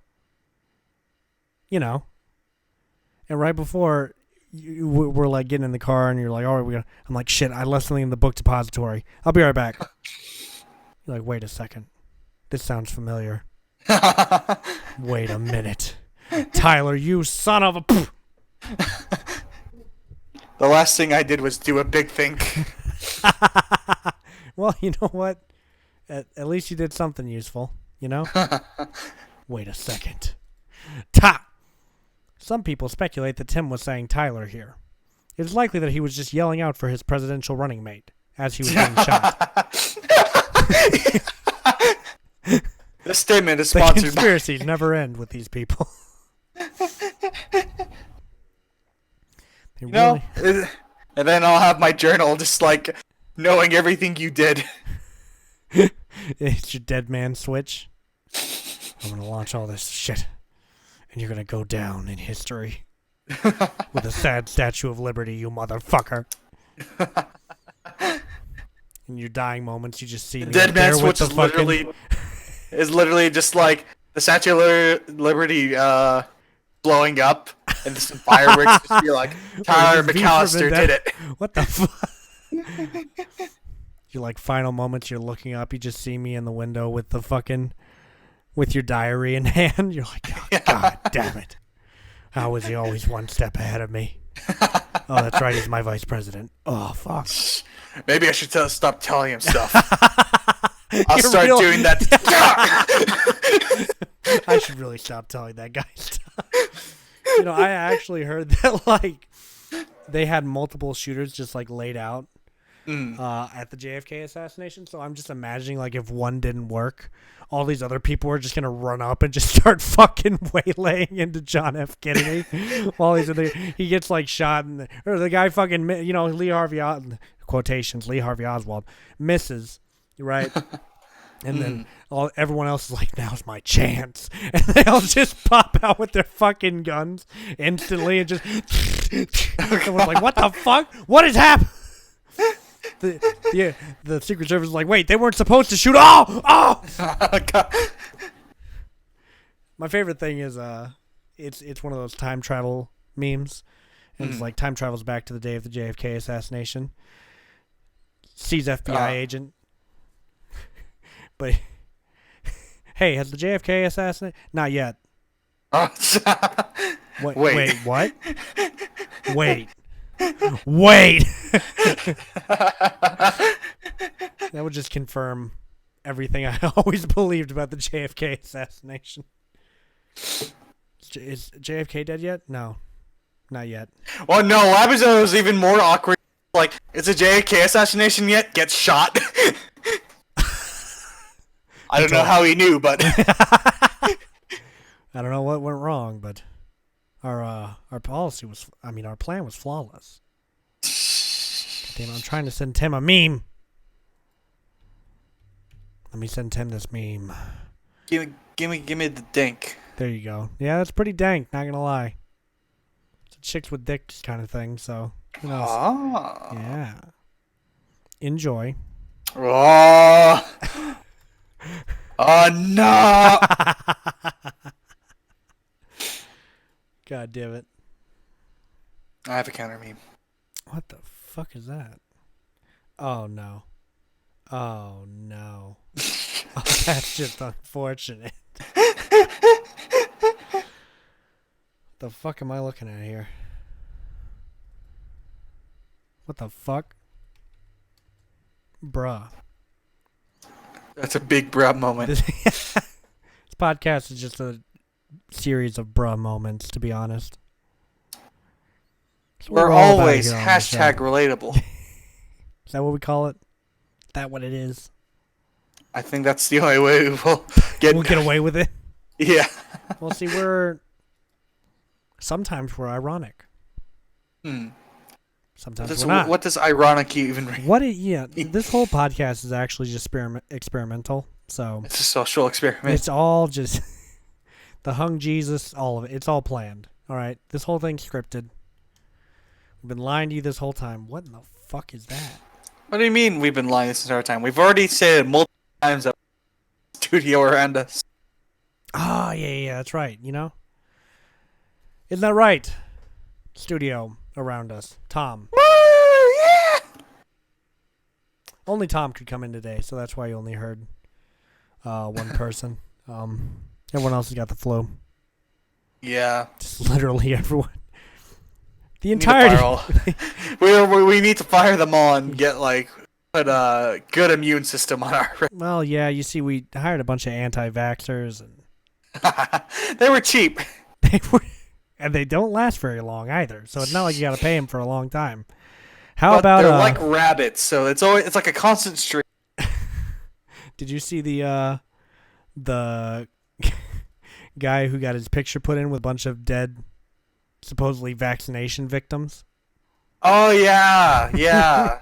Speaker 1: and right before we're like getting in the car, and you're like, all right, I'm like, shit, I left something in the book depository. I'll be right back. You're like, wait a second, this sounds familiar. Wait a minute, Tyler, you son of a.
Speaker 2: The last thing I did was do a big think.
Speaker 1: Well, you know what? At least you did something useful, you know? Wait a second. Some people speculate that Tim was saying Tyler here. It's likely that he was just yelling out for his presidential running mate as he was being shot.
Speaker 2: This statement is
Speaker 1: The
Speaker 2: sponsored by...
Speaker 1: conspiracies never end with these people. They
Speaker 2: No, and then I'll have my journal just like knowing everything you did.
Speaker 1: It's your dead man switch. I'm gonna launch all this shit, and you're gonna go down in history with a sad Statue of Liberty, you motherfucker. In your dying moments, you just see me
Speaker 2: Dead
Speaker 1: up there
Speaker 2: Man
Speaker 1: with
Speaker 2: Switch
Speaker 1: the
Speaker 2: is literally just like the Statue of Liberty blowing up and some fireworks. Just be like, Tyler
Speaker 1: Wait, is V for
Speaker 2: McAllister did
Speaker 1: Vendetta?
Speaker 2: it.
Speaker 1: What the fuck? Your like final moments, you're looking up, you just see me in the window with the with your diary in hand. You're like, oh, God damn it. How is he always one step ahead of me? Oh, that's right, he's my vice president. Oh, fuck.
Speaker 2: Maybe I should stop telling him stuff. I'll
Speaker 1: You're
Speaker 2: start
Speaker 1: real-
Speaker 2: doing that.
Speaker 1: I should really stop telling that guy stuff. You know, I actually heard that, like, they had multiple shooters just, like, laid out. at the JFK assassination. So I'm just imagining, like, if one didn't work, all these other people are just gonna run up and just start fucking waylaying into John F. Kennedy while he gets like shot, or the guy fucking, Lee Harvey quotations, Lee Harvey Oswald misses, right? And then everyone else is like, now's my chance. And they all just pop out with their fucking guns instantly and just... Everyone's like, what the fuck? What has happened? The Secret Service is like, wait, they weren't supposed to shoot. Oh! My favorite thing is it's one of those time travel memes. And it's like, time travels back to the day of the JFK assassination. Sees FBI agent. But hey, has the JFK assassinated? Not yet. Wait, what? Wait. That would just confirm everything I always believed about the JFK assassination. Is JFK dead yet? No, not yet.
Speaker 2: Well, no, what happens when it was even more awkward? Like, is a JFK assassination yet? Gets shot. I don't know how he knew, but
Speaker 1: I don't know what went wrong, but our policy was, our plan was flawless. Damn, I'm trying to send Tim a meme. Let me send Tim this meme.
Speaker 2: give me the dink.
Speaker 1: There you go. Yeah, that's pretty dank, not gonna lie. It's a chicks with dicks kind of thing, so who knows? Yeah. Enjoy.
Speaker 2: Oh no!
Speaker 1: God damn it.
Speaker 2: I have a counter meme.
Speaker 1: What the fuck is that? Oh no. Oh no. Oh, that's just unfortunate. The fuck am I looking at here? What the fuck? Bruh.
Speaker 2: That's a big bruh moment.
Speaker 1: This podcast is just a series of bruh moments, to be honest. So
Speaker 2: We're
Speaker 1: all about
Speaker 2: always
Speaker 1: here on the show.
Speaker 2: #relatable.
Speaker 1: Is that what we call it? Is that what it is?
Speaker 2: I think that's the only way we'll
Speaker 1: get away with it.
Speaker 2: Yeah.
Speaker 1: Well, see, sometimes we're ironic. Sometimes we're not.
Speaker 2: What does ironic even mean?
Speaker 1: This whole podcast is actually just experimental. So
Speaker 2: it's a social experiment.
Speaker 1: It's all just the hung Jesus, all of it. It's all planned. All right, this whole thing's scripted. We've been lying to you this whole time. What in the fuck is that?
Speaker 2: What do you mean we've been lying this entire time? We've already said multiple times that studio around us.
Speaker 1: Oh, yeah, that's right. Isn't that right? Studio around us. Tom.
Speaker 2: Yeah.
Speaker 1: Only Tom could come in today, so that's why you only heard one person. Everyone else has got the flu.
Speaker 2: Yeah.
Speaker 1: Just literally everyone. The entirety.
Speaker 2: We need to fire them all and put a good immune system on our.
Speaker 1: Well, yeah, you see, we hired a bunch of anti-vaxxers and
Speaker 2: they were cheap.
Speaker 1: And they don't last very long either. So it's not like you got to pay them for a long time.
Speaker 2: They're like rabbits, so it's like a constant stream.
Speaker 1: Did you see the guy who got his picture put in with a bunch of dead, supposedly vaccination victims?
Speaker 2: Oh yeah.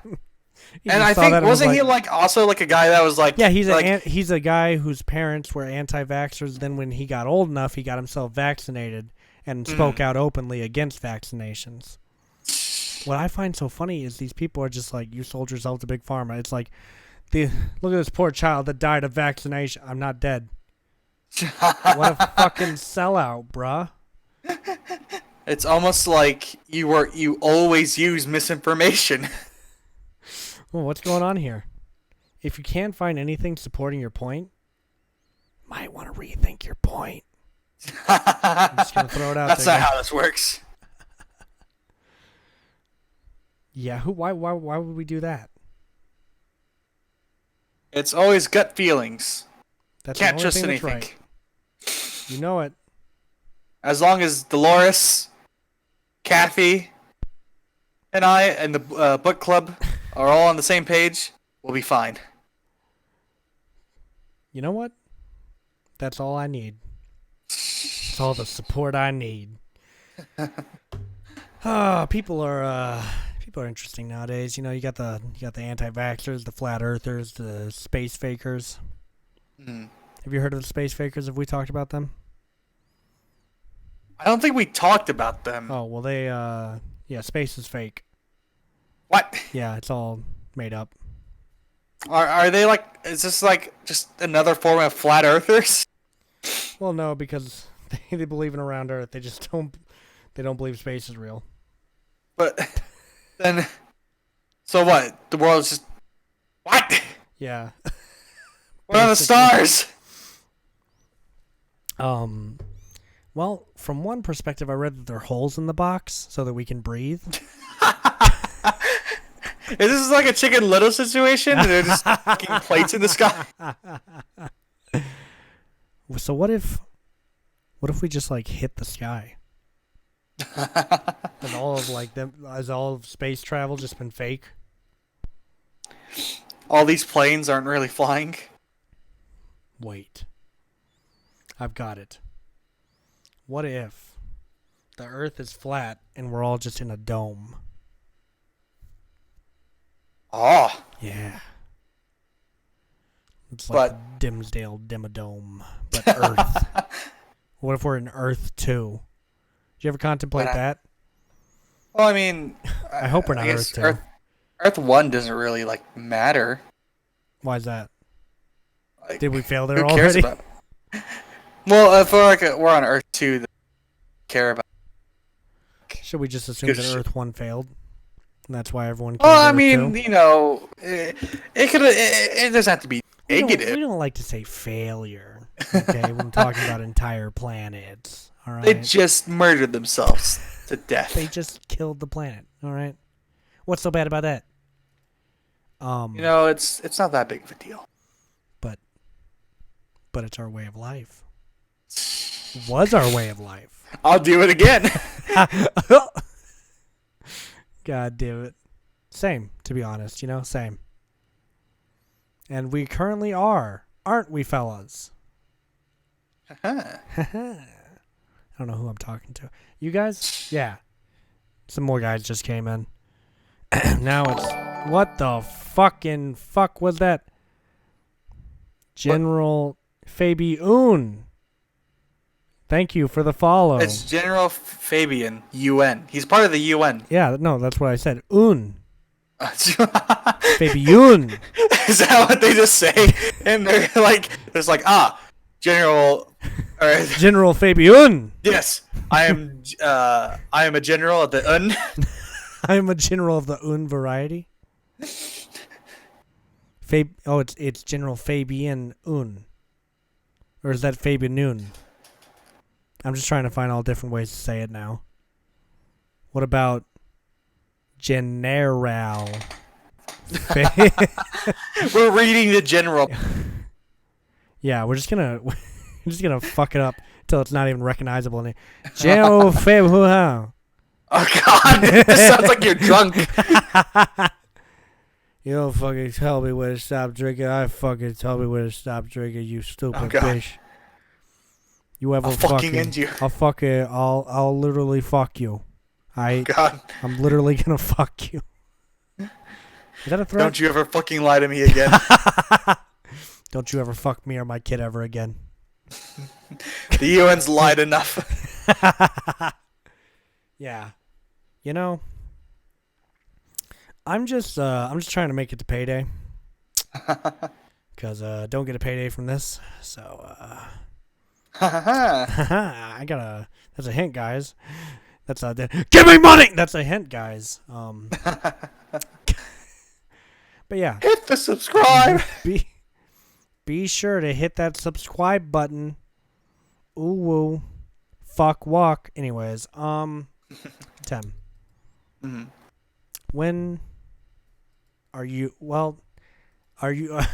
Speaker 2: And I think wasn't he also a guy that was like?
Speaker 1: Yeah, he's a guy whose parents were anti-vaxxers. Then when he got old enough, he got himself vaccinated and spoke out openly against vaccinations. What I find so funny is these people are just like, you sold yourself to Big Pharma. It's like, look at this poor child that died of vaccination. I'm not dead. What a fucking sellout, bruh.
Speaker 2: It's almost like you always use misinformation.
Speaker 1: Well, what's going on here? If you can't find anything supporting your point, might want to rethink your point. I'm just gonna throw it out.
Speaker 2: That's not how this works.
Speaker 1: Yeah, why would we do that?
Speaker 2: It's always gut feelings.
Speaker 1: That's
Speaker 2: Can't
Speaker 1: the only
Speaker 2: trust
Speaker 1: thing
Speaker 2: anything.
Speaker 1: that's right. You know it.
Speaker 2: As long as Dolores, Kathy, and I, and the book club are all on the same page, we'll be fine.
Speaker 1: You know what? That's all I need. That's all the support I need. People are interesting nowadays. You know, you got the anti-vaxxers, the flat earthers, the space fakers. Have you heard of the space fakers? Have we talked about them?
Speaker 2: I don't think we talked about them.
Speaker 1: Oh, well, space is fake.
Speaker 2: What?
Speaker 1: Yeah, it's all made up.
Speaker 2: Are they like? Is this like just another form of flat earthers?
Speaker 1: Well, no, because they believe in a round Earth. They just don't believe space is real.
Speaker 2: But then, so what? The world's just what?
Speaker 1: Yeah.
Speaker 2: What are the stars?
Speaker 1: Well, from one perspective, I read that there are holes in the box so that we can breathe.
Speaker 2: Is this like a Chicken Little situation? They're just fucking plates in the sky.
Speaker 1: So what if we just like hit the sky? And all of like them, has all of space travel just been fake?
Speaker 2: All these planes aren't really flying.
Speaker 1: Wait. I've got it. What if the Earth is flat and we're all just in a dome?
Speaker 2: Oh.
Speaker 1: Yeah. It's like Dimsdale Dimmadome, but Earth. What if we're in Earth 2? Did you ever contemplate that?
Speaker 2: Well, I mean,
Speaker 1: I hope we're not Earth 2.
Speaker 2: Earth 1 doesn't really like matter.
Speaker 1: Why is that?
Speaker 2: Like,
Speaker 1: did we fail there
Speaker 2: who cares
Speaker 1: already?
Speaker 2: about it? Well, if we're on Earth 2, then care about.
Speaker 1: Should we just assume that Earth 1 failed? And that's why everyone.
Speaker 2: Well, I mean, you know, it doesn't have to be negative.
Speaker 1: We don't like to say failure, okay, when talking about entire planets. All right.
Speaker 2: They just murdered themselves to death.
Speaker 1: They just killed the planet. All right. What's so bad about that?
Speaker 2: You know, it's not that big of a deal.
Speaker 1: But it's our way of life. Was our way of life.
Speaker 2: I'll do it again.
Speaker 1: God damn it. Same, to be honest, you know, same. And we currently are, aren't we, fellas? I don't know who I'm talking to. You guys? Yeah. Some more guys just came in. Now it's... What the fucking fuck was that? General Fabian. Thank you for the follow.
Speaker 2: It's General Fabian, UN. He's part of the UN.
Speaker 1: Yeah, no, that's what I said. Fabian.
Speaker 2: Is that what they just say? And they're like, General.
Speaker 1: General Fabian.
Speaker 2: Yes, I am a general of the UN.
Speaker 1: I am a general of the UN variety. It's General Fabian Un. Or is that Fabian Noon? I'm just trying to find all different ways to say it now. What about General?
Speaker 2: We're reading the general.
Speaker 1: Yeah, we're just gonna fuck it up until it's not even recognizable. General Fabian.
Speaker 2: Oh God! This sounds like you're drunk.
Speaker 1: You don't fucking tell me when to stop drinking. I fucking tell me when to stop drinking. You stupid bitch. You ever
Speaker 2: I'll fucking end you.
Speaker 1: I'll literally fuck you.
Speaker 2: God.
Speaker 1: I'm literally gonna fuck you. Is that a threat?
Speaker 2: Don't you ever fucking lie to me again.
Speaker 1: Don't you ever fuck me or my kid ever again.
Speaker 2: The UN's lied enough.
Speaker 1: Yeah. You know, I'm just trying to make it to payday. Cause don't get a payday from this. So I got that's a hint, guys. That's give me money. That's a hint, guys. But yeah,
Speaker 2: hit the subscribe.
Speaker 1: Be sure to hit that subscribe button. Ooh woo, fuck walk. Anyways, Tim.
Speaker 2: Mm-hmm.
Speaker 1: When are you? Well, are you? I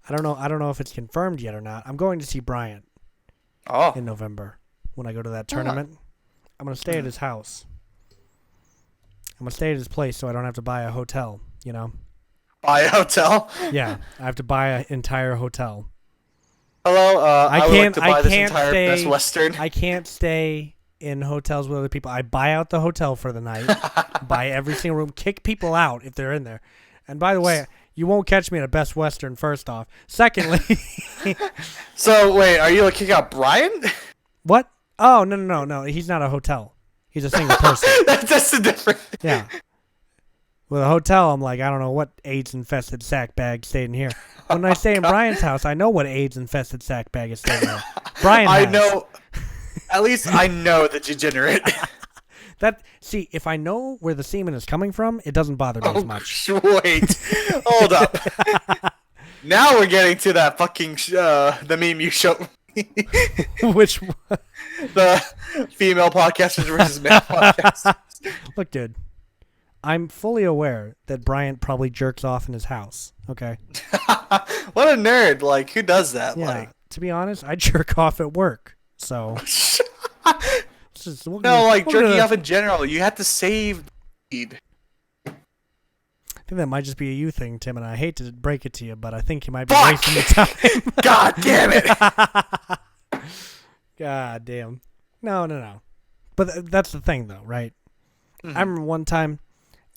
Speaker 1: don't know. I don't know if it's confirmed yet or not. I'm going to see Bryant. In November when I go to that tournament. I'm gonna stay at his house. I'm gonna stay at his place so I don't have to buy a hotel. You know?
Speaker 2: Buy a hotel.
Speaker 1: Yeah, I have to buy an entire hotel.
Speaker 2: Hello, I would like to buy this
Speaker 1: can't
Speaker 2: entire
Speaker 1: stay,
Speaker 2: Best Western.
Speaker 1: I can't stay in hotels with other people. I buy out the hotel for the night, buy every single room, kick people out if they're in there. And by the way, you won't catch me at a Best Western, first off. Secondly...
Speaker 2: So, wait, are you going to kick out Brian?
Speaker 1: What? Oh, no. He's not a hotel. He's a single person.
Speaker 2: That's the difference.
Speaker 1: Yeah. With a hotel, I'm like, I don't know what AIDS-infested sack bag stayed in here. When I stay in Brian's house, I know what AIDS-infested sack bag is staying there. Brian has.
Speaker 2: I know. At least I know the degenerate.
Speaker 1: See, if I know where the semen is coming from, it doesn't bother me as much.
Speaker 2: Wait. Hold up. Now we're getting to that fucking the meme you showed me.
Speaker 1: Which one?
Speaker 2: The female podcasters versus male podcasters.
Speaker 1: Look, dude. I'm fully aware that Bryant probably jerks off in his house. Okay.
Speaker 2: What a nerd! Like, who does that?
Speaker 1: Yeah.
Speaker 2: Like,
Speaker 1: To be honest, I jerk off at work. So.
Speaker 2: jerking off in general. You have to save the feed.
Speaker 1: I think that might just be a you thing, Tim, and I hate to break it to you, but I think you might be wasting your time.
Speaker 2: God damn it!
Speaker 1: God damn. No. But that's the thing, though, right? I remember one time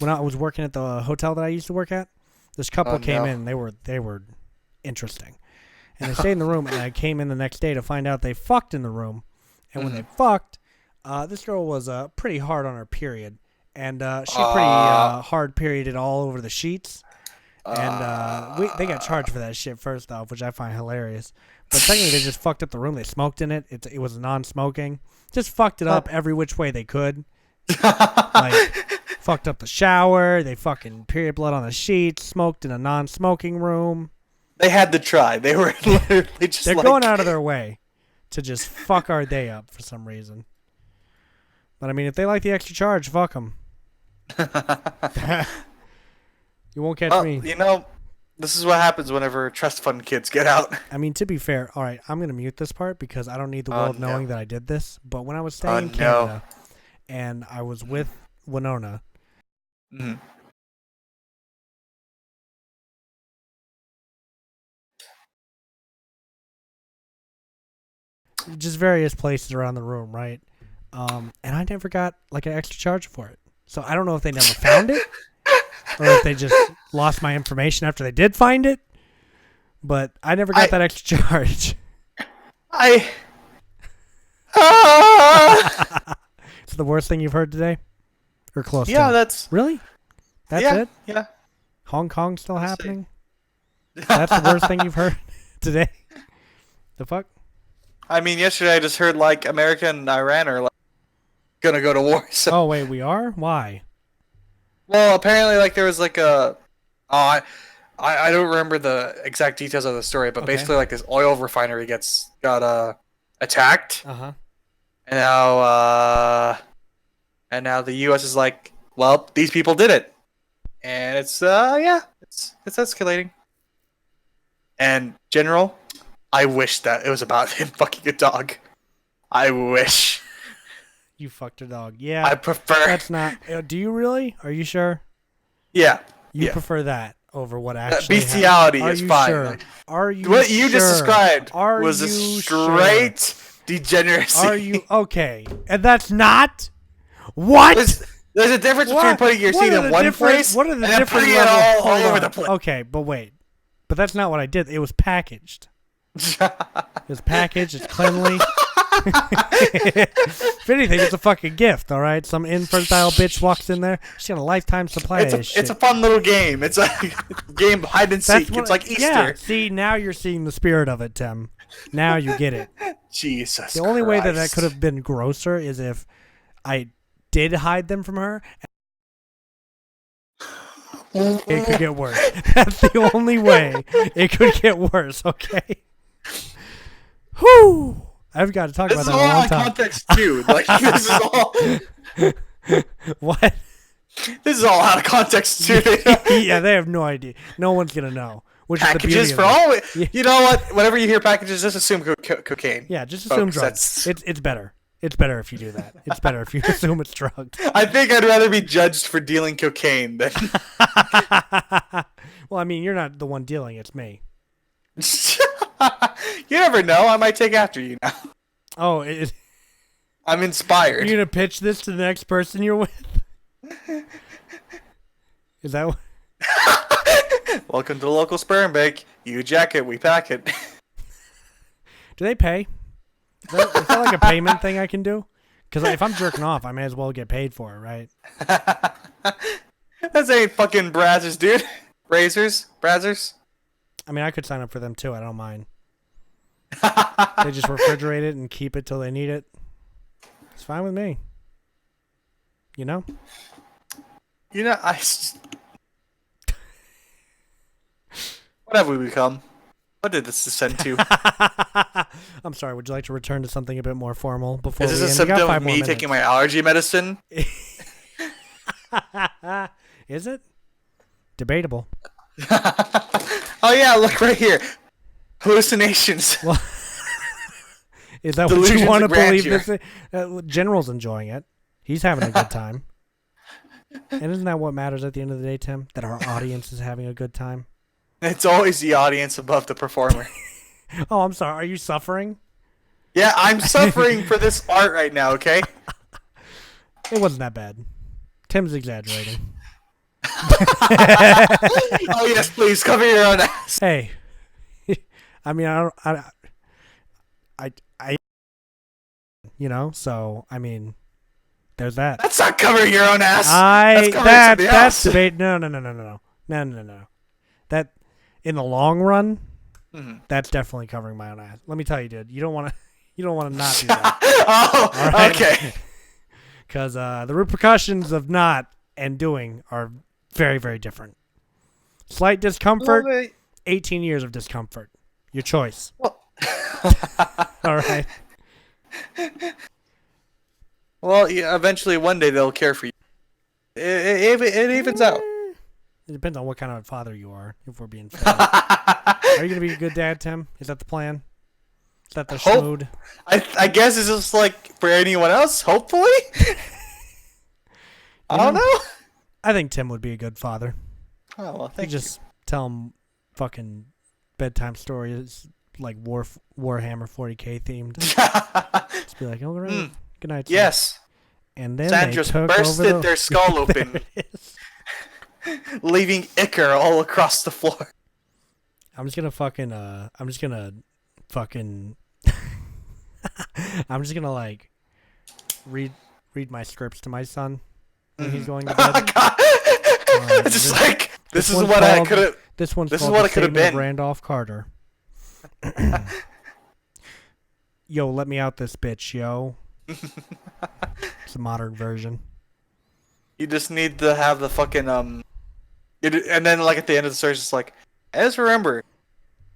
Speaker 1: when I was working at the hotel that I used to work at, this couple came in. They were interesting, and they stayed in the room. And I came in the next day to find out they fucked in the room. And when they fucked, this girl was pretty hard on her period, and she pretty hard perioded all over the sheets. And they got charged for that shit first off, which I find hilarious. But secondly, they just fucked up the room. They smoked in it. It was non-smoking. Just fucked it up every which way they could. Like, fucked up the shower. They fucking period blood on the sheets. Smoked in a non-smoking room.
Speaker 2: They had to try. They were literally just.
Speaker 1: They're going out of their way to just fuck our day up for some reason. But I mean, if they like the extra charge, fuck them. You won't catch me.
Speaker 2: You know, this is what happens whenever trust fund kids get out.
Speaker 1: I mean, to be fair, all right, I'm going to mute this part because I don't need the world knowing that I did this. But when I was staying in Canada and I was with Winona, just various places around the room, right? And I never got like an extra charge for it. So I don't know if they never found it or if they just lost my information after they did find it. But I never got that extra charge.
Speaker 2: It's
Speaker 1: the worst thing you've heard today? Or close to it?
Speaker 2: Yeah, that's...
Speaker 1: Really? That's it?
Speaker 2: Yeah.
Speaker 1: Hong Kong still happening? That's the worst thing you've heard today? The fuck?
Speaker 2: I mean, yesterday I just heard, like, America and Iran are, like, gonna go to war, so...
Speaker 1: Oh, wait, we are? Why?
Speaker 2: Well, apparently, like, there was, like, a... I don't remember the exact details of the story, but basically, like, this oil refinery got attacked.
Speaker 1: Uh-huh.
Speaker 2: And now the U.S. is like, well, these people did it. And it's escalating. And, General, I wish that it was about him fucking a dog. I wish.
Speaker 1: You fucked a dog. Yeah.
Speaker 2: I prefer...
Speaker 1: That's not... Do you really? Are you sure?
Speaker 2: Yeah.
Speaker 1: You prefer that over what actually
Speaker 2: bestiality
Speaker 1: happened?
Speaker 2: is fine.
Speaker 1: Sure?
Speaker 2: Like,
Speaker 1: Are you
Speaker 2: what you just described
Speaker 1: Are
Speaker 2: was a
Speaker 1: you
Speaker 2: straight degeneracy.
Speaker 1: Are you... Okay. And that's not... What?
Speaker 2: There's a difference between putting your seed in one place
Speaker 1: what are the
Speaker 2: and then
Speaker 1: different
Speaker 2: putting it
Speaker 1: levels?
Speaker 2: all over the place.
Speaker 1: Okay, but wait. But that's not what I did. It was packaged. It's packaged. It's cleanly. If anything, it's a fucking gift, all right? Some infertile bitch walks in there. She's got a lifetime supply of this shit.
Speaker 2: It's a fun little game. It's a game of hide and seek. It's like Easter.
Speaker 1: Yeah, see, now you're seeing the spirit of it, Tim. Now you get it.
Speaker 2: Jesus
Speaker 1: The only way that
Speaker 2: Christ.
Speaker 1: could have been grosser is if I did hide them from her. It could get worse. That's the only way it could get worse, okay? Whew! I've got to talk about that a long time.
Speaker 2: This is all out of context, too. Like, this is all...
Speaker 1: What?
Speaker 2: This is all out of context, too.
Speaker 1: Yeah, they have no idea. No one's going to know. Which
Speaker 2: Packages
Speaker 1: is the
Speaker 2: for
Speaker 1: beauty
Speaker 2: all...
Speaker 1: of it.
Speaker 2: You know what? Whenever you hear packages, just assume cocaine.
Speaker 1: Yeah, just assume
Speaker 2: Folks,
Speaker 1: drugs. It's better. It's better if you do that. It's better if you assume it's drugged.
Speaker 2: I think I'd rather be judged for dealing cocaine than.
Speaker 1: Well, I mean, you're not the one dealing. It's me.
Speaker 2: You never know. I might take after you now.
Speaker 1: Oh,
Speaker 2: I'm inspired.
Speaker 1: you're gonna pitch this to the next person you're with? Is that?
Speaker 2: Welcome to the local sperm bank. You jack it, we pack it.
Speaker 1: Do they pay? Is that like a payment thing I can do? Because if I'm jerking off, I may as well get paid for it, right?
Speaker 2: That ain't fucking Brazzers, dude. Brazzers.
Speaker 1: I mean, I could sign up for them too. I don't mind. They just refrigerate it and keep it till they need it. It's fine with me. You know?
Speaker 2: You know, what have we become? What did this descend to?
Speaker 1: I'm sorry. Would you like to return to something a bit more formal before
Speaker 2: Is
Speaker 1: we
Speaker 2: this a
Speaker 1: end? We got
Speaker 2: symptom
Speaker 1: 5
Speaker 2: of
Speaker 1: more
Speaker 2: me
Speaker 1: minutes.
Speaker 2: taking my allergy medicine?
Speaker 1: Is it? Debatable.
Speaker 2: Oh yeah, look right here. Hallucinations.
Speaker 1: Well, is that what
Speaker 2: Delusions
Speaker 1: you want to
Speaker 2: of
Speaker 1: believe?
Speaker 2: grandeur.
Speaker 1: This General's enjoying it. He's having a good time. And isn't that what matters at the end of the day, Tim? That our audience is having a good time?
Speaker 2: It's always the audience above the performer.
Speaker 1: Oh, I'm sorry. Are you suffering?
Speaker 2: Yeah, I'm suffering for this art right now, okay?
Speaker 1: It wasn't that bad. Tim's exaggerating.
Speaker 2: Oh yes, please cover your own ass.
Speaker 1: Hey, I mean, I, you know, so I mean, there's that.
Speaker 2: That's not covering your own ass. That's covering somebody
Speaker 1: That's
Speaker 2: else.
Speaker 1: debate. No. That in the long run, that's definitely covering my own ass. Let me tell you, dude, you don't want to not do that.
Speaker 2: Oh,
Speaker 1: All right?
Speaker 2: okay.
Speaker 1: Because the repercussions of not and doing are very, very different. Slight discomfort, 18 years of discomfort. Your choice.
Speaker 2: Well,
Speaker 1: All right.
Speaker 2: well, yeah, eventually one day they'll care for you. It evens out.
Speaker 1: It depends on what kind of father you are, if we're being fair. Are you going to be a good dad, Tim? Is that the plan? Is that the schmood?
Speaker 2: I guess it's just like for anyone else, hopefully. I don't know.
Speaker 1: I think Tim would be a good father.
Speaker 2: Oh, well,
Speaker 1: You
Speaker 2: thank
Speaker 1: just tell him fucking bedtime stories like Warhammer 40k themed. Just be like, all right, good night. Son."
Speaker 2: Yes.
Speaker 1: And then
Speaker 2: Sandra
Speaker 1: they took
Speaker 2: bursted
Speaker 1: over
Speaker 2: their skull open,
Speaker 1: There it is.
Speaker 2: leaving ichor all across the floor.
Speaker 1: I'm just gonna like read my scripts to my son when he's going to bed.
Speaker 2: It's just like this is
Speaker 1: one's
Speaker 2: what I
Speaker 1: called-
Speaker 2: could have.
Speaker 1: This one's
Speaker 2: This is
Speaker 1: called
Speaker 2: what
Speaker 1: The
Speaker 2: it could have
Speaker 1: Statement of
Speaker 2: been.
Speaker 1: Randolph Carter. Yo, let me out this bitch, yo. It's a modern version.
Speaker 2: You just need to have the fucking and then like at the end of the story, it's just like, as remember,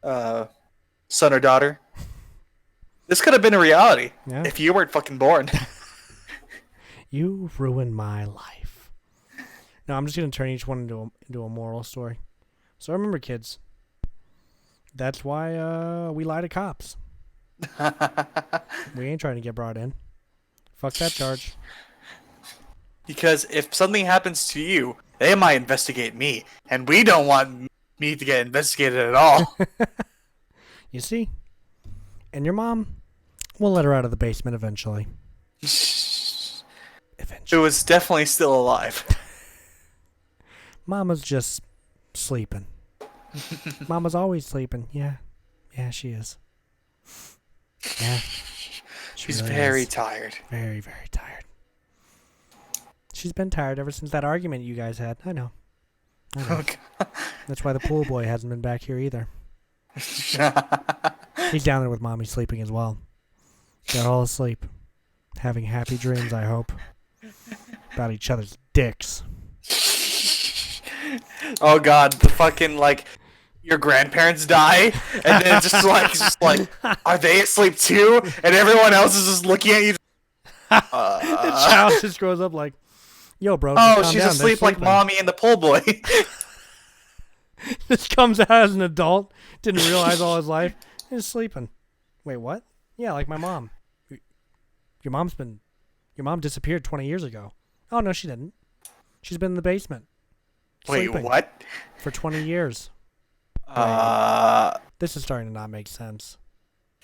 Speaker 2: son or daughter, this could have been a reality
Speaker 1: Yeah.
Speaker 2: if you weren't fucking born.
Speaker 1: You ruined my life. No, I'm just gonna turn each one into a moral story. So remember, kids. That's why we lie to cops. We ain't trying to get brought in. Fuck that charge.
Speaker 2: Because if something happens to you, they might investigate me, and we don't want me to get investigated at all.
Speaker 1: You see? And your mom, we'll let her out of the basement eventually.
Speaker 2: Who was definitely still alive.
Speaker 1: Mama's just sleeping. Mama's always sleeping. Yeah. Yeah, she is. Yeah. She
Speaker 2: She's
Speaker 1: really
Speaker 2: very
Speaker 1: is.
Speaker 2: tired.
Speaker 1: Very, very tired. She's been tired ever since that argument you guys had. I know. That's why the pool boy hasn't been back here either. He's down there with mommy sleeping as well. They're all asleep. Having happy dreams, I hope. About each other's dicks.
Speaker 2: Oh god, the fucking like your grandparents die, and then it's just like, are they asleep too? And everyone else is just looking at you.
Speaker 1: The child just grows up like, yo, bro.
Speaker 2: Oh,
Speaker 1: calm
Speaker 2: she's
Speaker 1: down. They're
Speaker 2: asleep like
Speaker 1: sleeping."
Speaker 2: mommy and the pool boy.
Speaker 1: This comes out as an adult. Didn't realize all his life. He's sleeping. Wait, what? Yeah, like my mom. Your mom disappeared 20 years ago. Oh, no, she didn't. She's been in the basement.
Speaker 2: Wait,
Speaker 1: sleeping
Speaker 2: what?
Speaker 1: For 20 years. This is starting to not make sense.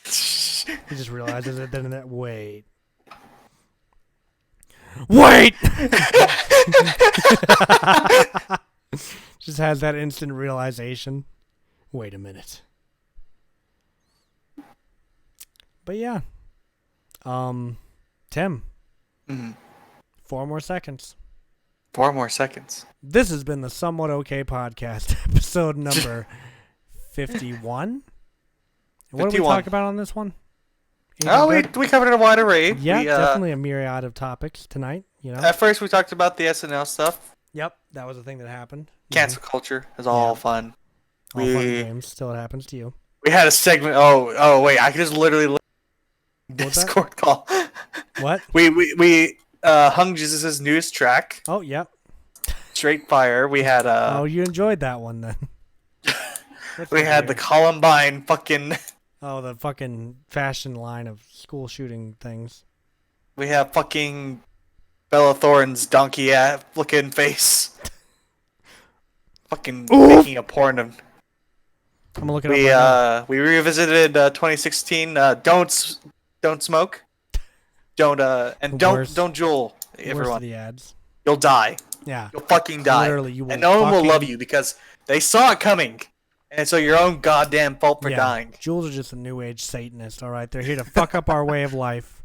Speaker 1: He just realizes it, then wait. Wait! Just has that instant realization. Wait a minute. But yeah. Tim.
Speaker 2: Mhm.
Speaker 1: 4 more seconds.
Speaker 2: 4 more seconds.
Speaker 1: This has been the Somewhat Okay Podcast, episode number 51. What did we
Speaker 2: 51.
Speaker 1: talk about on this one?
Speaker 2: Oh,
Speaker 1: Anything good?
Speaker 2: we covered a wide array.
Speaker 1: Yeah,
Speaker 2: We,
Speaker 1: definitely a myriad of topics tonight. You know.
Speaker 2: At first, we talked about the SNL stuff.
Speaker 1: Yep, that was the thing that happened.
Speaker 2: Cancel culture is all fun.
Speaker 1: All fun and games. Still, it happens to you.
Speaker 2: We had a segment. Oh, wait! I could just literally
Speaker 1: What's that?
Speaker 2: Discord call.
Speaker 1: What?
Speaker 2: We hung Jesus' news track.
Speaker 1: Oh, yep.
Speaker 2: Straight fire. We had
Speaker 1: Oh, you enjoyed that one then.
Speaker 2: we had the Columbine fucking.
Speaker 1: Oh, the fucking fashion line of school shooting things.
Speaker 2: We have fucking Bella Thorne's donkey looking face. Fucking making a porn of.
Speaker 1: I'm gonna look it up. Right now.
Speaker 2: We revisited 2016. Don't smoke. Don't
Speaker 1: Worst-
Speaker 2: don't jewel
Speaker 1: Worst
Speaker 2: everyone.
Speaker 1: of the ads.
Speaker 2: You'll die.
Speaker 1: Yeah.
Speaker 2: You'll fucking die.
Speaker 1: Literally, you will
Speaker 2: and no one will
Speaker 1: fucking-
Speaker 2: love you because they saw it coming. And so your own goddamn fault for dying.
Speaker 1: Jules are just a new age Satanist, all right? They're here to fuck up our way of life.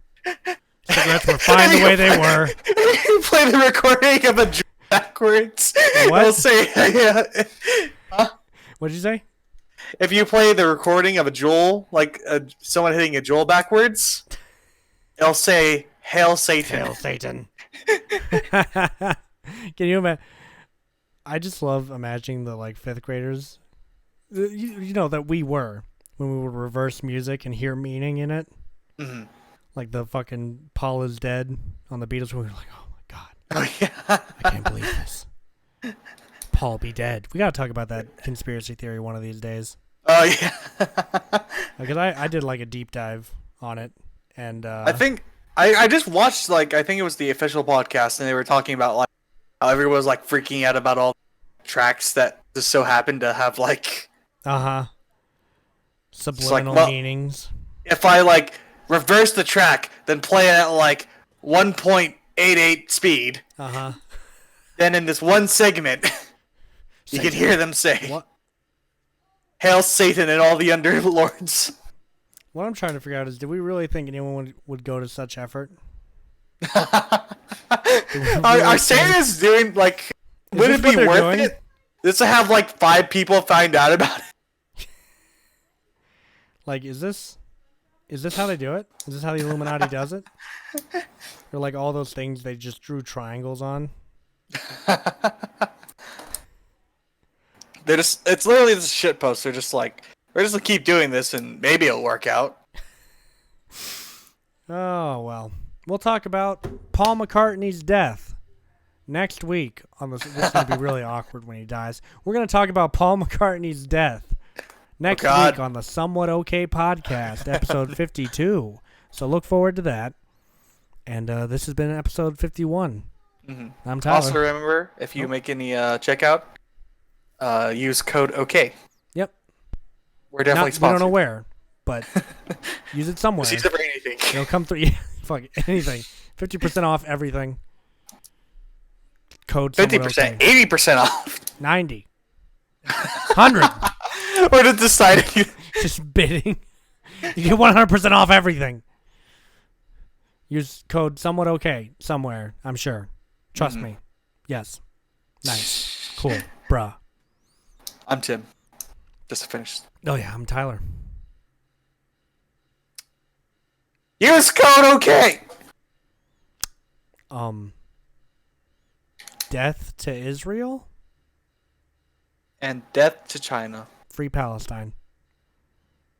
Speaker 1: Cigarettes were fine the way they were.
Speaker 2: You play the recording of a jewel backwards.
Speaker 1: What?
Speaker 2: It'll say,
Speaker 1: What did you say?
Speaker 2: if you play the recording of a jewel, like someone hitting a jewel backwards, it'll say, Hail Satan.
Speaker 1: Hail Satan. Can you imagine? I just love imagining the like 5th graders, you know, that we were when we would reverse music and hear meaning in it.
Speaker 2: Mm-hmm.
Speaker 1: Like the fucking Paul is Dead on the Beatles. We were like, oh my God.
Speaker 2: Oh, yeah.
Speaker 1: I can't believe this. Paul be dead. We got to talk about that conspiracy theory one of these days.
Speaker 2: Oh, yeah.
Speaker 1: Because I did like a deep dive on it. And
Speaker 2: I think I just watched, like, I think it was the official podcast, and they were talking about, like, how everyone was, like, freaking out about all the tracks that just so happened to have, like...
Speaker 1: Subliminal
Speaker 2: well,
Speaker 1: meanings.
Speaker 2: If I, like, reverse the track, then play it at, like, 1.88 speed, then in this one segment, you can hear them say,
Speaker 1: What?
Speaker 2: Hail Satan and all the underlords.
Speaker 1: What I'm trying to figure out is, do we really think anyone would go to such effort?
Speaker 2: Are Santa's doing, like, would
Speaker 1: this
Speaker 2: it
Speaker 1: what
Speaker 2: be
Speaker 1: they're
Speaker 2: worth
Speaker 1: doing?
Speaker 2: it? Just to have, like, 5 people find out about it?
Speaker 1: Like, is this how they do it? Is this how the Illuminati does it? Or like all those things they just drew triangles on?
Speaker 2: They're just, it's literally this shit post. They're just like, we're just gonna keep doing this and maybe it'll work out.
Speaker 1: Oh, well. We'll talk about Paul McCartney's death next week. This is going to be really awkward when he dies. We're going to talk about Paul McCartney's death next week on the Somewhat Okay Podcast, episode 52. So look forward to that. And this has been episode 51.
Speaker 2: Mm-hmm.
Speaker 1: I'm Tyler.
Speaker 2: Also remember, if you make any checkout, use code OK.
Speaker 1: Yep.
Speaker 2: We're definitely
Speaker 1: We
Speaker 2: sponsored.
Speaker 1: don't know where, but use it somewhere.
Speaker 2: Use it for anything.
Speaker 1: It'll come through. Yeah, fuck it, anything. 50% off everything. Code
Speaker 2: 50%, 80% off.
Speaker 1: 90. 100.
Speaker 2: We're just deciding.
Speaker 1: Just bidding. You get 100% off everything. Use code somewhat okay somewhere, I'm sure. Trust me. Yes. Nice. Cool. Bruh.
Speaker 2: I'm Tim. Just to finish.
Speaker 1: Oh, yeah, I'm Tyler.
Speaker 2: Use code OK.
Speaker 1: Death to Israel?
Speaker 2: And death to China.
Speaker 1: Free Palestine.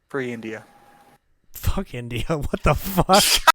Speaker 2: Free India.
Speaker 1: Fuck India. What the fuck?